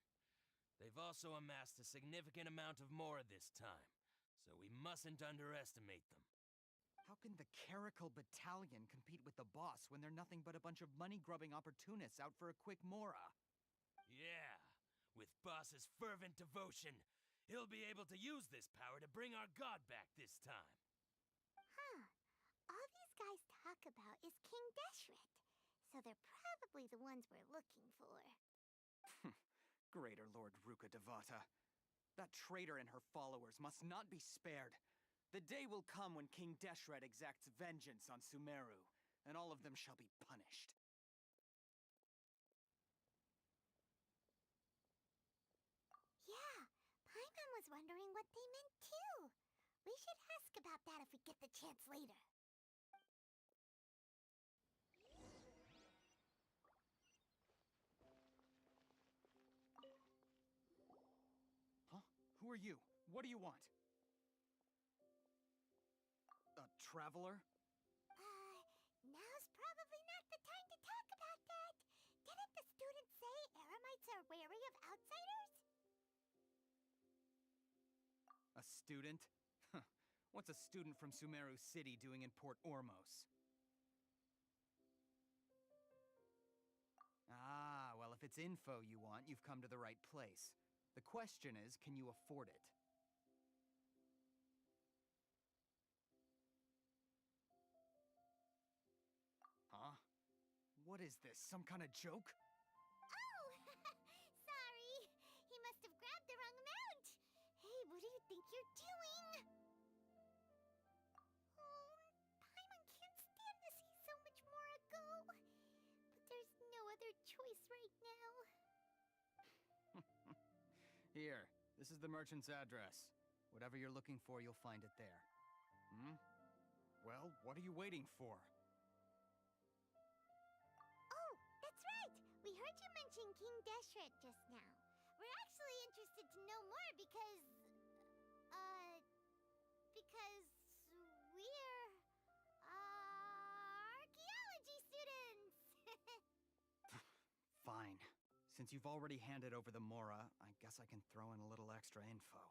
They've also amassed a significant amount of mora this time, so we mustn't underestimate them. How can the Caracal Battalion compete with the boss when they're nothing but a bunch of money-grubbing opportunists out for a quick mora? Yeah, with boss's fervent devotion, he'll be able to use this power to bring our god back this time. Huh. All these guys talk about is King Deshret, so they're probably the ones we're looking for. Greater Lord Ruka Devata. That traitor and her followers must not be spared. The day will come when King Deshret exacts vengeance on Sumeru, and all of them shall be punished. Yeah, Paimon was wondering what they meant too. We should ask about that if we get the chance later. Huh? Who are you? What do you want? A traveler? Now's probably not the time to talk about that. Didn't the student say Eremites are wary of outsiders? A student? Huh. What's a student from Sumeru City doing in Port Ormos? Ah, well, if it's info you want, you've come to the right place. The question is, can you afford it? Huh? What is this, some kind of joke? Oh! Sorry. He must have grabbed the wrong amount. Hey, what do you think you're doing? Oh, Paimon can't stand to see so much more go. But there's no other choice right now. Here, this is the merchant's address. Whatever you're looking for, you'll find it there. Hmm? Well, what are you waiting for? Oh, that's right! We heard you mention King Deshret just now. We're actually interested to know more because we're, archaeology students! Fine. Since you've already handed over the Mora, I guess I can throw in a little extra info.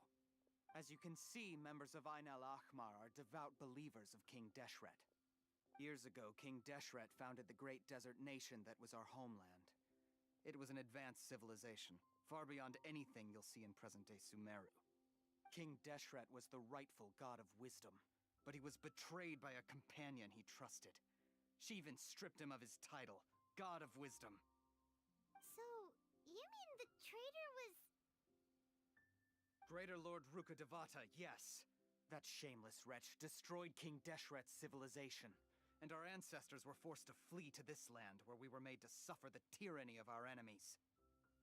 As you can see, members of Ain al-Ahmar are devout believers of King Deshret. Years ago, King Deshret founded the great desert nation that was our homeland. It was an advanced civilization, far beyond anything you'll see in present-day Sumeru. King Deshret was the rightful god of wisdom, but he was betrayed by a companion he trusted. She even stripped him of his title, God of Wisdom. So, you mean the traitor was... Greater Lord Rukkhadevata, yes. That shameless wretch destroyed King Deshret's civilization, and our ancestors were forced to flee to this land where we were made to suffer the tyranny of our enemies.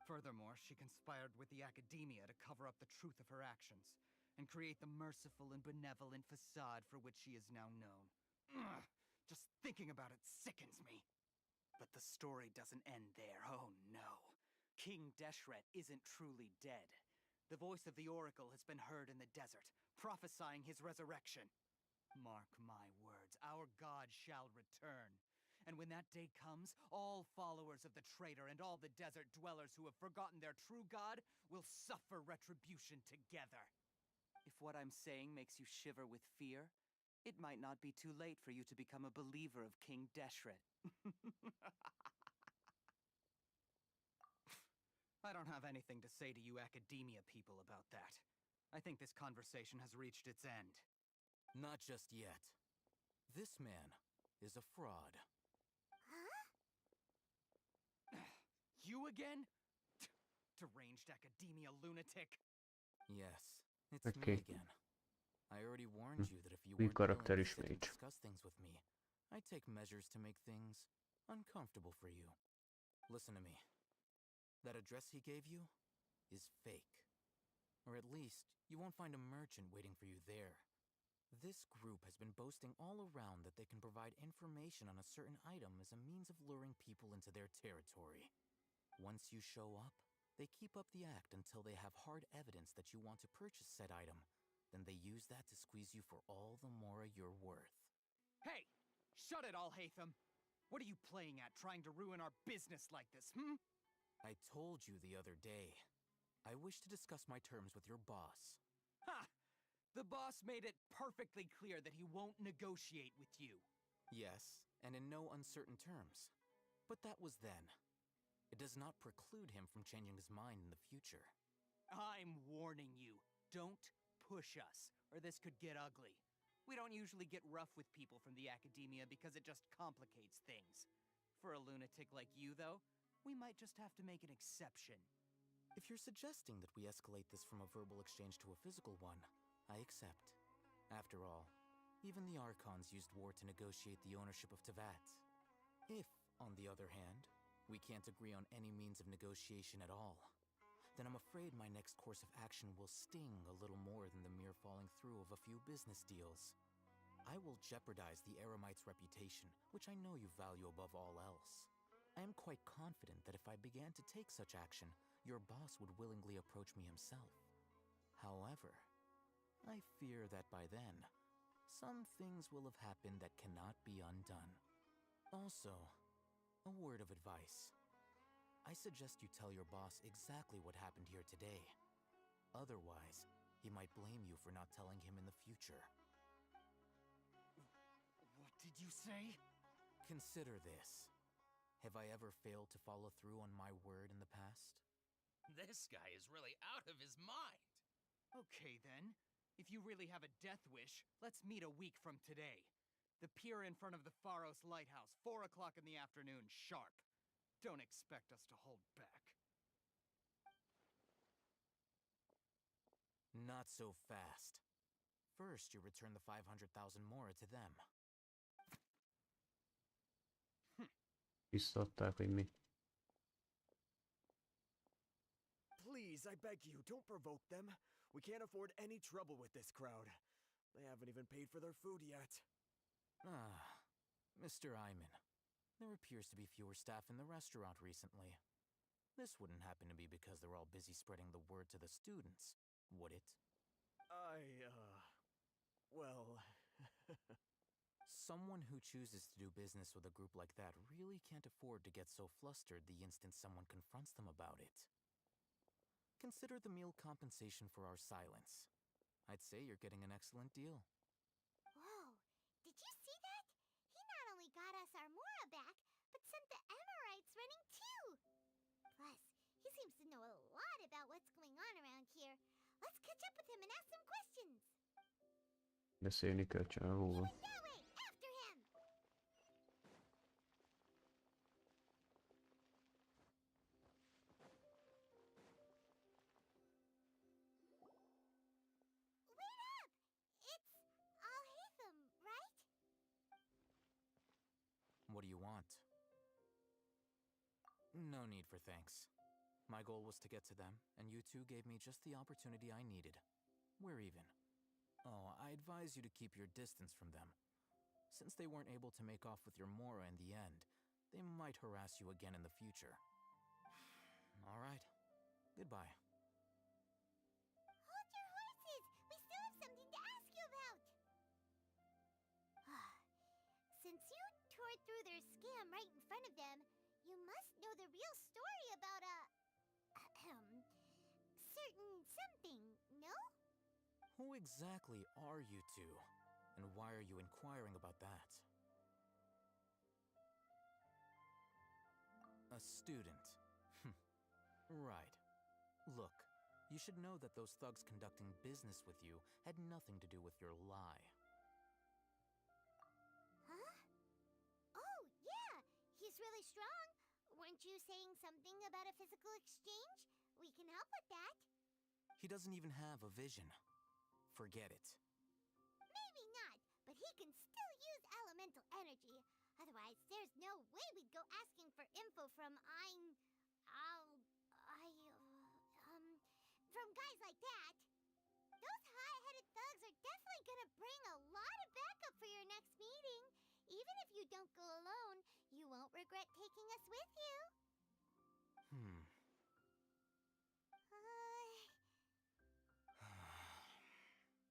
Furthermore, she conspired with the Academia to cover up the truth of her actions, and create the merciful and benevolent facade for which she is now known. Ugh, just thinking about it sickens me. But the story doesn't end there, oh no. King Deshret isn't truly dead. The voice of the Oracle has been heard in the desert, prophesying his resurrection. Mark my words, our god shall return. And when that day comes, all followers of the traitor and all the desert dwellers who have forgotten their true god will suffer retribution together. If what I'm saying makes you shiver with fear, it might not be too late for you to become a believer of King Deshret. I don't have anything to say to you Academia people about that. I think this conversation has reached its end. Not just yet. This man is a fraud. Huh? You again? Deranged Academia lunatic. Yes, it's Okay. me again. I already warned you that if you Új weren't willing karakter to sit and ismét. discuss things with me, I'd take measures to make things uncomfortable for you. Listen to me. That address he gave you is fake. Or at least, you won't find a merchant waiting for you there. This group has been boasting all around that they can provide information on a certain item as a means of luring people into their territory. Once you show up, they keep up the act until they have hard evidence that you want to purchase said item. Then they use that to squeeze you for all the Mora you're worth. Hey! Shut it all, Hatham! What are you playing at, trying to ruin our business like this, hmm? I told you the other day. I wish to discuss my terms with your boss. Ha! The boss made it perfectly clear that he won't negotiate with you. Yes, and in no uncertain terms. But that was then. It does not preclude him from changing his mind in the future. I'm warning you. Don't push us, or this could get ugly. We don't usually get rough with people from the Academia because it just complicates things. For a lunatic like you, though, we might just have to make an exception. If you're suggesting that we escalate this from a verbal exchange to a physical one, I accept. After all, even the Archons used war to negotiate the ownership of Teyvat. If, on the other hand, we can't agree on any means of negotiation at all, then I'm afraid my next course of action will sting a little more than the mere falling through of a few business deals. I will jeopardize the Eremite's reputation, which I know you value above all else. I am quite confident that if I began to take such action, your boss would willingly approach me himself. However, I fear that by then, some things will have happened that cannot be undone. Also, a word of advice. I suggest you tell your boss exactly what happened here today. Otherwise, he might blame you for not telling him in the future. What did you say? Consider this. Have I ever failed to follow through on my word in the past? This guy is really out of his mind. Okay, then. If you really have a death wish, let's meet a week from today. The pier in front of the Pharos Lighthouse, 4 o'clock in the afternoon, sharp. Don't expect us to hold back. Not so fast. First, you return the 500,000 Mora to them. Visszaadták, hogy mi. Please, I beg you, don't provoke them. We can't afford any trouble with this crowd. They haven't even paid for their food yet. Ah, Mr. Iman. There appears to be fewer staff in the restaurant recently. This wouldn't happen to be because they're all busy spreading the word to the students, would it? Well... Someone who chooses to do business with a group like that really can't afford to get so flustered the instant someone confronts them about it. Consider the meal compensation for our silence. I'd say you're getting an excellent deal. Whoa, did you see that? He not only got us our Mora back, but sent the Emirites running too. Plus, he seems to know a lot about what's going on around here. Let's catch up with him and ask some questions. Beszélni kell csak róla. That way, after him! Wait up! It's Al-Haytham, right? What do you want? No need for thanks. My goal was to get to them, and you two gave me just the opportunity I needed. We're even. Oh, I advise you to keep your distance from them. Since they weren't able to make off with your Mora in the end, they might harass you again in the future. All right. Goodbye. Hold your horses! We still have something to ask you about! Since you tore through their scam right in front of them, you must know the real story about certain something, no? Who exactly are you two? And why are you inquiring about that? A student. Right. Look, you should know that those thugs conducting business with you had nothing to do with your lie. Huh? Oh, yeah! He's really strong. Weren't you saying something about a physical exchange? We can help with that. He doesn't even have a vision. Forget it. Maybe not, but he can still use elemental energy. Otherwise, there's no way we'd go asking for info from from guys like that. Those high-headed thugs are definitely gonna bring a lot of backup for your next meeting. Even if you don't go alone, you won't regret taking us with you.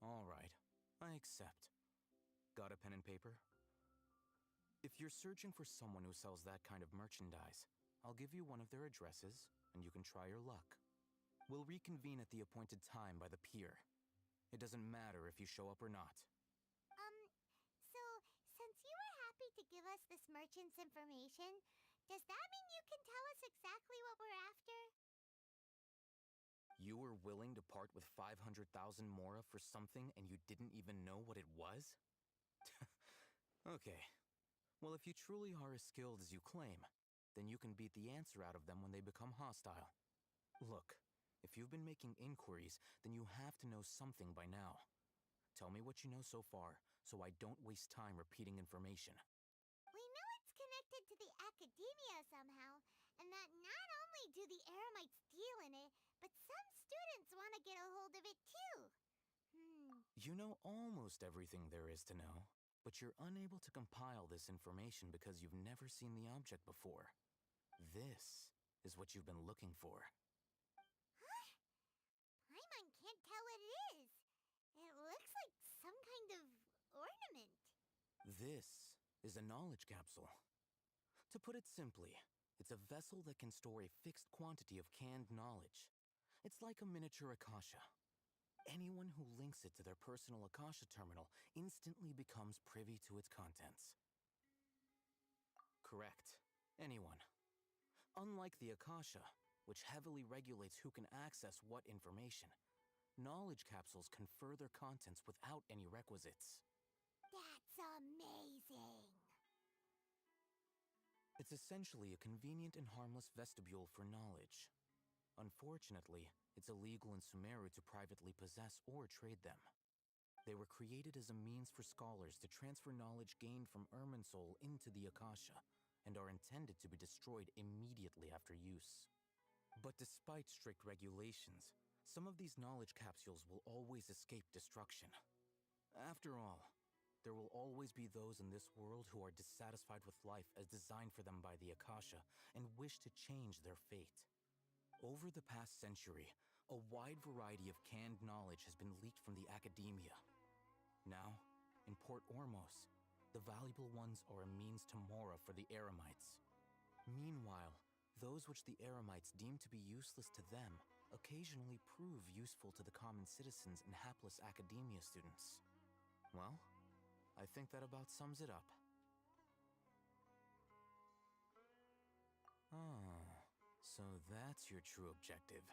All right, I accept. Got a pen and paper? If you're searching for someone who sells that kind of merchandise, I'll give you one of their addresses, and you can try your luck. We'll reconvene at the appointed time by the pier. It doesn't matter if you show up or not. So, since you were happy to give us this merchant's information, does that mean you can tell us exactly what we're after? You were willing to part with 500,000 Mora for something and you didn't even know what it was? Okay. Well, if you truly are as skilled as you claim, then you can beat the answer out of them when they become hostile. Look, if you've been making inquiries, then you have to know something by now. Tell me what you know so far, so I don't waste time repeating information. We know it's connected to the academia somehow, and that not only do the Eremites deal in it, but some students want to get a hold of it too. You know almost everything there is to know, but you're unable to compile this information because you've never seen the object before. This is what you've been looking for. Huh? Paimon can't tell what it is. It looks like some kind of ornament. This is a knowledge capsule. To put it simply, it's a vessel that can store a fixed quantity of canned knowledge. It's like a miniature Akasha. Anyone who links it to their personal Akasha terminal instantly becomes privy to its contents. Correct. Anyone. Unlike the Akasha, which heavily regulates who can access what information, knowledge capsules confer their contents without any requisites. That's amazing! It's essentially a convenient and harmless vestibule for knowledge. Unfortunately, it's illegal in Sumeru to privately possess or trade them. They were created as a means for scholars to transfer knowledge gained from Irminsul into the Akasha, and are intended to be destroyed immediately after use. But despite strict regulations, some of these knowledge capsules will always escape destruction. After all, There will always be those in this world who are dissatisfied with life as designed for them by the Akasha and wish to change their fate. Over the past century, a wide variety of canned knowledge has been leaked from the academia. Now, in Port Ormos, the valuable ones are a means to Mora for the Eremites. Meanwhile, those which the Eremites deem to be useless to them occasionally prove useful to the common citizens and hapless academia students. Well, I think that about sums it up. Ah, so that's your true objective.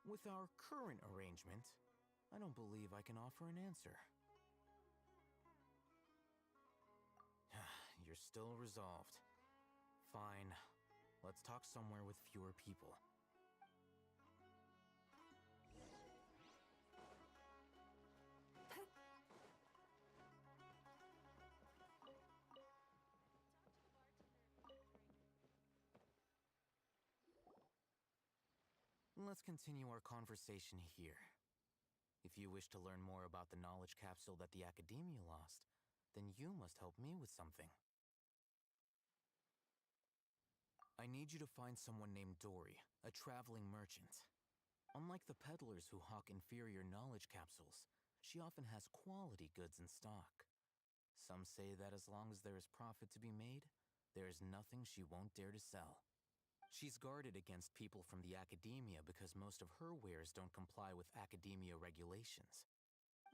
With our current arrangement, I don't believe I can offer an answer. You're still resolved. Fine. Let's talk somewhere with fewer people. Let's continue our conversation here. If you wish to learn more about the knowledge capsule that the Academia lost, then you must help me with something. I need you to find someone named Dory, a traveling merchant. Unlike the peddlers who hawk inferior knowledge capsules, she often has quality goods in stock. Some say that as long as there is profit to be made, there is nothing she won't dare to sell. She's guarded against people from the Academia because most of her wares don't comply with Academia regulations.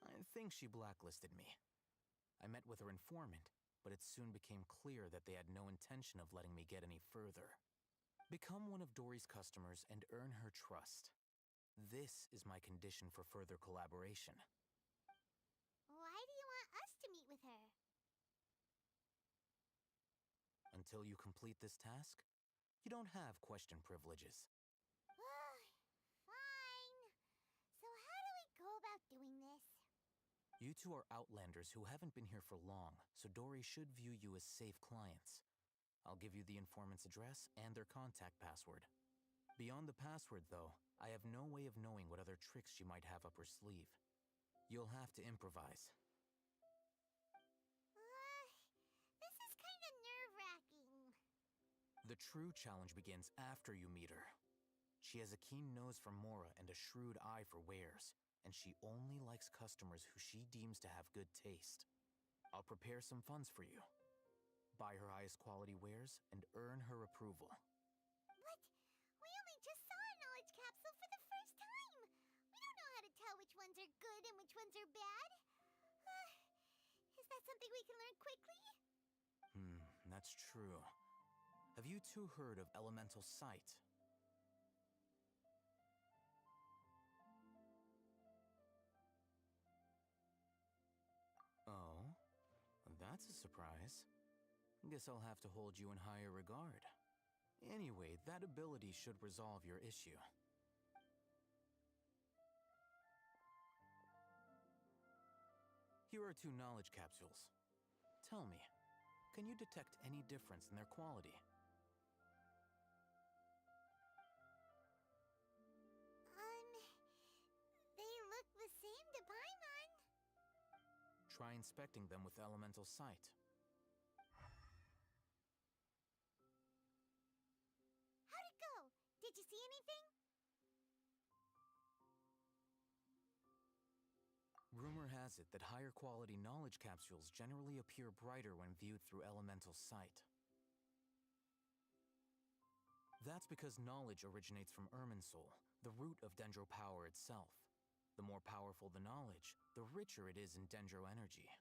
I think she blacklisted me. I met with her informant, but it soon became clear that they had no intention of letting me get any further. Become one of Dory's customers and earn her trust. This is my condition for further collaboration. Why do you want us to meet with her? Until you complete this task, you don't have question privileges. Fine. So how do we go about doing this? You two are outlanders who haven't been here for long, so Dory should view you as safe clients. I'll give you the informant's address and their contact password. Beyond the password, though, I have no way of knowing what other tricks she might have up her sleeve. You'll have to improvise. This is kind of nerve-wracking. The true challenge begins after you meet her. She has a keen nose for Mora and a shrewd eye for wares, and she only likes customers who she deems to have good taste. I'll prepare some funds for you. Buy her highest quality wares and earn her approval. But we only just saw a knowledge capsule for the first time. We don't know how to tell which ones are good and which ones are bad. Is that something we can learn quickly? That's true. Have you two heard of elemental sight? Oh, that's a surprise. Guess I'll have to hold you in higher regard. Anyway, that ability should resolve your issue. Here are 2 knowledge capsules. Tell me, can you detect any difference in their quality? They look the same to Paimon. Try inspecting them with elemental sight. How'd it go? Did you see anything? Rumor has it that higher quality knowledge capsules generally appear brighter when viewed through elemental sight. That's because knowledge originates from Irminsul, the root of Dendro power itself. The more powerful the knowledge, the richer it is in Dendro energy.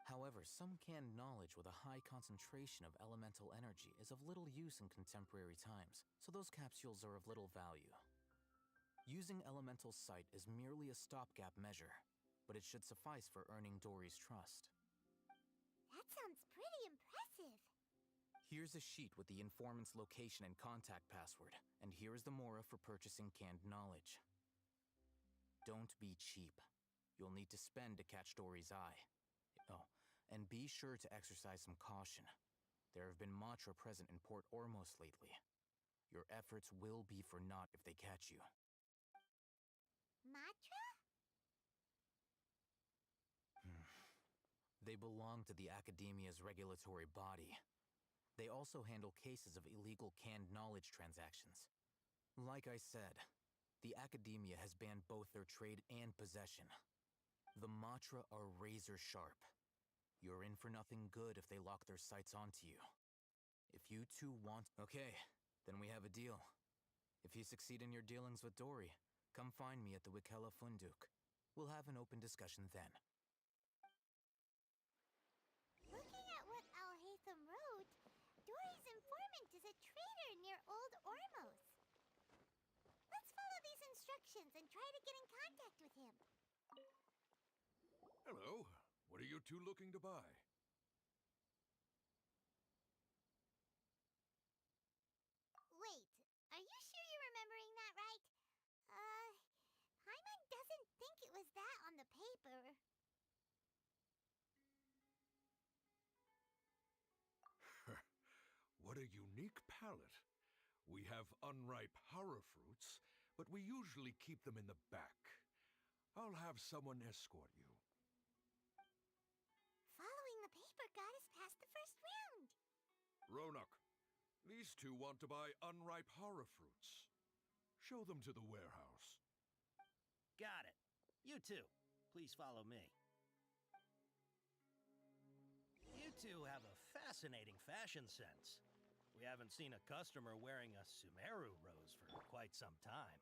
However, some canned knowledge with a high concentration of elemental energy is of little use in contemporary times, so those capsules are of little value. Using elemental sight is merely a stopgap measure, but it should suffice for earning Dory's trust. That sounds pretty impressive. Here's a sheet with the informant's location and contact password, and here is the Mora for purchasing canned knowledge. Don't be cheap. You'll need to spend to catch Dory's eye. Oh, and be sure to exercise some caution. There have been Matra present in Port Ormos lately. Your efforts will be for naught if they catch you. Matra? They belong to the Academia's regulatory body. They also handle cases of illegal canned knowledge transactions. Like I said, the Academia has banned both their trade and possession. The Matra are razor sharp. You're in for nothing good if they lock their sights onto you. If you two want... Okay, then we have a deal. If you succeed in your dealings with Dory, come find me at the Wikela Funduk. We'll have an open discussion then. Looking at what Alhaitham wrote, Dory's informant is a trader near Old Ormos. Let's follow these instructions and try to get in contact with him. Hello. What are you two looking to buy? Wait, are you sure you're remembering that right? Hyman doesn't think it was that on the paper. What a unique palette. We have unripe horror fruits, but we usually keep them in the back. I'll have someone escort you. Following the paper got us past the first round. Ronak, these two want to buy unripe horror fruits. Show them to the warehouse. Got it. You two, please follow me. You two have a fascinating fashion sense. We haven't seen a customer wearing a Sumeru rose for quite some time.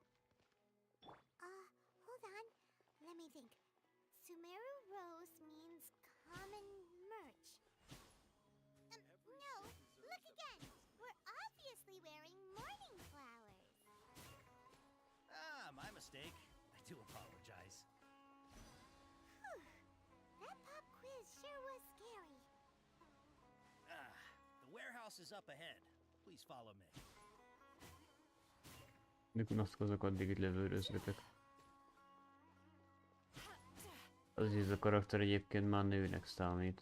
Hold on. Let me think. Sumeru rose means common merch. No, look again. We're obviously wearing morning flowers. Ah, my mistake. I do apologize. Whew. That pop quiz sure was scary. The warehouse is up ahead. Please follow me. Azok addig itt lövöldözgetek. Az a karakter egyébként már nőnek számít.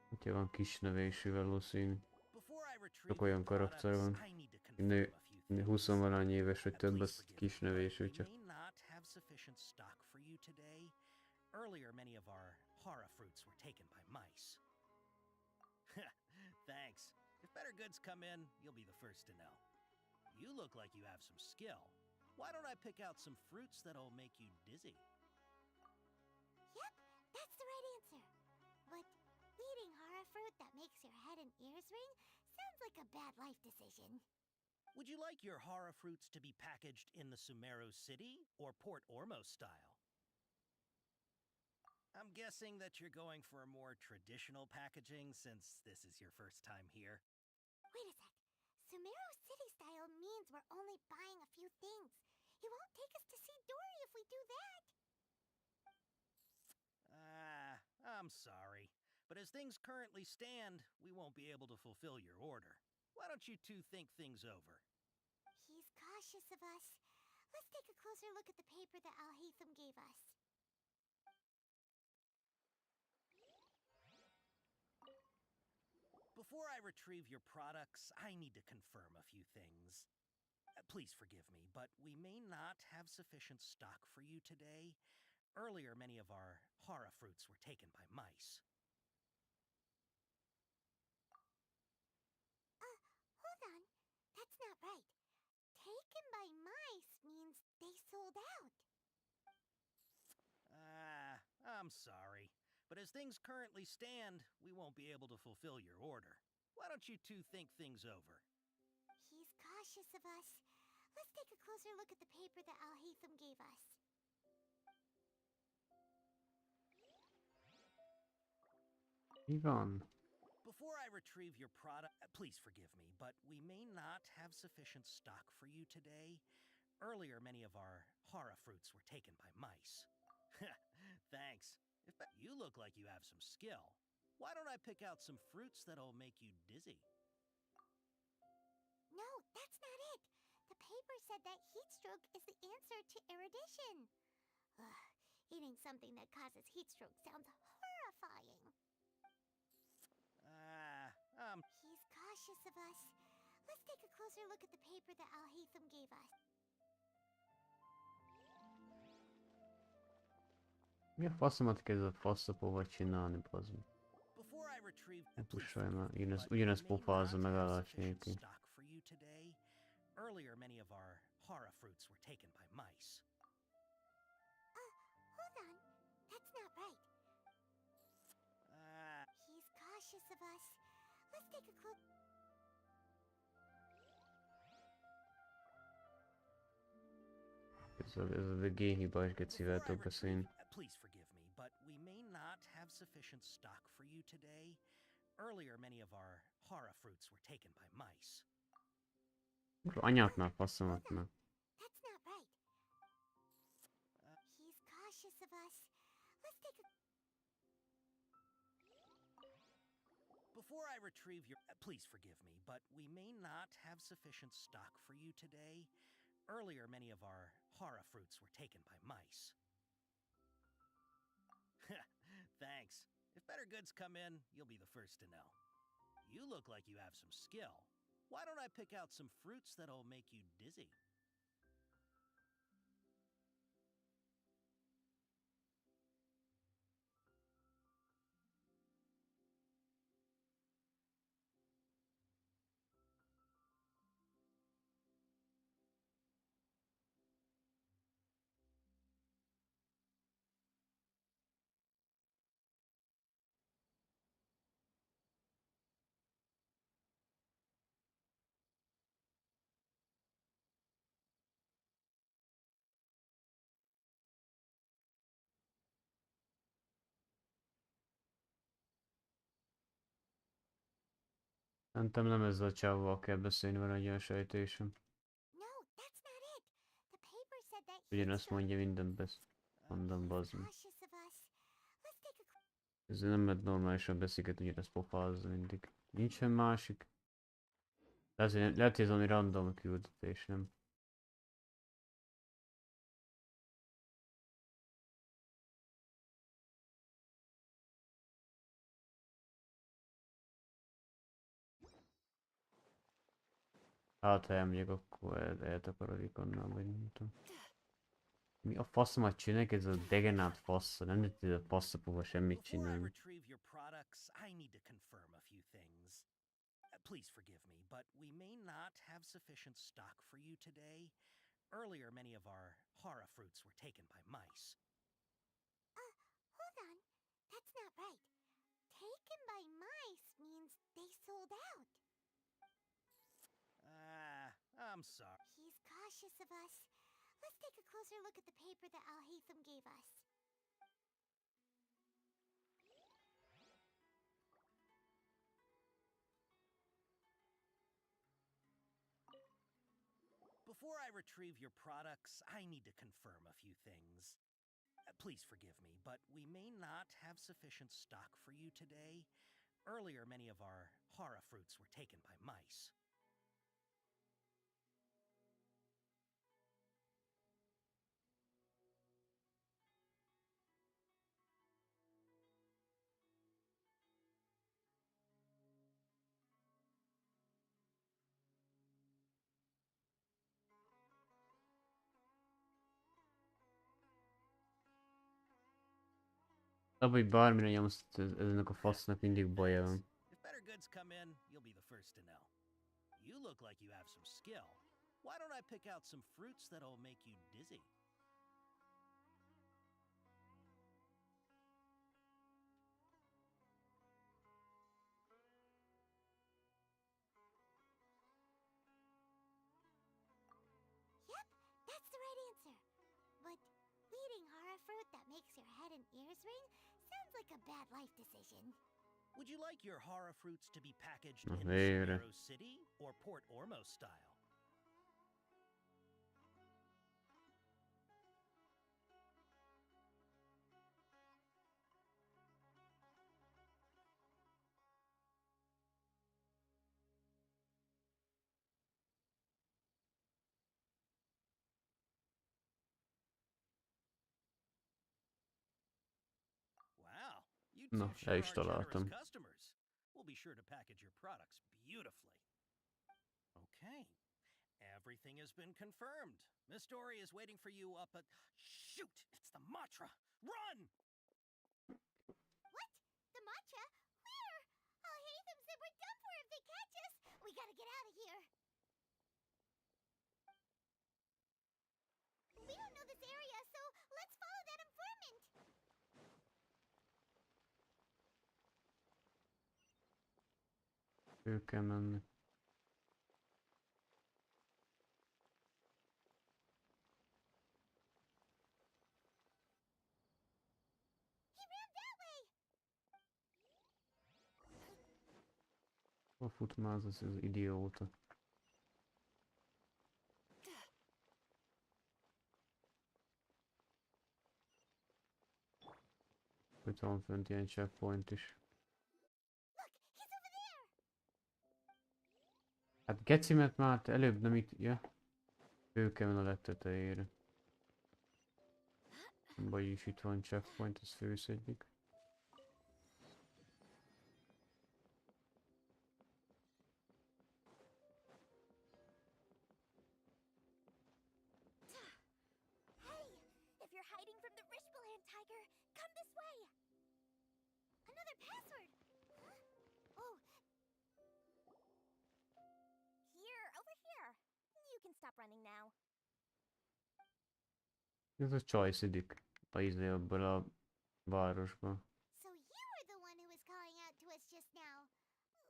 Hogyha van kis növésű valószínű. Sok olyan karakter van. Nő 20-valány éves, vagy több, az kis növésű csak. Earlier, many of our hara fruits were taken by mice. Thanks. If better goods come in, you'll be the first to know. You look like you have some skill. Why don't I pick out some fruits that'll make you dizzy? Yep, that's the right answer. But eating hara fruit that makes your head and ears ring sounds like a bad life decision. Would you like your hara fruits to be packaged in the Sumeru City or Port Ormos style? I'm guessing that you're going for a more traditional packaging since this is your first time here. Wait a sec. Sumeru City style means we're only buying a few things. He won't take us to see Dory if we do that. I'm sorry. But as things currently stand, we won't be able to fulfill your order. Why don't you two think things over? He's cautious of us. Let's take a closer look at the paper that Alhaitham gave us. Before I retrieve your products, I need to confirm a few things. Please forgive me, but we may not have sufficient stock for you today. Earlier, many of our hara fruits were taken by mice. Hold on. That's not right. Taken by mice means they sold out. I'm sorry. But as things currently stand, we won't be able to fulfill your order. Why don't you two think things over? He's cautious of us. Let's take a closer look at the paper that Alhaitham gave us. Ivan. Before I retrieve your product, please forgive me, but we may not have sufficient stock for you today. Earlier, many of our hara fruits were taken by mice. Thanks. You look like you have some skill. Why don't I pick out some fruits that'll make you dizzy? No, that's not it. The paper said that heat stroke is the answer to erudition. Ugh, eating something that causes heat stroke sounds horrifying. He's cautious of us. Let's take a closer look at the paper that Alhaitham gave us. Mi a faszomat kezdett faszapóval csinálni, bazd meg? retrieved... Puszolj már, ugyanezt pofázza megállás nélkül. ...stock for you today. Earlier, many of our hara fruits were taken by mice. Hold on. That's not right. He's cautious of us. Let's take a clook. Ez a G-hibás gecivel tudok beszélni. Please forgive me, but we may not have sufficient stock for you today. Earlier, many of our hara fruits were taken by mice. Anyát már passzomat már. That's not right. He's cautious of us. Let's take a... Before I retrieve your... please forgive me, but we may not have sufficient stock for you today. Earlier, many of our hara fruits were taken by mice. Thanks. If better goods come in, you'll be the first to know. You look like you have some skill. Why don't I pick out some fruits that'll make you dizzy? Szerintem nem ezzel a csávval kell beszélni, van egy olyan sejtésem. Ugyanezt mondja minden mondom, bazd meg. Ezzel nem lehet normálisan beszélget, ugyanezt pofázza mindig. Nincsen másik. Lehet, hogy ez valami random küldetés, nem? Hát, ha elmegyek, akkor eltakarodik annál, vagy nem tudom. Mi a faszomat csinálják ez a degenált fasz? Nem lehet ez a faszapova semmit csinálni. Please forgive me, but we may not have sufficient stock for you today. Earlier, many of our hara fruits were taken by mice. Hold on. That's not right. Taken by mice means they sold out. I'm sorry. He's cautious of us. Let's take a closer look at the paper that Al-Haytham gave us. Before I retrieve your products, I need to confirm a few things. Please forgive me, but we may not have sufficient stock for you today. Earlier, many of our hara fruits were taken by mice. Hogy bármire nyomsz, ennek a fasznak mindig baja van. If better goods come in, you'll be the first to know. You look like you have some skill. Why don't I pick out some fruits that'll make you dizzy? Yep, that's the right answer. But eating hara fruit that makes your head and ears ring sounds like a bad life decision. Would you like your hara fruits to be packaged No, in vero. Sumero City or Port Ormos style? Wow, you two Na, sure el are is generous találtam. customers. We'll be sure to package your products beautifully. Okay, everything has been confirmed. Miss Dory is waiting for you up at... Shoot! It's the Matra! Run! What? The matcha? Where? gotta get out of here. We don't know this area, so let's follow that informant. Ő kell menni. Hol fut már az idióta? Itt van fönt ilyen checkpoint is. Hát gecimet már előbb nem itt... Ja. Ő kell menni a legtetejére. Vagyis itt van checkpoint, ez főszedik. Hey, if you're hiding from the Rishbaland tiger, come this way. Another password. Huh? Oh. Here, over here. You can stop running now. Ez a csaj szidik a ebből a városban. So you were the one who was calling out to us just now.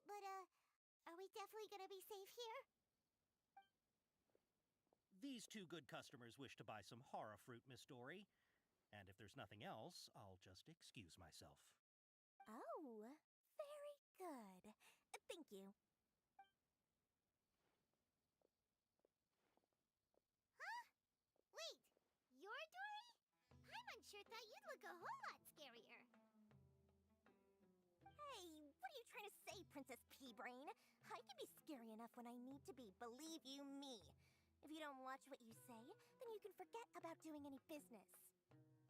But, are we definitely gonna be safe here? These two good customers wish to buy some horror fruit, Miss Dory. And if there's nothing else, I'll just excuse myself. Oh, very good. Thank you. Huh? Wait, you're Dory? I'm unsure thought you'd look a whole lot scarier. Hey, what are you trying to say, Princess Pea-Brain? I can be scary enough when I need to be, believe you me. If you don't watch what you say, then you can forget about doing any business.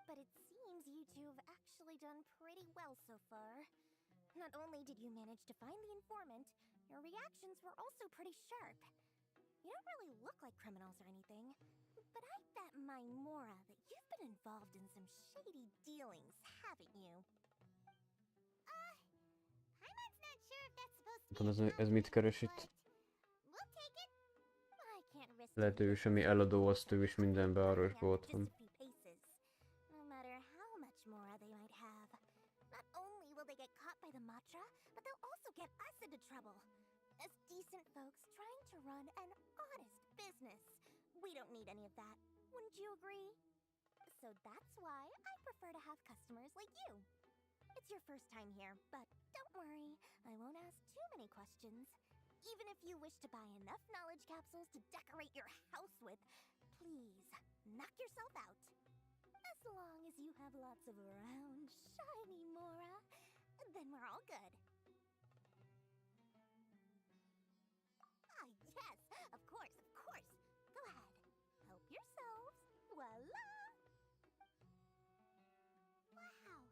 But it seems you two have actually done pretty well so far. Not only did you manage to find the informant, your reactions were also pretty sharp. You don't really look like criminals or anything, but I bet my Mora that you've been involved in some shady dealings, haven't you? Paimon's not sure if that's supposed to be Ez mit keres itt? we'll take it. I can't risk Lehet ő is, ami eladó, azt ő is minden városban ott van. No matter how much Mora they might have. Not only will they get caught by the Matra, but they'll also get us into trouble. As decent folks trying to run an honest business. We don't need any of that. Wouldn't you agree? So that's why I prefer to have customers like you. It's your first time here, but don't worry, I won't ask too many questions. Even if you wish to buy enough knowledge capsules to decorate your house with, please, knock yourself out. As long as you have lots of round, shiny Mora, then we're all good. Ah, yes, of course, of course. Go ahead. Help yourselves. Voila! Wow,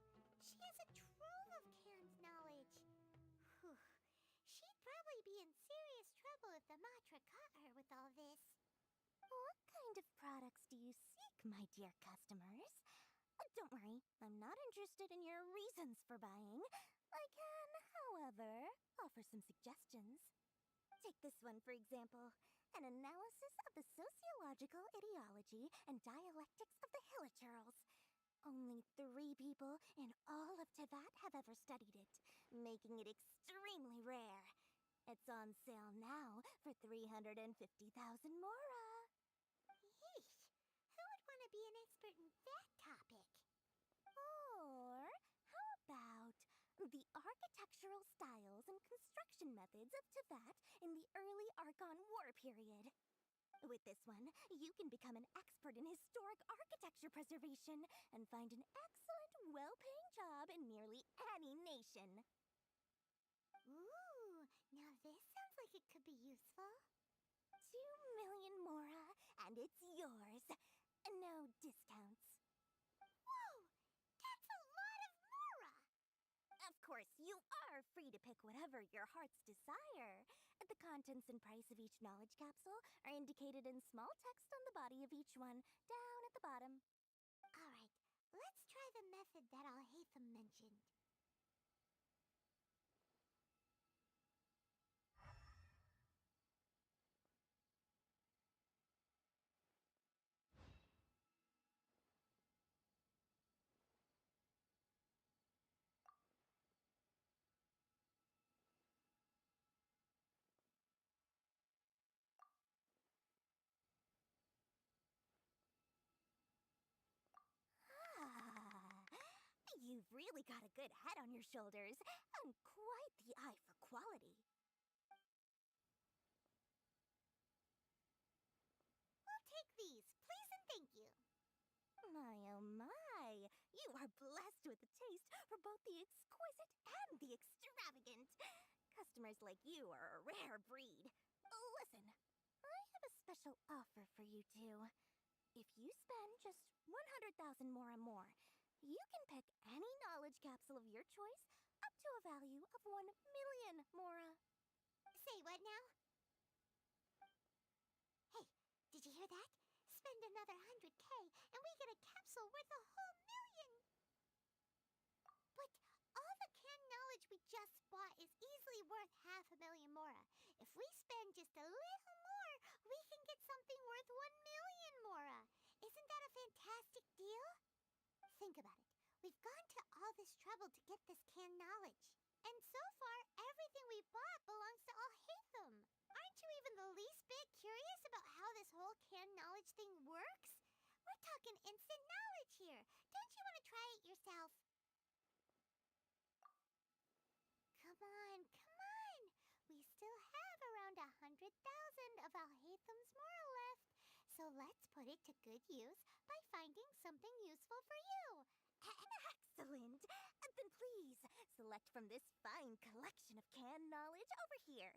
she has a trove of canned knowledge. Whew. She'd probably be in serious trouble if the Matra caught her with all this. What kind of products do you seek, my dear customers? Don't worry, I'm not interested in your reasons for buying. I can, however, offer some suggestions. Take this one, for example. An analysis of the sociological ideology and dialectics of the Hilichurls. Only 3 people in all of Teyvat have ever studied it, making it extremely rare. It's on sale now for 350,000 Mora. Yeesh, who would want to be an expert in that topic? Or how about the architectural styles and construction methods of Teyvat in the early Archon War period? With this one, you can become an expert in historic architecture preservation and find an excellent, well-paying job in nearly any nation. Ooh, now this sounds like it could be useful. 2 million Mora, and it's yours. No discounts. Whoa! That's a lot of Mora! Of course, you are free to pick whatever your heart's desire. The contents and price of each knowledge capsule are indicated in small text on the body of each one, down at the bottom. Alright, let's try the method that Alhaitham mentioned. You've really got a good head on your shoulders, and quite the eye for quality. We'll take these, please and thank you. My oh my, you are blessed with a taste for both the exquisite and the extravagant. Customers like you are a rare breed. Listen, I have a special offer for you two. If you spend just 100,000 mora more, you can pick any knowledge capsule of your choice up to a value of 1,000,000 mora. Say what now? Hey, did you hear that? Spend another 100K and we get a capsule worth a whole 1,000,000! But all the canned knowledge we just bought is easily worth 500,000 mora. If we spend just a little more, we can get something worth 1,000,000 mora. Isn't that a fantastic deal? Think about it. We've gone to all this trouble to get this canned knowledge. And so far, everything we bought belongs to all Hatham. Aren't you even the least bit curious about how this whole canned knowledge thing works? We're talking instant knowledge here. Don't you want to try it yourself? Come on, come on. We still have around 100,000 of Al-Haytham's moral left. So let's put it to good use by finding something useful for you. Excellent. Then please, select from this fine collection of canned knowledge over here.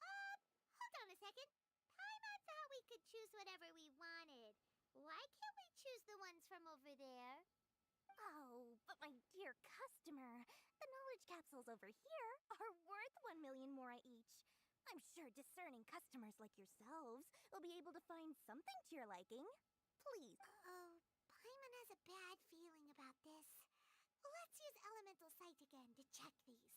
Hold on a second. Paimon thought we could choose whatever we wanted. Why can't we choose the ones from over there? Oh, but my dear customer, the knowledge capsules over here are worth 1,000,000 mora each. I'm sure discerning customers like yourselves will be able to find something to your liking. Please. Oh, Paimon has a bad feeling about this. Let's use Elemental Sight again to check these.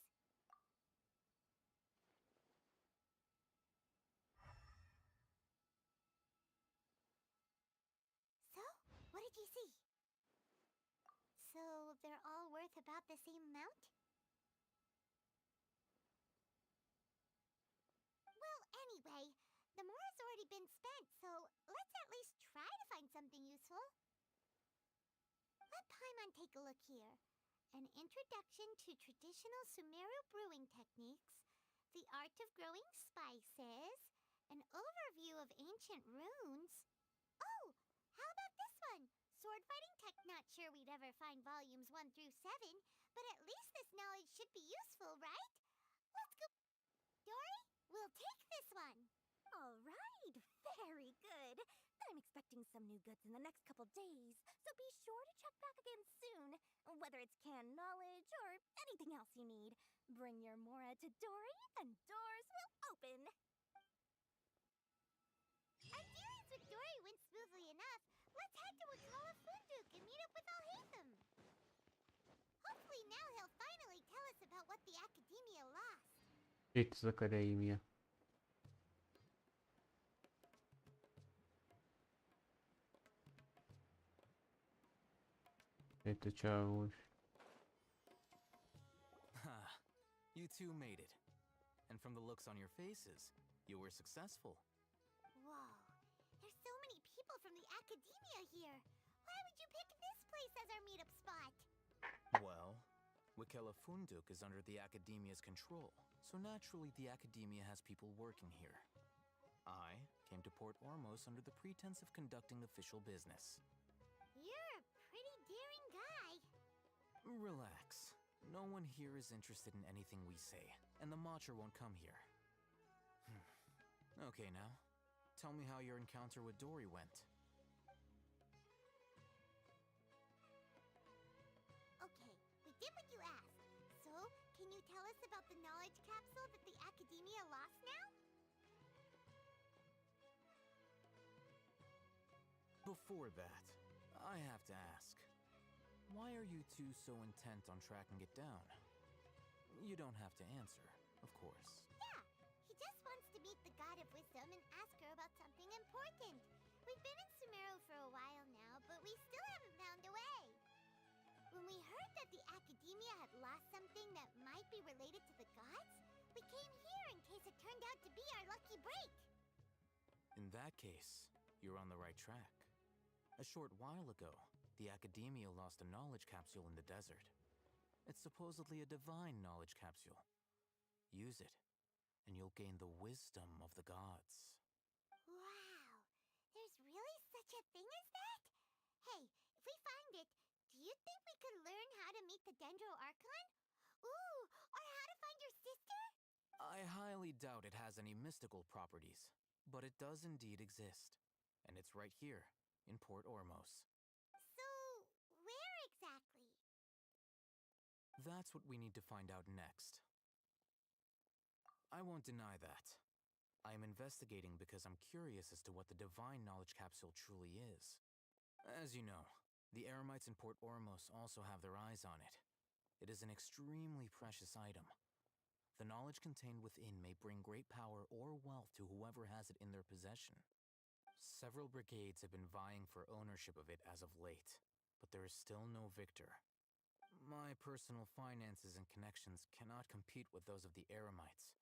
So, what did you see? So, they're all worth about the same amount? Well, anyway, the mora's already been spent, so let's at least try to find something useful. Let Paimon take a look here. An introduction to traditional Sumeru brewing techniques, the art of growing spices, an overview of ancient runes. Oh, how about this one? Sword fighting tech. Not sure we'd ever find volumes 1 through 7, but at least this knowledge should be useful, right? Let's go. Dory, we'll take this one. All right, very good. I'm expecting some new goods in the next couple days, so be sure to check back again soon. Whether it's canned knowledge or anything else you need, bring your mora to Dory and doors will open. Our dealings with Dory went smoothly enough. Let's head to Wakala Funduk and meet up with Al-Haytham. Hopefully now he'll finally tell us about what the Academia lost. It's Academia. Itt a csávós. Ha! You two made it. And from the looks on your faces, you were successful. Whoa, there's so many people from the Academia here. Why would you pick this place as our meetup spot? Well, Wakela Funduk is under the Academia's control, so naturally the Academia has people working here. I came to Port Ormos under the pretense of conducting official business. You're a pretty daring guy. Relax. No one here is interested in anything we say, and the Macher won't come here. Okay now, tell me how your encounter with Dory went. Okay, we did what you asked. So, can you tell us about the knowledge capsule that the Academia lost now? Before that, I have to ask, why are you two so intent on tracking it down? You don't have to answer, of course. Yeah, he just wants to meet the God of Wisdom and ask her about something important. We've been in Sumeru for a while now, but we still haven't found a way. When we heard that the Academia had lost something that might be related to the gods, we came here in case it turned out to be our lucky break. In that case, you're on the right track. A short while ago, the Academia lost a knowledge capsule in the desert. It's supposedly a divine knowledge capsule. Use it, and you'll gain the wisdom of the gods. Wow! There's really such a thing as that? Hey, if we find it, do you think we could learn how to meet the Dendro Archon? Ooh, or how to find your sister? I highly doubt it has any mystical properties, but it does indeed exist. And it's right here, in Port Ormos. So, where exactly? That's what we need to find out next. I won't deny that. I am investigating because I'm curious as to what the divine knowledge capsule truly is. As you know, the Eremites in Port Ormos also have their eyes on it. It is an extremely precious item. The knowledge contained within may bring great power or wealth to whoever has it in their possession. Several brigades have been vying for ownership of it as of late, but there is still no victor. My personal finances and connections cannot compete with those of the Eremites.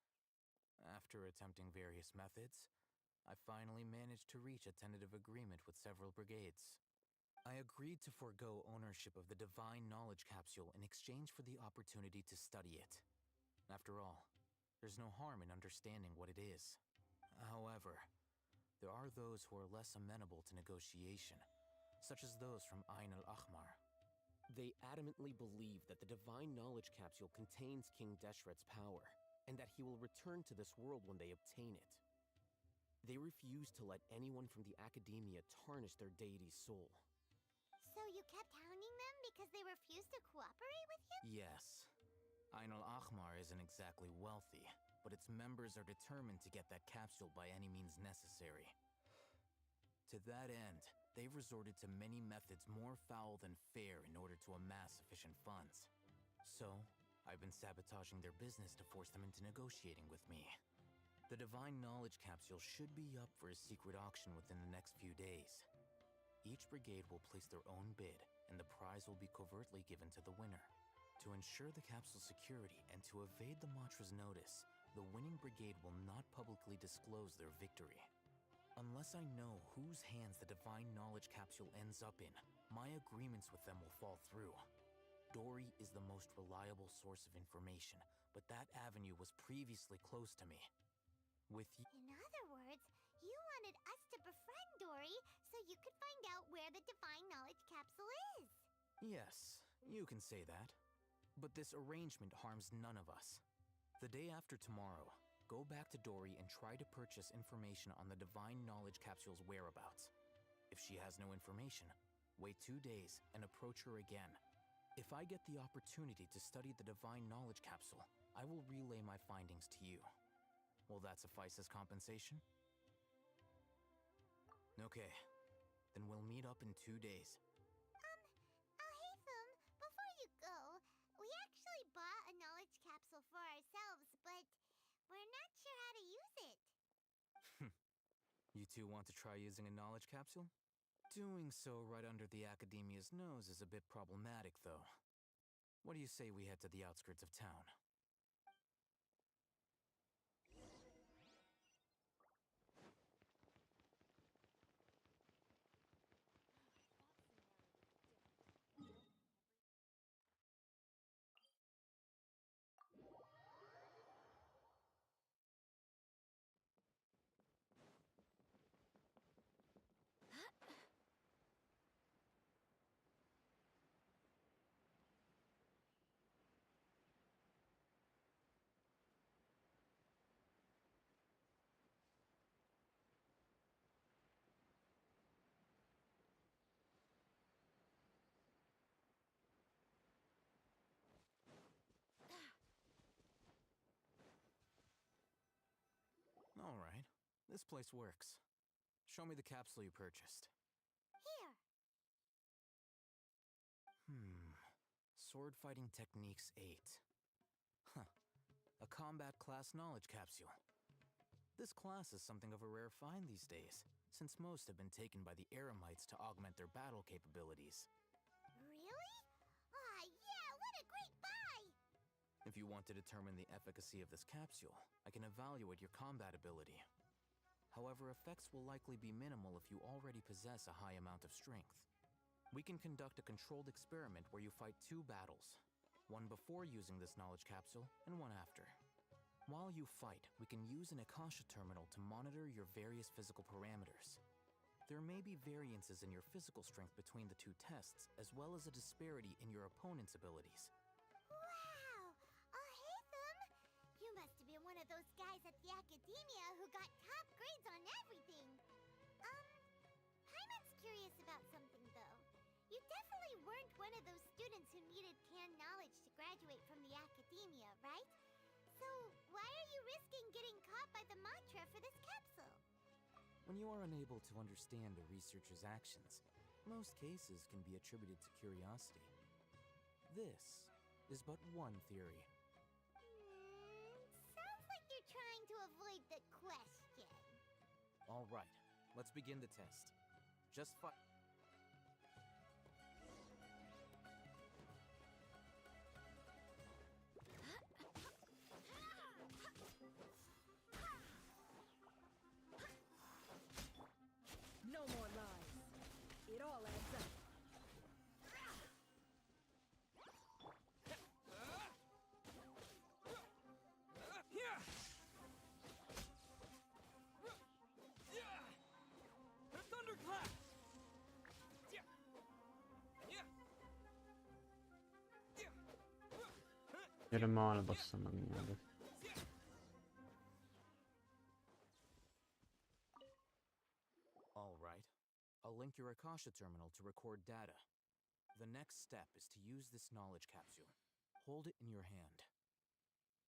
After attempting various methods, I finally managed to reach a tentative agreement with several brigades. I agreed to forego ownership of the divine knowledge capsule in exchange for the opportunity to study it. After all, there's no harm in understanding what it is. However, there are those who are less amenable to negotiation, such as those from Ain al-Ahmar. They adamantly believe that the divine knowledge capsule contains King Deshret's power, and that he will return to this world when they obtain it. They refuse to let anyone from the Academia tarnish their deity's soul. So you kept hounding them because they refused to cooperate with you? Yes. Ain al-Ahmar isn't exactly wealthy, but its members are determined to get that capsule by any means necessary. To that end, they've resorted to many methods more foul than fair in order to amass sufficient funds. So, I've been sabotaging their business to force them into negotiating with me. The divine knowledge capsule should be up for a secret auction within the next few days. Each brigade will place their own bid, and the prize will be covertly given to the winner. To ensure the capsule's security and to evade the Matra's notice, the winning brigade will not publicly disclose their victory. Unless I know whose hands the divine knowledge capsule ends up in, my agreements with them will fall through. Dory is the most reliable source of information, but that avenue was previously closed to me. With you— In other words, you wanted us to befriend Dory so you could find out where the divine knowledge capsule is. Yes, you can say that. But this arrangement harms none of us. The day after tomorrow, go back to Dory and try to purchase information on the divine knowledge capsule's whereabouts. If she has no information, wait 2 days and approach her again. If I get the opportunity to study the divine knowledge capsule, I will relay my findings to you. Will that suffice as compensation? Okay, then we'll meet up in 2 days. Alhaitham, before you go, we actually bought a knowledge capsule for ourselves, but we're not sure how to use it. You two want to try using a knowledge capsule? Doing so right under the Academia's nose is a bit problematic, though. What do you say we head to the outskirts of town? All right, this place works. Show me the capsule you purchased. Here. Sword Fighting Techniques 8. Huh. A combat class knowledge capsule. This class is something of a rare find these days, since most have been taken by the Eremites to augment their battle capabilities. Really? Ah, yeah, what a great buy! If you want to determine the efficacy of this capsule, I can evaluate your combat ability. However, effects will likely be minimal if you already possess a high amount of strength. We can conduct a controlled experiment where you fight 2 battles, one before using this knowledge capsule and one after. While you fight, we can use an Akasha terminal to monitor your various physical parameters. There may be variances in your physical strength between the 2 tests, as well as a disparity in your opponent's abilities. Wow! Haytham! You must have been one of those guys at the academia who got top grades on everything. Hyman's curious about something, though. You definitely weren't one of those students who needed canned knowledge to graduate from the academia, right? So, why are you risking getting caught by the mantra for this capsule? When you are unable to understand a researcher's actions, most cases can be attributed to curiosity. This is but one theory. Sounds like you're trying to avoid the question. All right, let's begin the test. Just fight. No more lies. It all adds up. Thunderclap! Gyere már, bassza meg mindjárt. All right. I'll link your Akasha terminal to record data. The next step is to use this knowledge capsule. Hold it in your hand.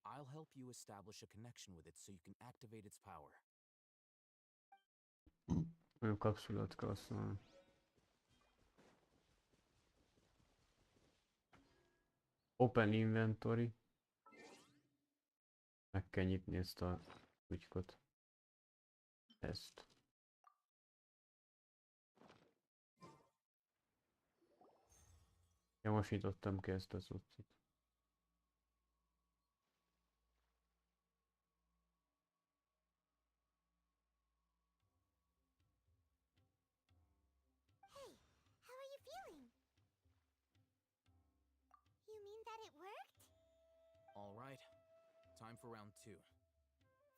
I'll help you establish a connection with it so you can activate its power. Olyan kapszulát kell használni. Open Inventory. Meg kell nyitni ezt a kutykot. Ezt. Ja, most nyitottam ki ezt az utcát. Hey, how are you feeling? You mean that it worked? All right. Time for round 2.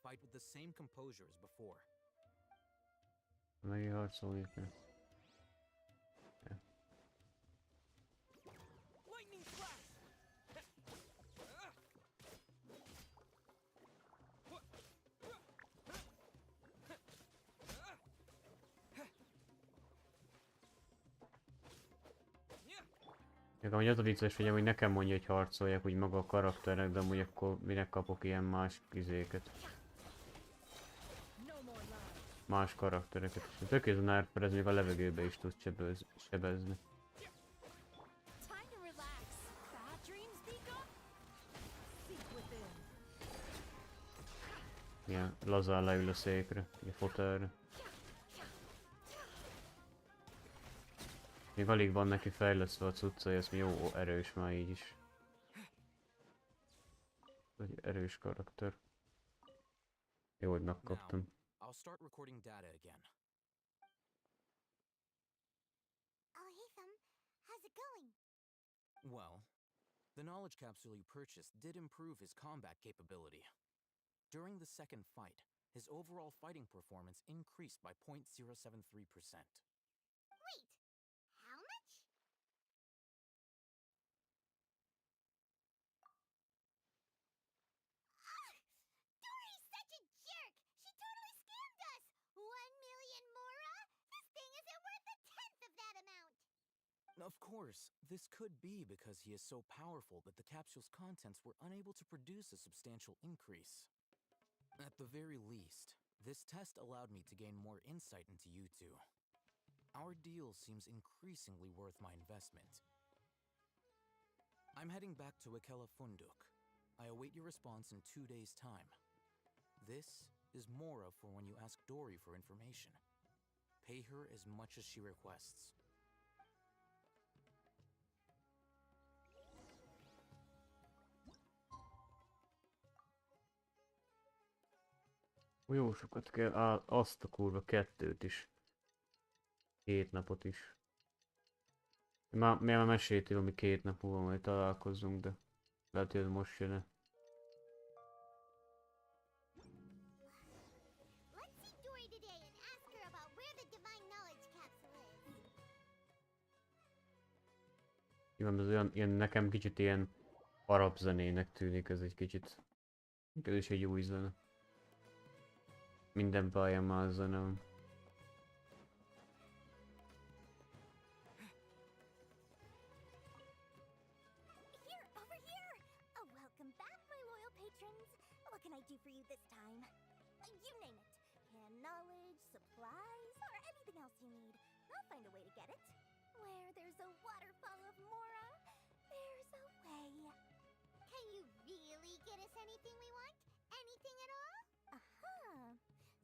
Fight with the same composure as before. Melyik harcolni kell? Ja. Lightning flash! Nekem amúgy az a vicces, hogy amúgy nekem mondja, hogy harcoljak úgy maga a karakternek, de amúgy akkor minek kapok ilyen más izéket. Más karaktereket. Tök ez a nerfer, ez még a levegőbe is tud sebezni. Ilyen lazán leül a székre, a fotelre. Még alig van neki fejlesztve a cuccai, ez jó erős már így is. Egy erős karakter. Jó, hogy megkaptam. I'll start recording data again. Haytham, how's it going? Well, the knowledge capsule you purchased did improve his combat capability. During the second fight, his overall fighting performance increased by 0.073%. Wait, how much? Dory's such a jerk! She totally scammed us! 1 million mora? This thing isn't worth a tenth of that amount! Of course, this could be because he is so powerful that the capsule's contents were unable to produce a substantial increase. At the very least, this test allowed me to gain more insight into you two. Our deal seems increasingly worth my investment. I'm heading back to Akela Funduk. I await your response in 2 days' time. This is Mora for when you ask Dory for information. Pay her as much as she requests. Jó sokat kell, azt a kurva 2 is. 2 napot is. Már meséltél, ami 2 nap múlva majd találkozzunk, de lehet, hogy ez most jön. Let's see Dory today and ask her about where the divine knowledge capsule is. Igen, ez olyan, ilyen, nekem kicsit ilyen arab zenének tűnik, ez egy kicsit. Ez is egy új zene. Minden pályán már zene van. Here, over here! Oh, welcome back, my loyal patrons. What can I do for you this time? You name it. Canned knowledge, supplies, or anything else you need. I'll find a way to get it. Where there's a waterfall of Mora, there's a way. Can you really get us anything we want? Anything at all? Uh-huh.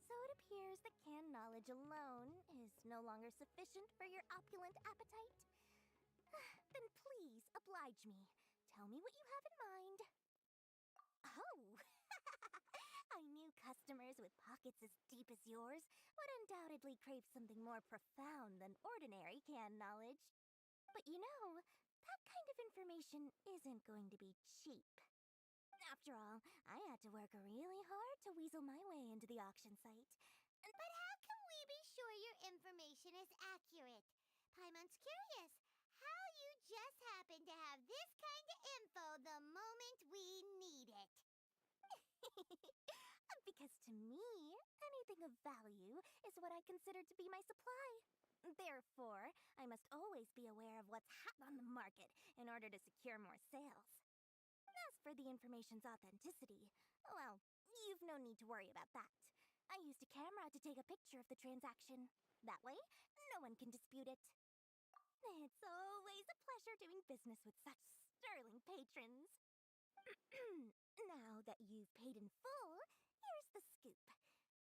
So it appears that canned knowledge alone is no longer sufficient for your opulent appetite? Then please oblige me. Tell me what you have in mind. Oh! I knew customers with pockets as deep as yours would undoubtedly crave something more profound than ordinary canned knowledge. But you know, that kind of information isn't going to be cheap. After all, I had to work really hard to weasel my way into the auction site. But how can we be sure your information is accurate? Paimon's curious how you just happen to have this kind of info the moment we need it. Because to me, anything of value is what I consider to be my supply. Therefore, I must always be aware of what's hot on the market in order to secure more sales. As for the information's authenticity, well, you've no need to worry about that. I used a camera to take a picture of the transaction. That way, no one can dispute it. It's always a pleasure doing business with such sterling patrons. Now that you've paid in full, here's the scoop.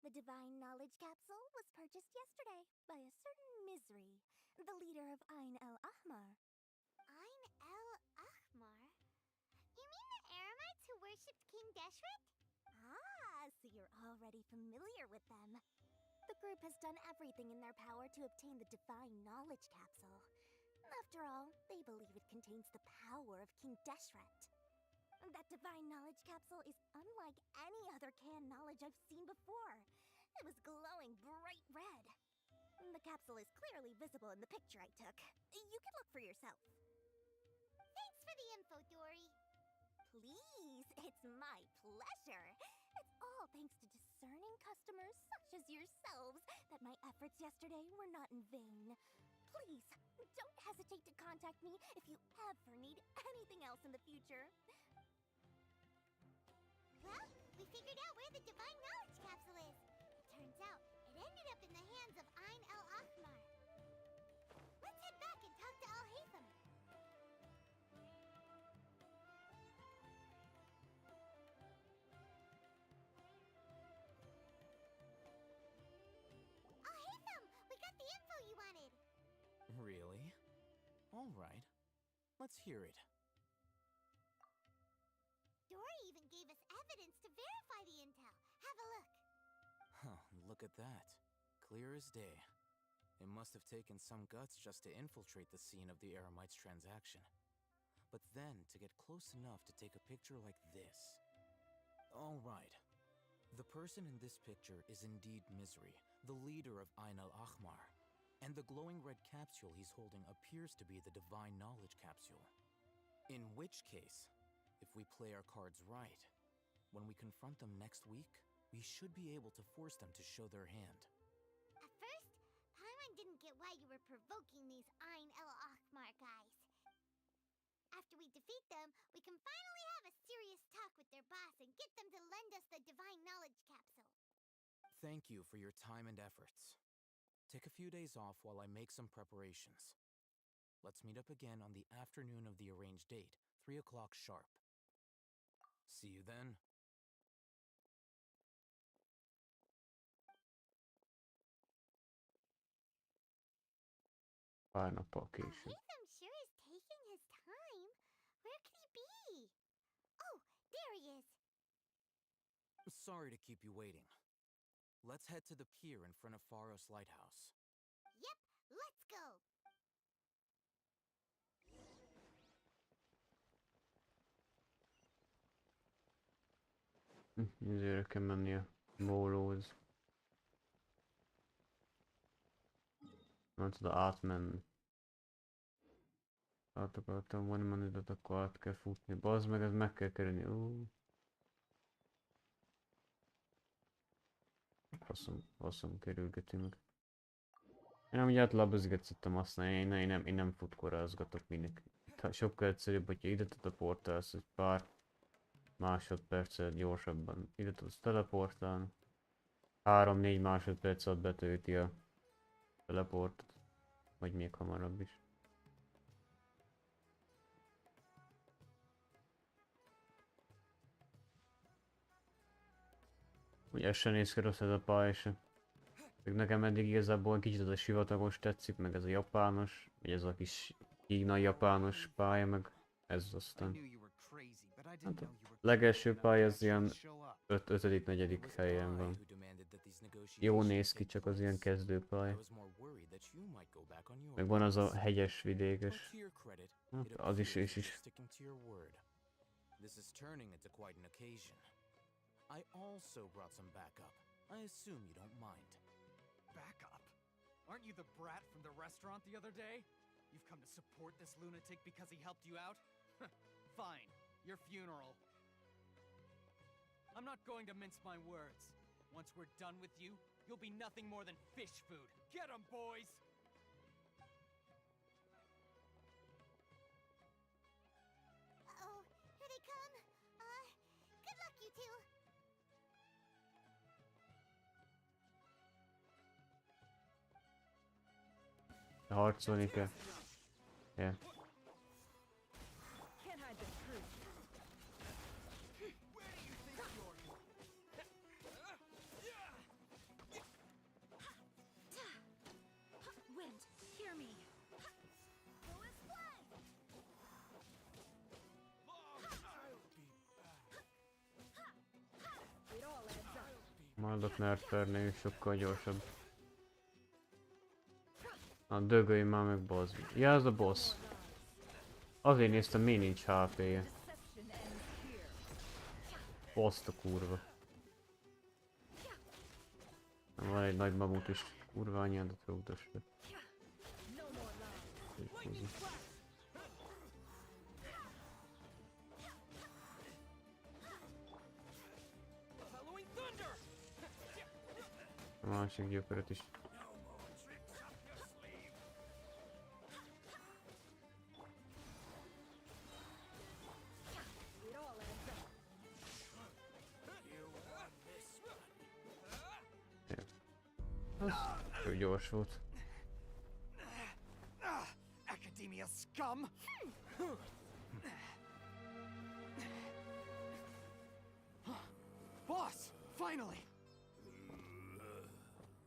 The divine knowledge capsule was purchased yesterday by a certain Misery, the leader of Ain el-Ahmar. Ain el-Ahmar? You mean the Aramites who worshipped King Deshret? Ah, so you're already familiar with them. The group has done everything in their power to obtain the divine knowledge capsule. After all, they believe it contains the power of King Deshret. That divine knowledge capsule is unlike any other canned knowledge I've seen before. It was glowing bright red. The capsule is clearly visible in the picture I took. You can look for yourself. Thanks for the info, Dory. Please, it's my pleasure. It's all thanks to discerning customers such as yourselves that my efforts yesterday were not in vain. Please, don't hesitate to contact me if you ever need anything else in the future. Well, we figured out where the divine knowledge capsule is. It turns out it ended up in the hands of Ain el-Ahmar. Let's head back and talk to Al-Haytham. Al-Haytham, we got the info you wanted. Really? All right. Let's hear it. Dory even gave us evidence to verify the intel. Have a look. Huh, look at that. Clear as day. It must have taken some guts just to infiltrate the scene of the Eremites transaction. But then to get close enough to take a picture like this. All right. The person in this picture is indeed Misery, the leader of Ain al-Ahmar. And the glowing red capsule he's holding appears to be the divine knowledge capsule. In which case, if we play our cards right, when we confront them next week, we should be able to force them to show their hand. At first, Paimon didn't get why you were provoking these Ain el-Ahmar guys. After we defeat them, we can finally have a serious talk with their boss and get them to lend us the divine knowledge capsule. Thank you for your time and efforts. Take a few days off while I make some preparations. Let's meet up again on the afternoon of the arranged date, 3 o'clock sharp. See you then. Pár nappal később. Haytham sure is taking his time. Where could he be? Oh, there he is. Sorry to keep you waiting. Let's head to the pier in front of Faros Lighthouse. Yep, let's go. Ezért kell menni a mólóhoz. Nem tudod átmenni. Át akartam volna menni, de akkor át kell futni. Bazd meg, ez meg kell kerülni. Faszom kerülgeti meg. Én amúgy átlabozgat szoktam használni, én nem futkorázgatok minek. Sokkal egyszerűbb, hogyha ide teleportálsz egy pár másodperccel gyorsabban. Ide tudsz teleportálni. 3-4 másodperc alatt betölti a teleportot. Vagy még hamarabb is. Ugye ez se néz ki rossz ez a pálya se. Nekem eddig igazából kicsit ez a sivatagos tetszik, meg ez a japános, vagy ez a kis kínai japános pálya, meg ez aztán. Hát a legelső pálya az ilyen 5.-4. helyen van. Jó néz ki, csak az ilyen kezdőpálya. Meg van az a hegyes vidékes. Hát az is és is. This is turning into quite an occasion. I also brought some backup. I assume you don't mind. Backup? Aren't you the brat from the restaurant the other day? You've come to support this lunatic because he helped you out? Fine, your funeral. I'm not going to mince my words. Once we're done with you, you'll be nothing more than fish food. Get 'em, boys! Uh-oh, here they come. Good luck, you two. Harcolni kell. Yeah. Can't hide the truth. Wind, hear me. Maradok nerfernél is sokkal gyorsabb. Na dögölj már meg, bazd. Ja, ez a boss. Azért néztem, mi nincs HP-je. Azt a kurva. Van egy nagy mamut is. Kurva anyádat rúgdos le. A másik gyököröt is. Ő gyors volt. Academia scum! Boss! Finally!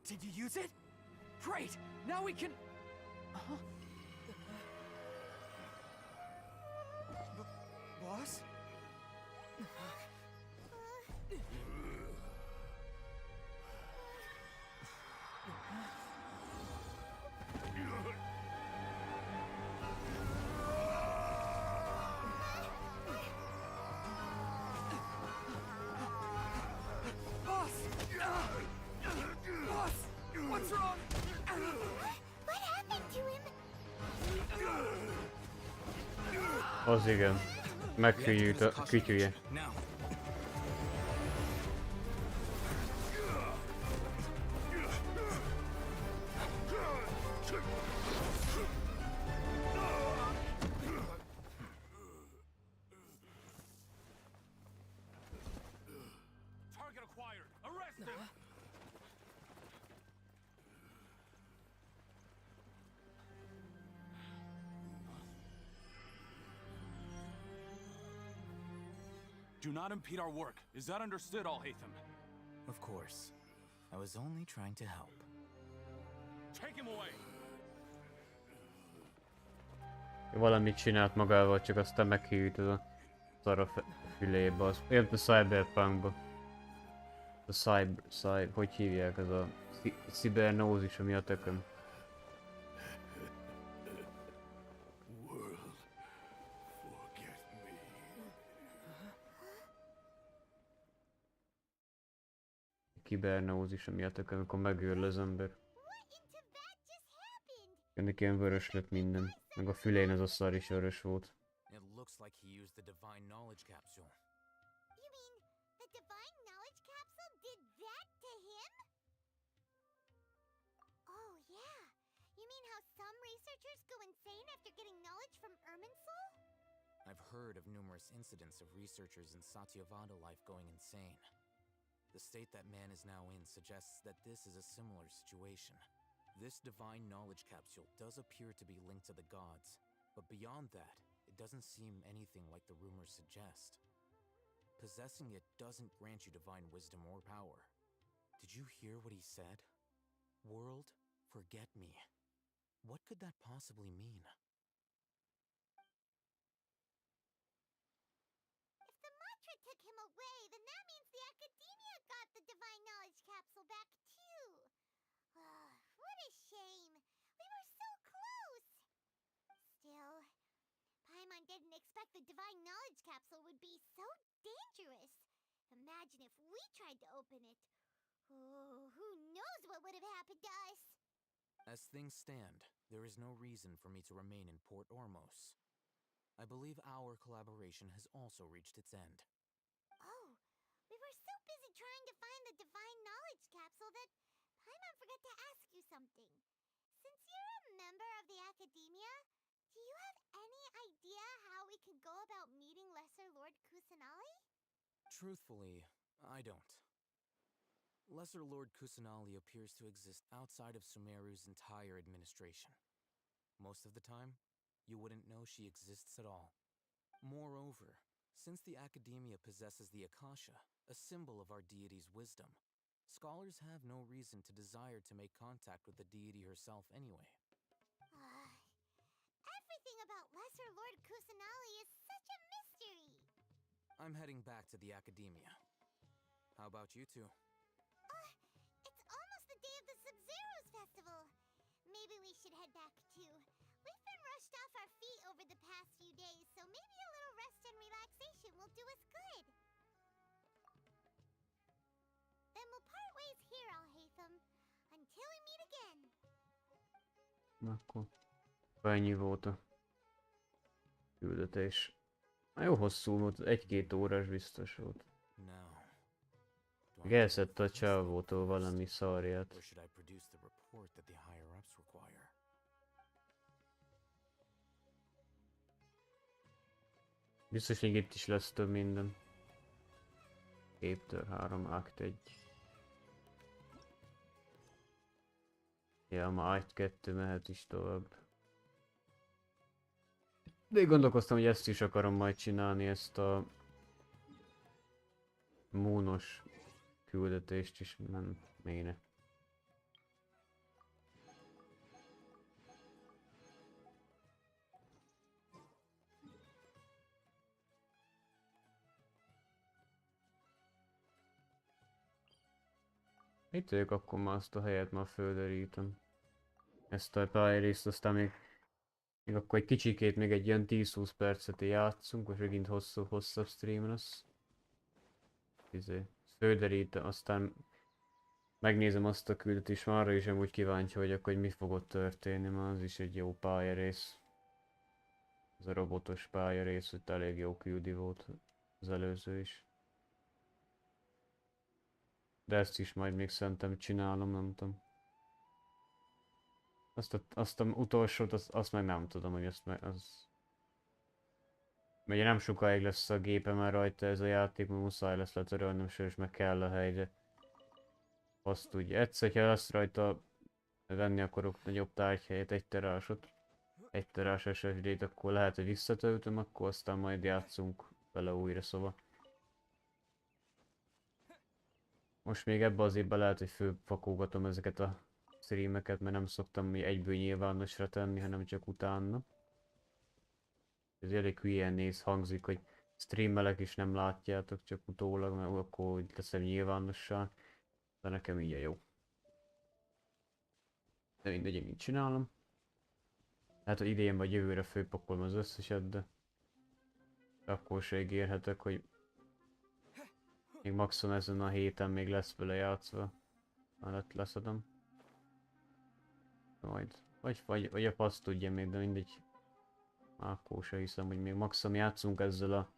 Did you use it? Great! Now we can... Boss? What's wrong? What happened to him? Az igen. Meghűjült a kütyüje. Target acquired. Arrest him. Do not impede our work. Is that understood, Alhaitham? Of course. I was only trying to help. Take him away. Valamit csinált magával, csak aztán meghűlt az a szar a fülébe. Az olyan, mint a Cyberpunkba. A hogy hívják, ez a szibernózis, ami a tököm. World, forget me. Kibernózis, ami a tököm, amikor megőrl az ember. Ennek ilyen vörös lett minden. Meg a fülén ez a szar is vörös volt. It looks like he used the divine knowledge capsule. You mean the divine knowledge capsule did that to him? Oh, yeah. You mean how some researchers go insane after getting knowledge from Irminsul? I've heard of numerous incidents of researchers in Satyavada life going insane. The state that man is now in suggests that this is a similar situation. This divine knowledge capsule does appear to be linked to the gods, but beyond that, it doesn't seem anything like the rumors suggest. Possessing it doesn't grant you divine wisdom or power. Did you hear what he said? World, forget me. What could that possibly mean? If the mantra took him away, then that means the Academia got the divine knowledge capsule back too. What a shame. We were so close. Still, Paimon didn't expect the divine knowledge capsule would be so dangerous. Imagine if we tried to open it. Oh, who knows what would have happened to us? As things stand, there is no reason for me to remain in Port Ormos. I believe our collaboration has also reached its end. Oh, we were so busy trying to find the divine knowledge capsule that Paimon forgot to ask you something. Since you're a member of the Academia, do you have any idea how we can go about meeting Lesser Lord Kusanali? Truthfully, I don't. Lesser Lord Kusanali appears to exist outside of Sumeru's entire administration. Most of the time, you wouldn't know she exists at all. Moreover, since the Academia possesses the Akasha, a symbol of our deity's wisdom, scholars have no reason to desire to make contact with the deity herself anyway. Everything about Lesser Lord Kusanali is such a mystery. I'm heading back to the Academia. How about you two? It's almost the day of the Sub-Zero's festival. Maybe we should head back too. We've been rushed off our feet over the past few days, so maybe a little rest and relaxation will do us good. Then we'll part ways here, Alhaitham, until we meet again. Akkor ennyi volt a küldetés. Jó hosszú volt, 1-2 órás biztos volt. Elszedte a csávótól valami szarját. Biztos még itt is lesz több minden. Képtől 3, akt 1. Ja, ma akt 2 mehet is tovább. De gondolkoztam, hogy ezt is akarom majd csinálni, ezt a Moonos küldetést is, nem méne. Itt vagyok, akkor már azt a helyet már földerítem. Ezt a pályarészt, aztán még akkor egy kicsikét, még egy ilyen 10-20 percet játszunk, és megint hosszabb stream lesz. Földerítem, aztán megnézem azt a küldetést, már arra is amúgy kíváncsi vagyok, hogy mi fog ott történni, mert az is egy jó pályarész. Ez a robotos pályarész, hogy elég jó küldi volt az előző is. De ezt is majd még szerintem csinálom, nem tudom. Azt a utolsót, azt meg nem tudom, hogy az... Mert nem sokáig lesz a gépemen rajta ez a játék, mert muszáj lesz letörölnöm, és meg kell a helyre. Azt úgy, egyszer, ha lesz rajta venni akarok nagyobb tárgyhelyet, 1 terásot, 1 terás SSD-t, akkor lehet, hogy visszatöltöm, akkor aztán majd játszunk vele újra, szóval. Most még ebbe az évben lehet, hogy fölpakolgatom ezeket a streameket, mert nem szoktam egyből nyilvánosra tenni, hanem csak utána. Ez elég hülyén hangzik, hogy streamelek is nem látjátok, csak utólag, mert akkor úgy teszem nyilvánosság. De nekem így a jó. De mindegy, én mit csinálom. Hát, hogy idén vagy jövőre főpakolom az összeset, de akkor se ígérhetek, hogy még maximum ezen a héten még lesz vele játszva. Mellett leszedem. Majd. Vagy a passz tudja még, de mindegy. Akkor se hiszem, hogy még maximum játszunk ezzel a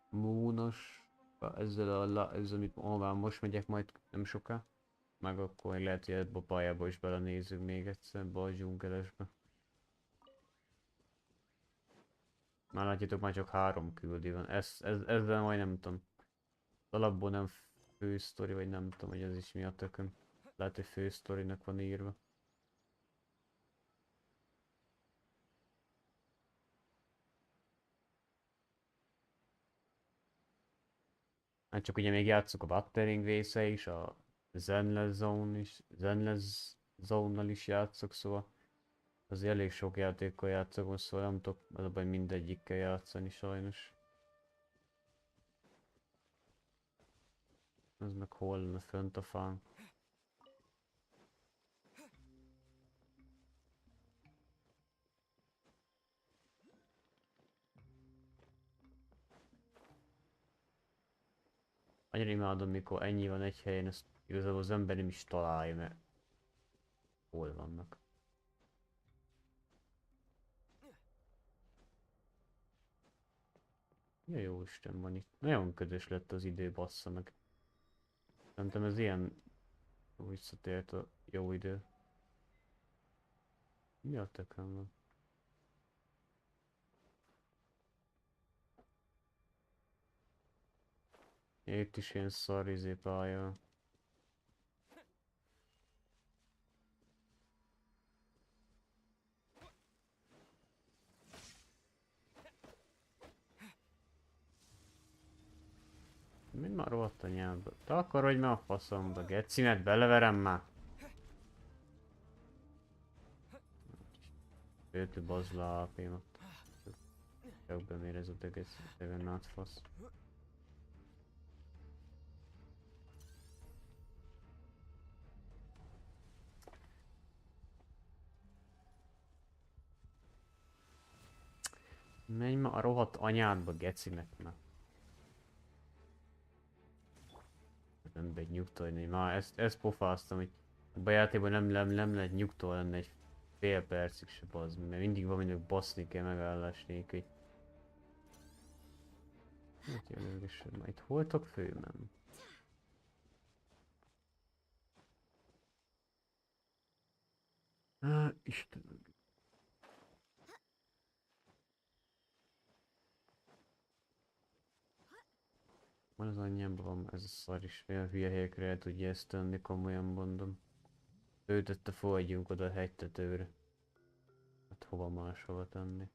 Moonos, ezzel amit ahová most megyek majd nem soká. Meg akkor lehet, hogy ebbe a pályába is belenézünk még egyszer, be a dzsungelesbe. Már látjátok, már csak 3 küldi van. Ezzel majd nem tudom. Alapból nem fősztori, vagy nem tudom, hogy ez is mi a tököm. Lehet, hogy fősztorinak van írva. Hát csak ugye még játszok a Battering része is, a Zenless Zone-nal is játszok, szóval az elég sok játékkal játszok, szóval nem tudok az a baj mindegyikkel játszani sajnos. Ez meg hol lenne fönt a fán. Annyira imádom, mikor ennyi van egy helyen, ezt igazából az ember nem is találja, mert hol vannak. Ja, jó Isten van itt. Nagyon ködös lett az idő, bassza meg. Szerintem ez ilyen visszatért a jó idő. Mi a tököm van? Itt is ilyen szar pálya. Mind már rohadt a nyelvbe. Te akarodj már a faszomba, gecimet beleverem már. Őtű bazla AP-mat. Csak bemérezett a gecimet, átfasz. Menj már a rohadt anyádba, gecinek már. Nem egy nyugtolni, már ezt pofáztam, hogy a játékban nem lehet nyugtolni egy fél percig se bazd, mert mindig valaminek baszni kell megállás nélkül. Hát jelölgesed, már itt voltak főmen? Istenem. Van az anyjámban van ez a szar is, olyan hülye helyekre el tudja ezt tenni, komolyan mondom. Őtette fogadjunk oda a hegytetőre. Hát hova máshova tenni?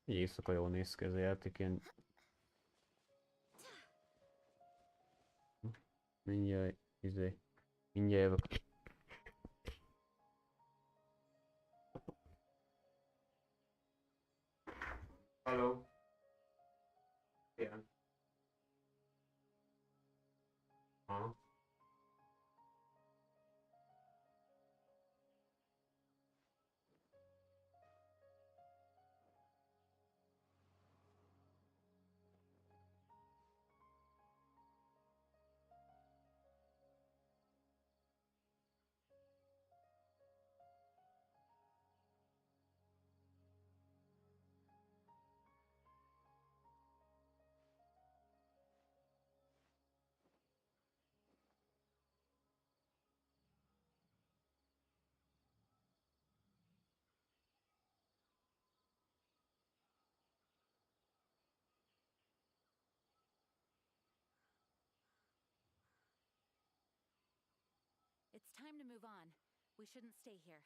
Így éjszaka jól néz ki ez a játék, ilyen... Mindjárt, mindjárt jövök. Hello. Igen. Aha. It's time to move on. We shouldn't stay here.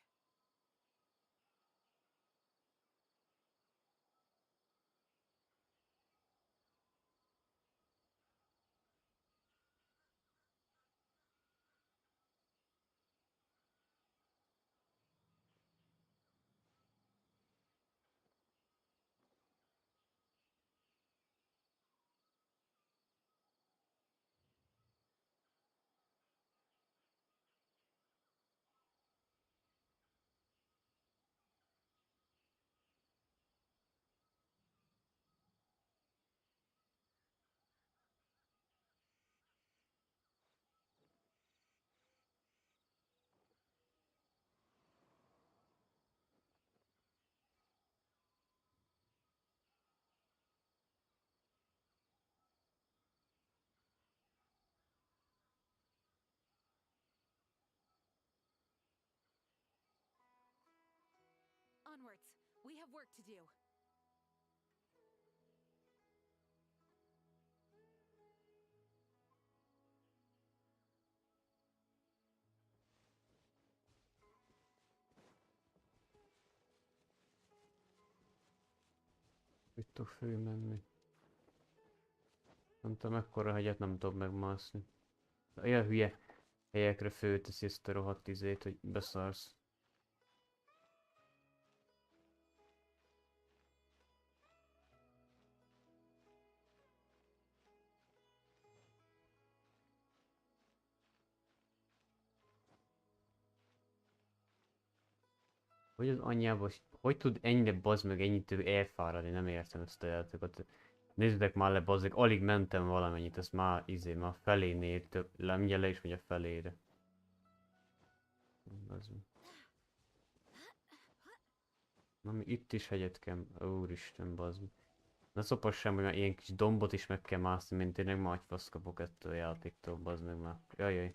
Onwards. We have work to do. Itt tudok fölmenni. Nem tudom, mekkora hegyet nem tudok megmászni. Olyan hülye helyekre fölteszi ezt a rohadt izét, hogy beszarsz. Hogy az anyjába, hogy tud ennyire bazd meg ennyit elfáradni, nem értem ezt a játékot. Nézzétek már le, bazzeg, alig mentem valamennyit, ezt már már felénél, mindjárt le is megy a felére. Na mi itt is hegyet kell, úristen bazd. Ne szopass sem, hogy már ilyen kis dombot is meg kell mászni, mint tényleg már agyfasz kapok ettől a játéktól, bazd meg már. Jajjaj.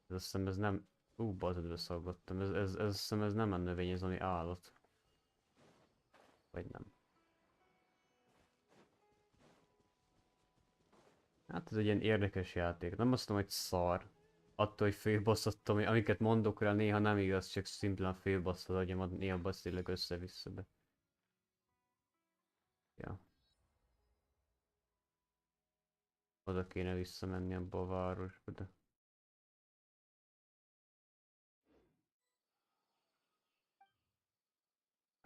Ez azt hiszem ez nem... bazd, beszaggattam, ez azt hiszem ez nem a növény, ez ami állat. Vagy nem. Hát ez egy ilyen érdekes játék, nem azt mondom, hogy szar. Attól, hogy félbasszottam, amiket mondok rá néha nem igaz, csak szimplán félbaszt az agyamat, néha beszélek össze-vissza be. Ja. Oda kéne visszamenni abba a városba, de...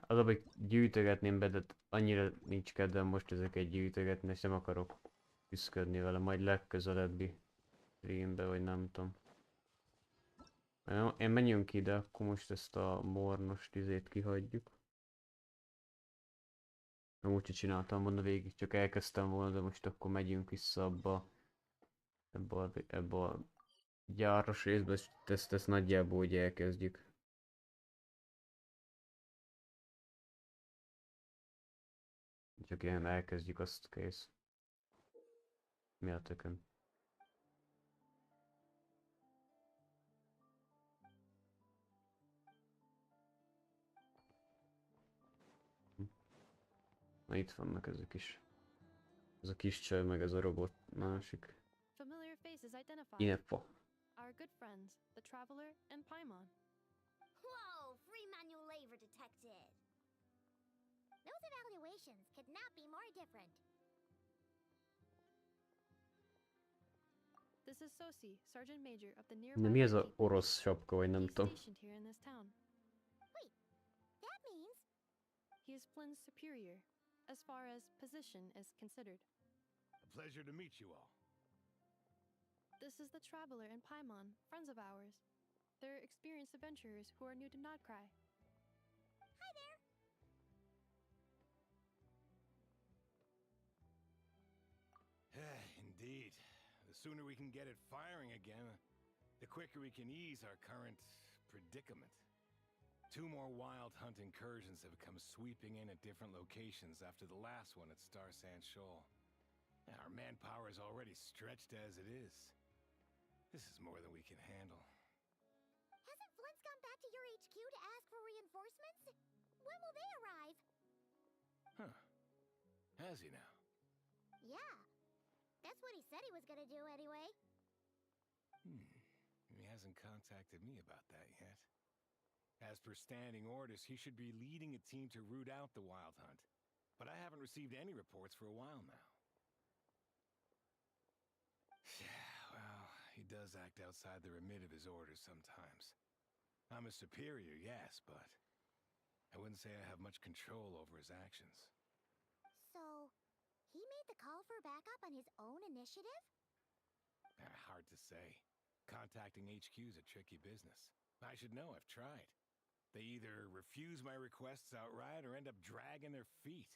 Az, hogy gyűjtögetném be, de annyira nincs kedvem most ezeket gyűjtögetni, és nem akarok küszködni vele, majd legközelebbi streambe, vagy nem tudom. Én menjünk ide, akkor most ezt a mornos izét kihagyjuk. Úgyhogy csináltam volna végig, csak elkezdtem volna, de most akkor megyünk vissza abba a gyáros részbe, és ezt nagyjából úgy elkezdjük. Csak ilyen elkezdjük, azt kész. Mi a tökön? Na itt vannak ezek is. Ez a kis csaj, meg ez a robot másik. Familiar faces identified. Inefa. Our good friends, the Traveler and Paimon. Whoa, free manual labor detected. Those evaluations could not be more different. This is Sosi, Sergeant Major of the nearby. De mi ez a orosz sapka, vagy nem tudom. Stationed here in this town. Wait, that means he is Flynn's superior, as far as position is considered. A pleasure to meet you all. This is the Traveler and Paimon, friends of ours. They're experienced adventurers who are new to Nodcry. Hi there. Indeed. The sooner we can get it firing again, the quicker we can ease our current predicament. 2 more wild hunt incursions have come sweeping in at different locations after the last one at Star Sand Shoal. Our manpower is already stretched as it is. This is more than we can handle. Hasn't Flint's gone back to your HQ to ask for reinforcements? When will they arrive? Huh. Has he now? Yeah. That's what he said he was gonna do anyway. He hasn't contacted me about that yet. As per standing orders, he should be leading a team to root out the wild hunt. But I haven't received any reports for a while now. Well, he does act outside the remit of his orders sometimes. I'm a superior, yes, but I wouldn't say I have much control over his actions. So, he made the call for backup on his own initiative? Hard to say. Contacting HQ is a tricky business. I should know, I've tried. They either refuse my requests outright or end up dragging their feet.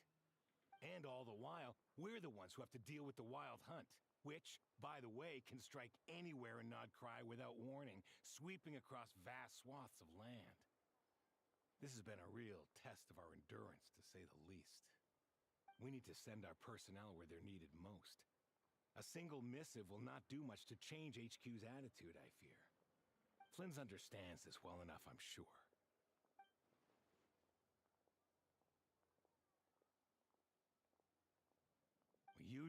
And all the while, we're the ones who have to deal with the wild hunt, which, by the way, can strike anywhere in Nodcry without warning, sweeping across vast swaths of land. This has been a real test of our endurance, to say the least. We need to send our personnel where they're needed most. A single missive will not do much to change HQ's attitude, I fear. Flynn's understands this well enough, I'm sure.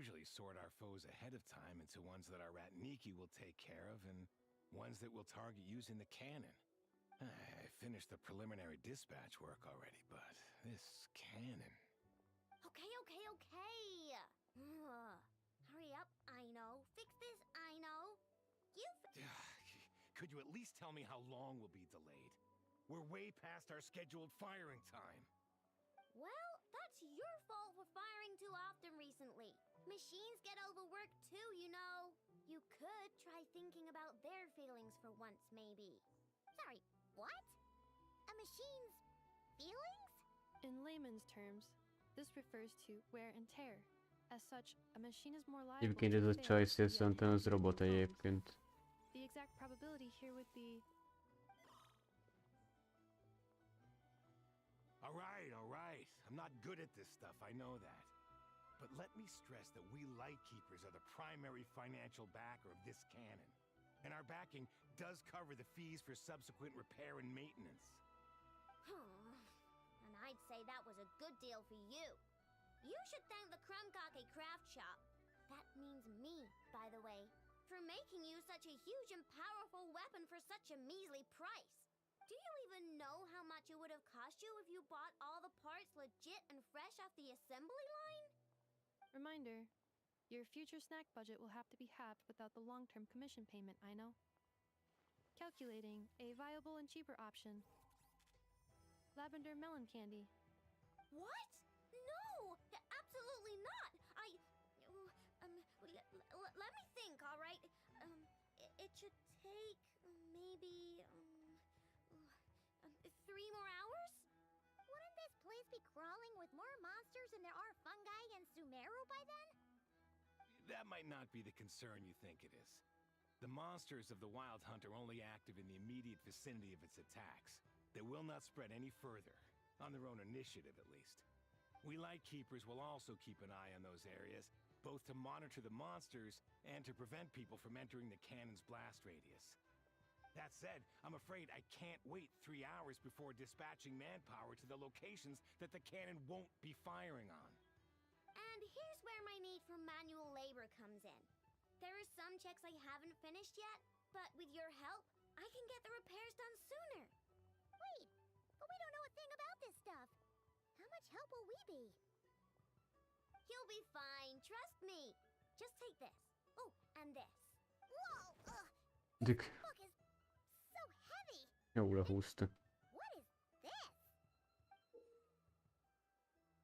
usually sort our foes ahead of time into ones that our rat Niki will take care of and ones that we'll target using the cannon. I finished the preliminary dispatch work already, but this cannon... Okay. Hurry up, I know. Fix this, I know. Could you at least tell me how long we'll be delayed? We're way past our scheduled firing time. Well, that's your fault for firing too often recently. Machines get overworked too, you know. You could try thinking about their feelings for once, maybe. Sorry, what? A machine's feelings? In layman's terms, this refers to wear and tear. As such, a machine is more liable Egyébként ez to a fail csaj if the szerintem az robot egyébként. The exact probability here would be... Alright. I'm not good at this stuff, I know that. But let me stress that we Lightkeepers are the primary financial backer of this cannon. And our backing does cover the fees for subsequent repair and maintenance. And I'd say that was a good deal for you. You should thank the Krumkake craft shop. That means me, by the way, for making you such a huge and powerful weapon for such a measly price. Do you even know how much it would have cost you if you bought all the parts legit and fresh off the assembly line? Reminder, your future snack budget will have to be halved without the long-term commission payment, I know. Calculating a viable and cheaper option. Lavender melon candy. What? No! Absolutely not! Let me think, all right? It should take maybe 3 more hours? Wouldn't this place be crawling with more monsters than there are fungi and Sumeru by then? That might not be the concern you think it is. The monsters of the Wild Hunt are only active in the immediate vicinity of its attacks. They will not spread any further, on their own initiative at least. We Lightkeepers will also keep an eye on those areas, both to monitor the monsters and to prevent people from entering the cannon's blast radius. That said, I'm afraid I can't wait 3 hours before dispatching manpower to the locations that the cannon won't be firing on. And here's where my need for manual labor comes in. There are some checks I haven't finished yet, but with your help, I can get the repairs done sooner. Wait, but we don't know a thing about this stuff. How much help will we be? You'll be fine, trust me. Just take this. Oh, and this. Whoa! Dik. This book is so heavy. Jól lehúzta. What is this?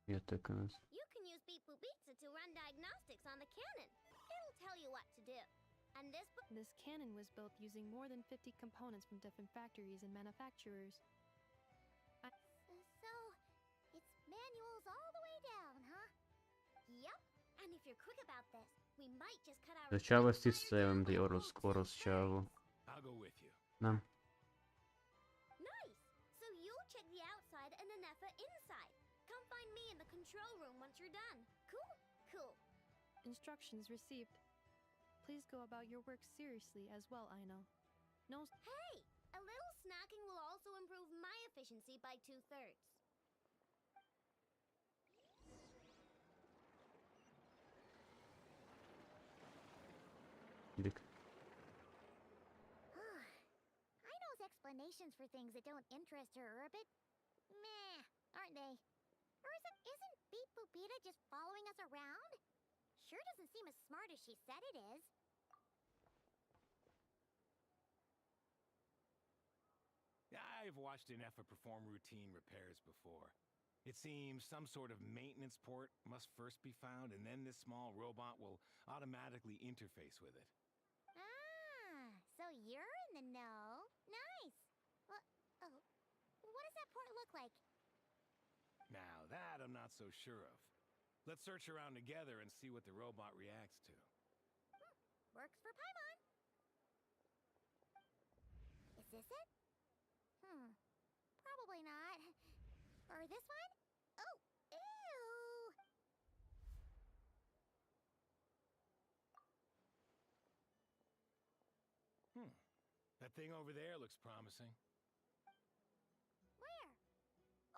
Mi a tökön az? You can use Beep Boop Pizza to run diagnostics on the cannon. It'll tell you what to do. And this book... This cannon was built using more than 50 components from different factories and manufacturers. So, it's manuals all the way down, huh? Yep. And if you're quick about this, we might just cut our... A csávó azt tiszteljem, de orosz csávó. I'll go with you. Nem. Nice! So you'll check the outside and Anefa inside. Come find me in the control room once you're done. Cool. Instructions received. Please go about your work seriously as well, Aino. No... Hey! A little snacking will also improve my efficiency by 2/3. Dik. Aino's explanations for things that don't interest her are a bit... meh, aren't they? Or isn't Beep Boopita just following us around? Sure doesn't seem as smart as she said it is. I've watched Anefa perform routine repairs before. It seems some sort of maintenance port must first be found, and then this small robot will automatically interface with it. Ah, so you're in the know. Nice. Well, what does that port look like? Now that I'm not so sure of. Let's search around together and see what the robot reacts to. Works for Paimon. Is this it? Probably not. Or this one? Oh, ew! That thing over there looks promising. Where?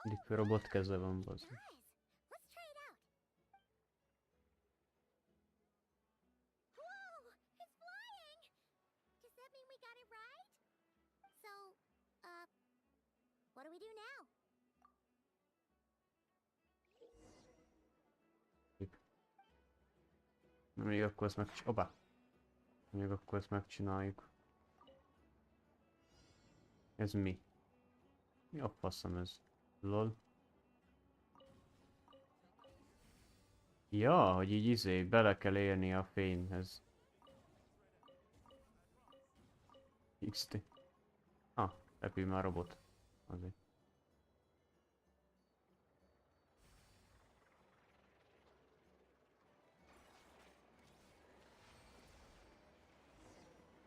Dik robot keze van, bazd. Let's try it out. do we do now? Még akkor ezt Opa! Még akkor ezt megcsináljuk. Ez mi? Mi a faszom ez? Lol. Ja, hogy így bele kell érni a fényhez. XT. Ah, repül már robot. Azért.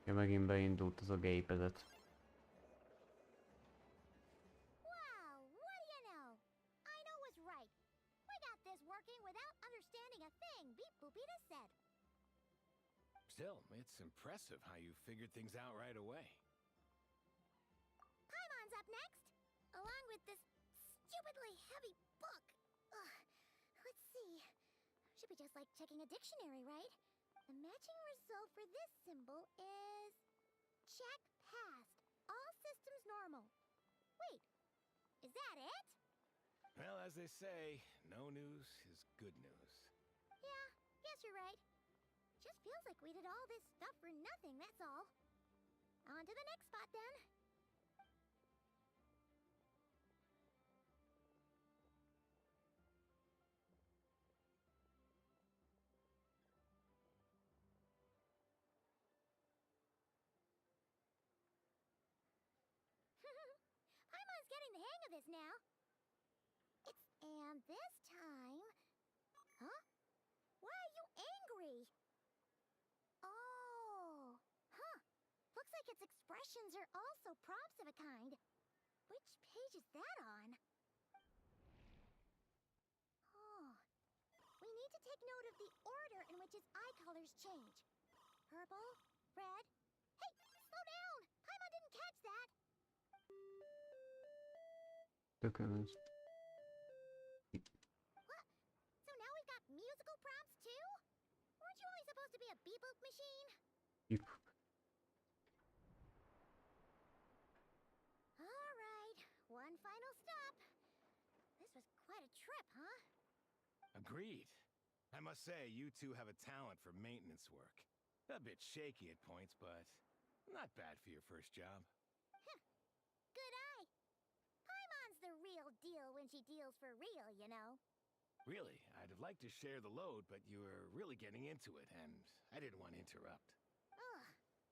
Ja, megint beindult az a gépezet. Wow, what do you know? Aino was right. We got this working without understanding a thing Beep Boopita said. Still, it's impressive how you figured things out right away. Paimon's up next, along with this stupidly heavy book. Ugh. Let's see. Should be just like checking a dictionary, right? The matching result for this symbol is check passed. All systems normal. Wait, is that it? Well, as they say, no news is good news. Yeah, guess you're right. Just feels like we did all this stuff for nothing, that's all. On to the next spot then. Paimon's getting the hang of this now. And this time... Huh? Why are you angry? Oh, huh. Looks like its expressions are also prompts of a kind. Which page is that on? Oh. We need to take note of the order in which his eye colors change. Purple, red... Hey, slow down! Paimon didn't catch that! Tökéletes. What? So now we've got musical prompts too? Weren't you only supposed to be a beep-boop machine? Beep. Alright, one final stop. This was quite a trip, huh? Agreed. I must say, you two have a talent for maintenance work. A bit shaky at points, but not bad for your first job. Good eye. Paimon's the real deal when she deals for real, you know. Really, I'd have liked to share the load, but you were really getting into it, and I didn't want to interrupt. Ugh.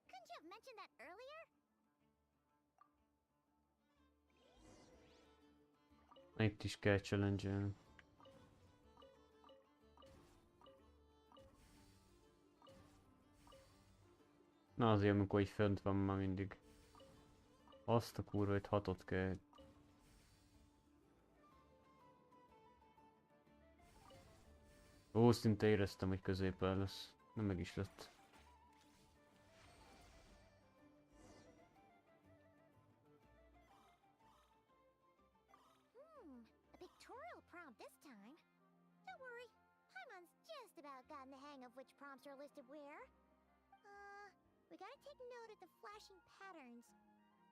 Couldn't you have mentioned that earlier? Itt is kell challenge-elni. Na azért, amikor így fönt van már mindig. Azt a kurva, hogy 6-ot kell. Ó, szinte éreztem, hogy középen lesz. Nem meg is lett. A pictorial prompt this time. Don't worry, Paimon's just about gotten the hang of which prompts are listed where. We gotta take note of the flashing patterns.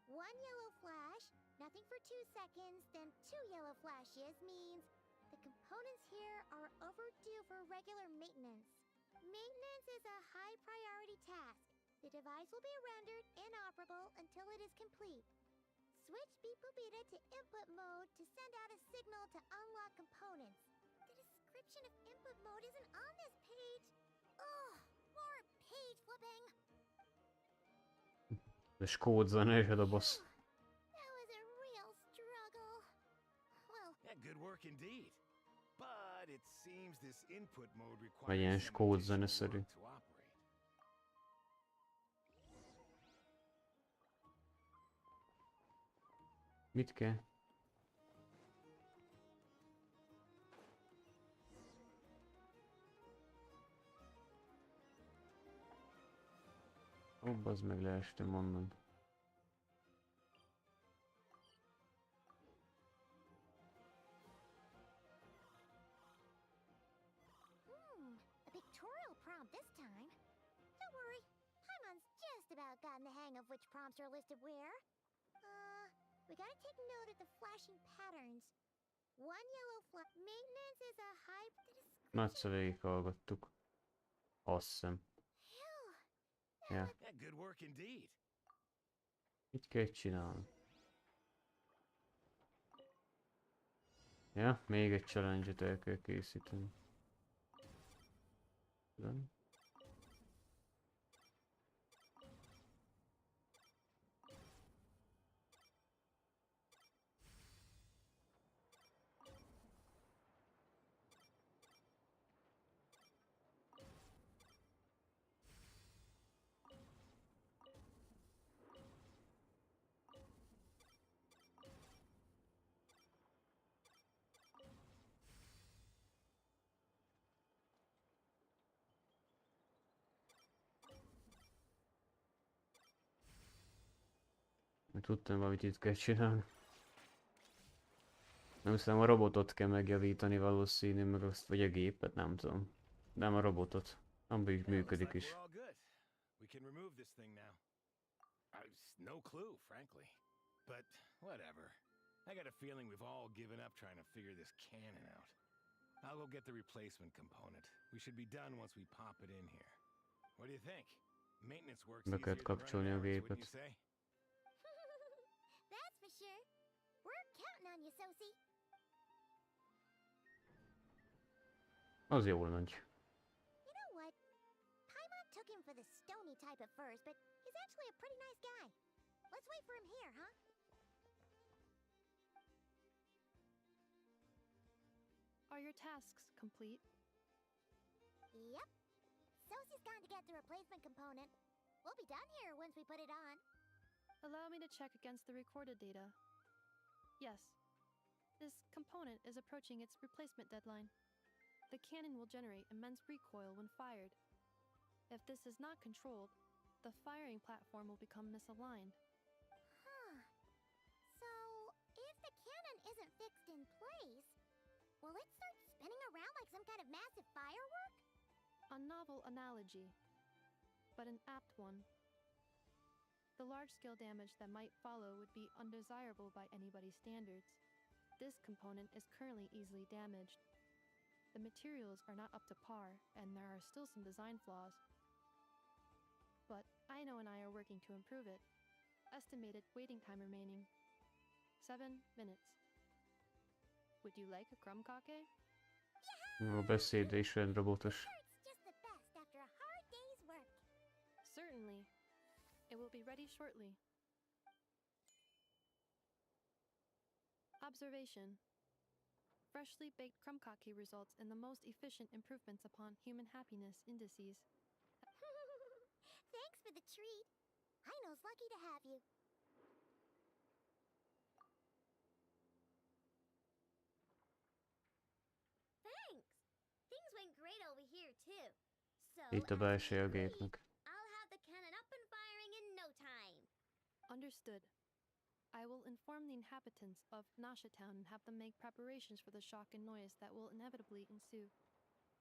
One yellow flash, nothing for 2 seconds, then 2 yellow flashes means the components here are overdue for regular maintenance. Maintenance is a high priority task. The device will be rendered inoperable until it is complete. Switch Beep Boopita to input mode to send out a signal to unlock components. The description of input mode isn't on this page. Ugh, more page flipping. De skódzene és a boss. That was a real struggle. Well, Yeah, good work indeed. But it seems this input mode Vagy requires ilyen some skódzeneszerű. additional work to operate. Mit kell? Ó, bazd meg, leestem onnan. A pictorial prompt this time. Don't worry, Paimon's just about gotten the hang of which prompts are listed where. We gotta take note of the flashing patterns. One yellow flash. Maintenance is a high. Nagyszerű végighallgattuk. Awesome. Ja. Yeah, good work indeed. Így kell csinálni. Ja, még egy challenge-et el kell készíteni. Nem? Tudtam, valamit itt kell csinálni. Nem hiszem, a robotot kell megjavítani valószínű, meg azt, vagy a gépet, nem tudom. Nem a robotot. Amúgy működik is. We can remove this thing now. No clue, frankly. But whatever. I got a feeling we've all given up trying to figure this cannon out. I'll go get the replacement component. We should be done once we pop it in here. What do you think? Maintenance works Be kell kapcsolni a gépet. That's for sure. We're counting on you, Sosie. Az jól nagy. You know what? Paimon took him for the stony type at first, but he's actually a pretty nice guy. Let's wait for him here, huh? Are your tasks complete? Yep. Sosie's gone to get the replacement component. We'll be done here once we put it on. Allow me to check against the recorded data. Yes. This component is approaching its replacement deadline. The cannon will generate immense recoil when fired. If this is not controlled, the firing platform will become misaligned. Huh. So, if the cannon isn't fixed in place, will it start spinning around like some kind of massive firework? A novel analogy, but an apt one. The large-scale damage that might follow would be undesirable by anybody's standards. This component is currently easily damaged. The materials are not up to par, and there are still some design flaws. But Aino and I are working to improve it. Estimated waiting time remaining 7 minutes. Would you like a crumb cake? A beszéde is olyan robotos. Just the best after a hard day's work. Certainly. It will be ready shortly. Observation. Freshly baked crumb cake results in the most efficient improvements upon human happiness indices. Thanks for the treat. Aino's lucky to have you. Thanks. Things went great over here too. So, Itt a belső a gépnek. I'll have the cannon up and firing in no time. Understood. I will inform the inhabitants of Nasha Town and have them make preparations for the shock and noise that will inevitably ensue.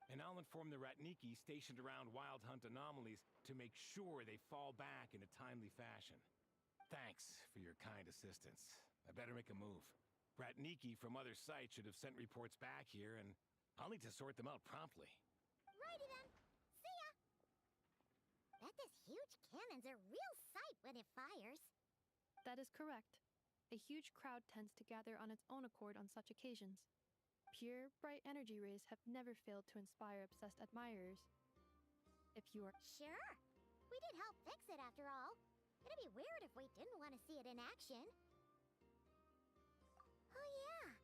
And I'll inform the Ratniki stationed around Wild Hunt anomalies to make sure they fall back in a timely fashion. Thanks for your kind assistance. I better make a move. Ratniki from other sites should have sent reports back here, and I'll need to sort them out promptly. Righty then. See ya. Bet this huge cannon's a real sight when it fires. That is correct. A huge crowd tends to gather on its own accord on such occasions. Pure, bright energy rays have never failed to inspire obsessed admirers. If you are... Sure. We did help fix it after all. It'd be weird if we didn't want to see it in action. Oh yeah.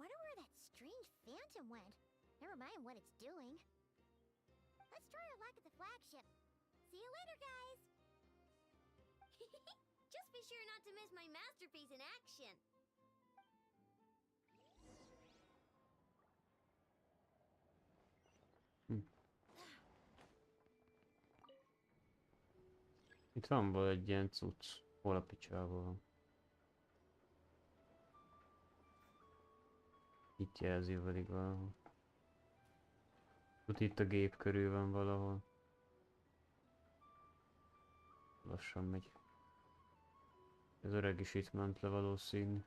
Wonder where that strange phantom went. Never mind what it's doing. Let's try our luck at the flagship. See you later, guys. Just be sure not to miss my masterpiece in action. Itt van valahogy egy ilyen cucc. Hol a picsával van? Itt jelzi pedig valahol. Itt a gép körül van valahol. Lassan megy. Az öreg is itt ment le valószínű.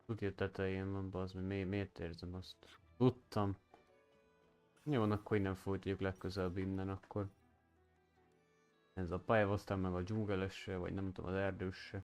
Tudja tetején van, bazd meg. Miért érzem azt? Tudtam. Jó, akkor innen folytatjuk legközelebb innen akkor. Ez a pálya, aztán meg a dzsungelesre, vagy nem tudom, az erdősre.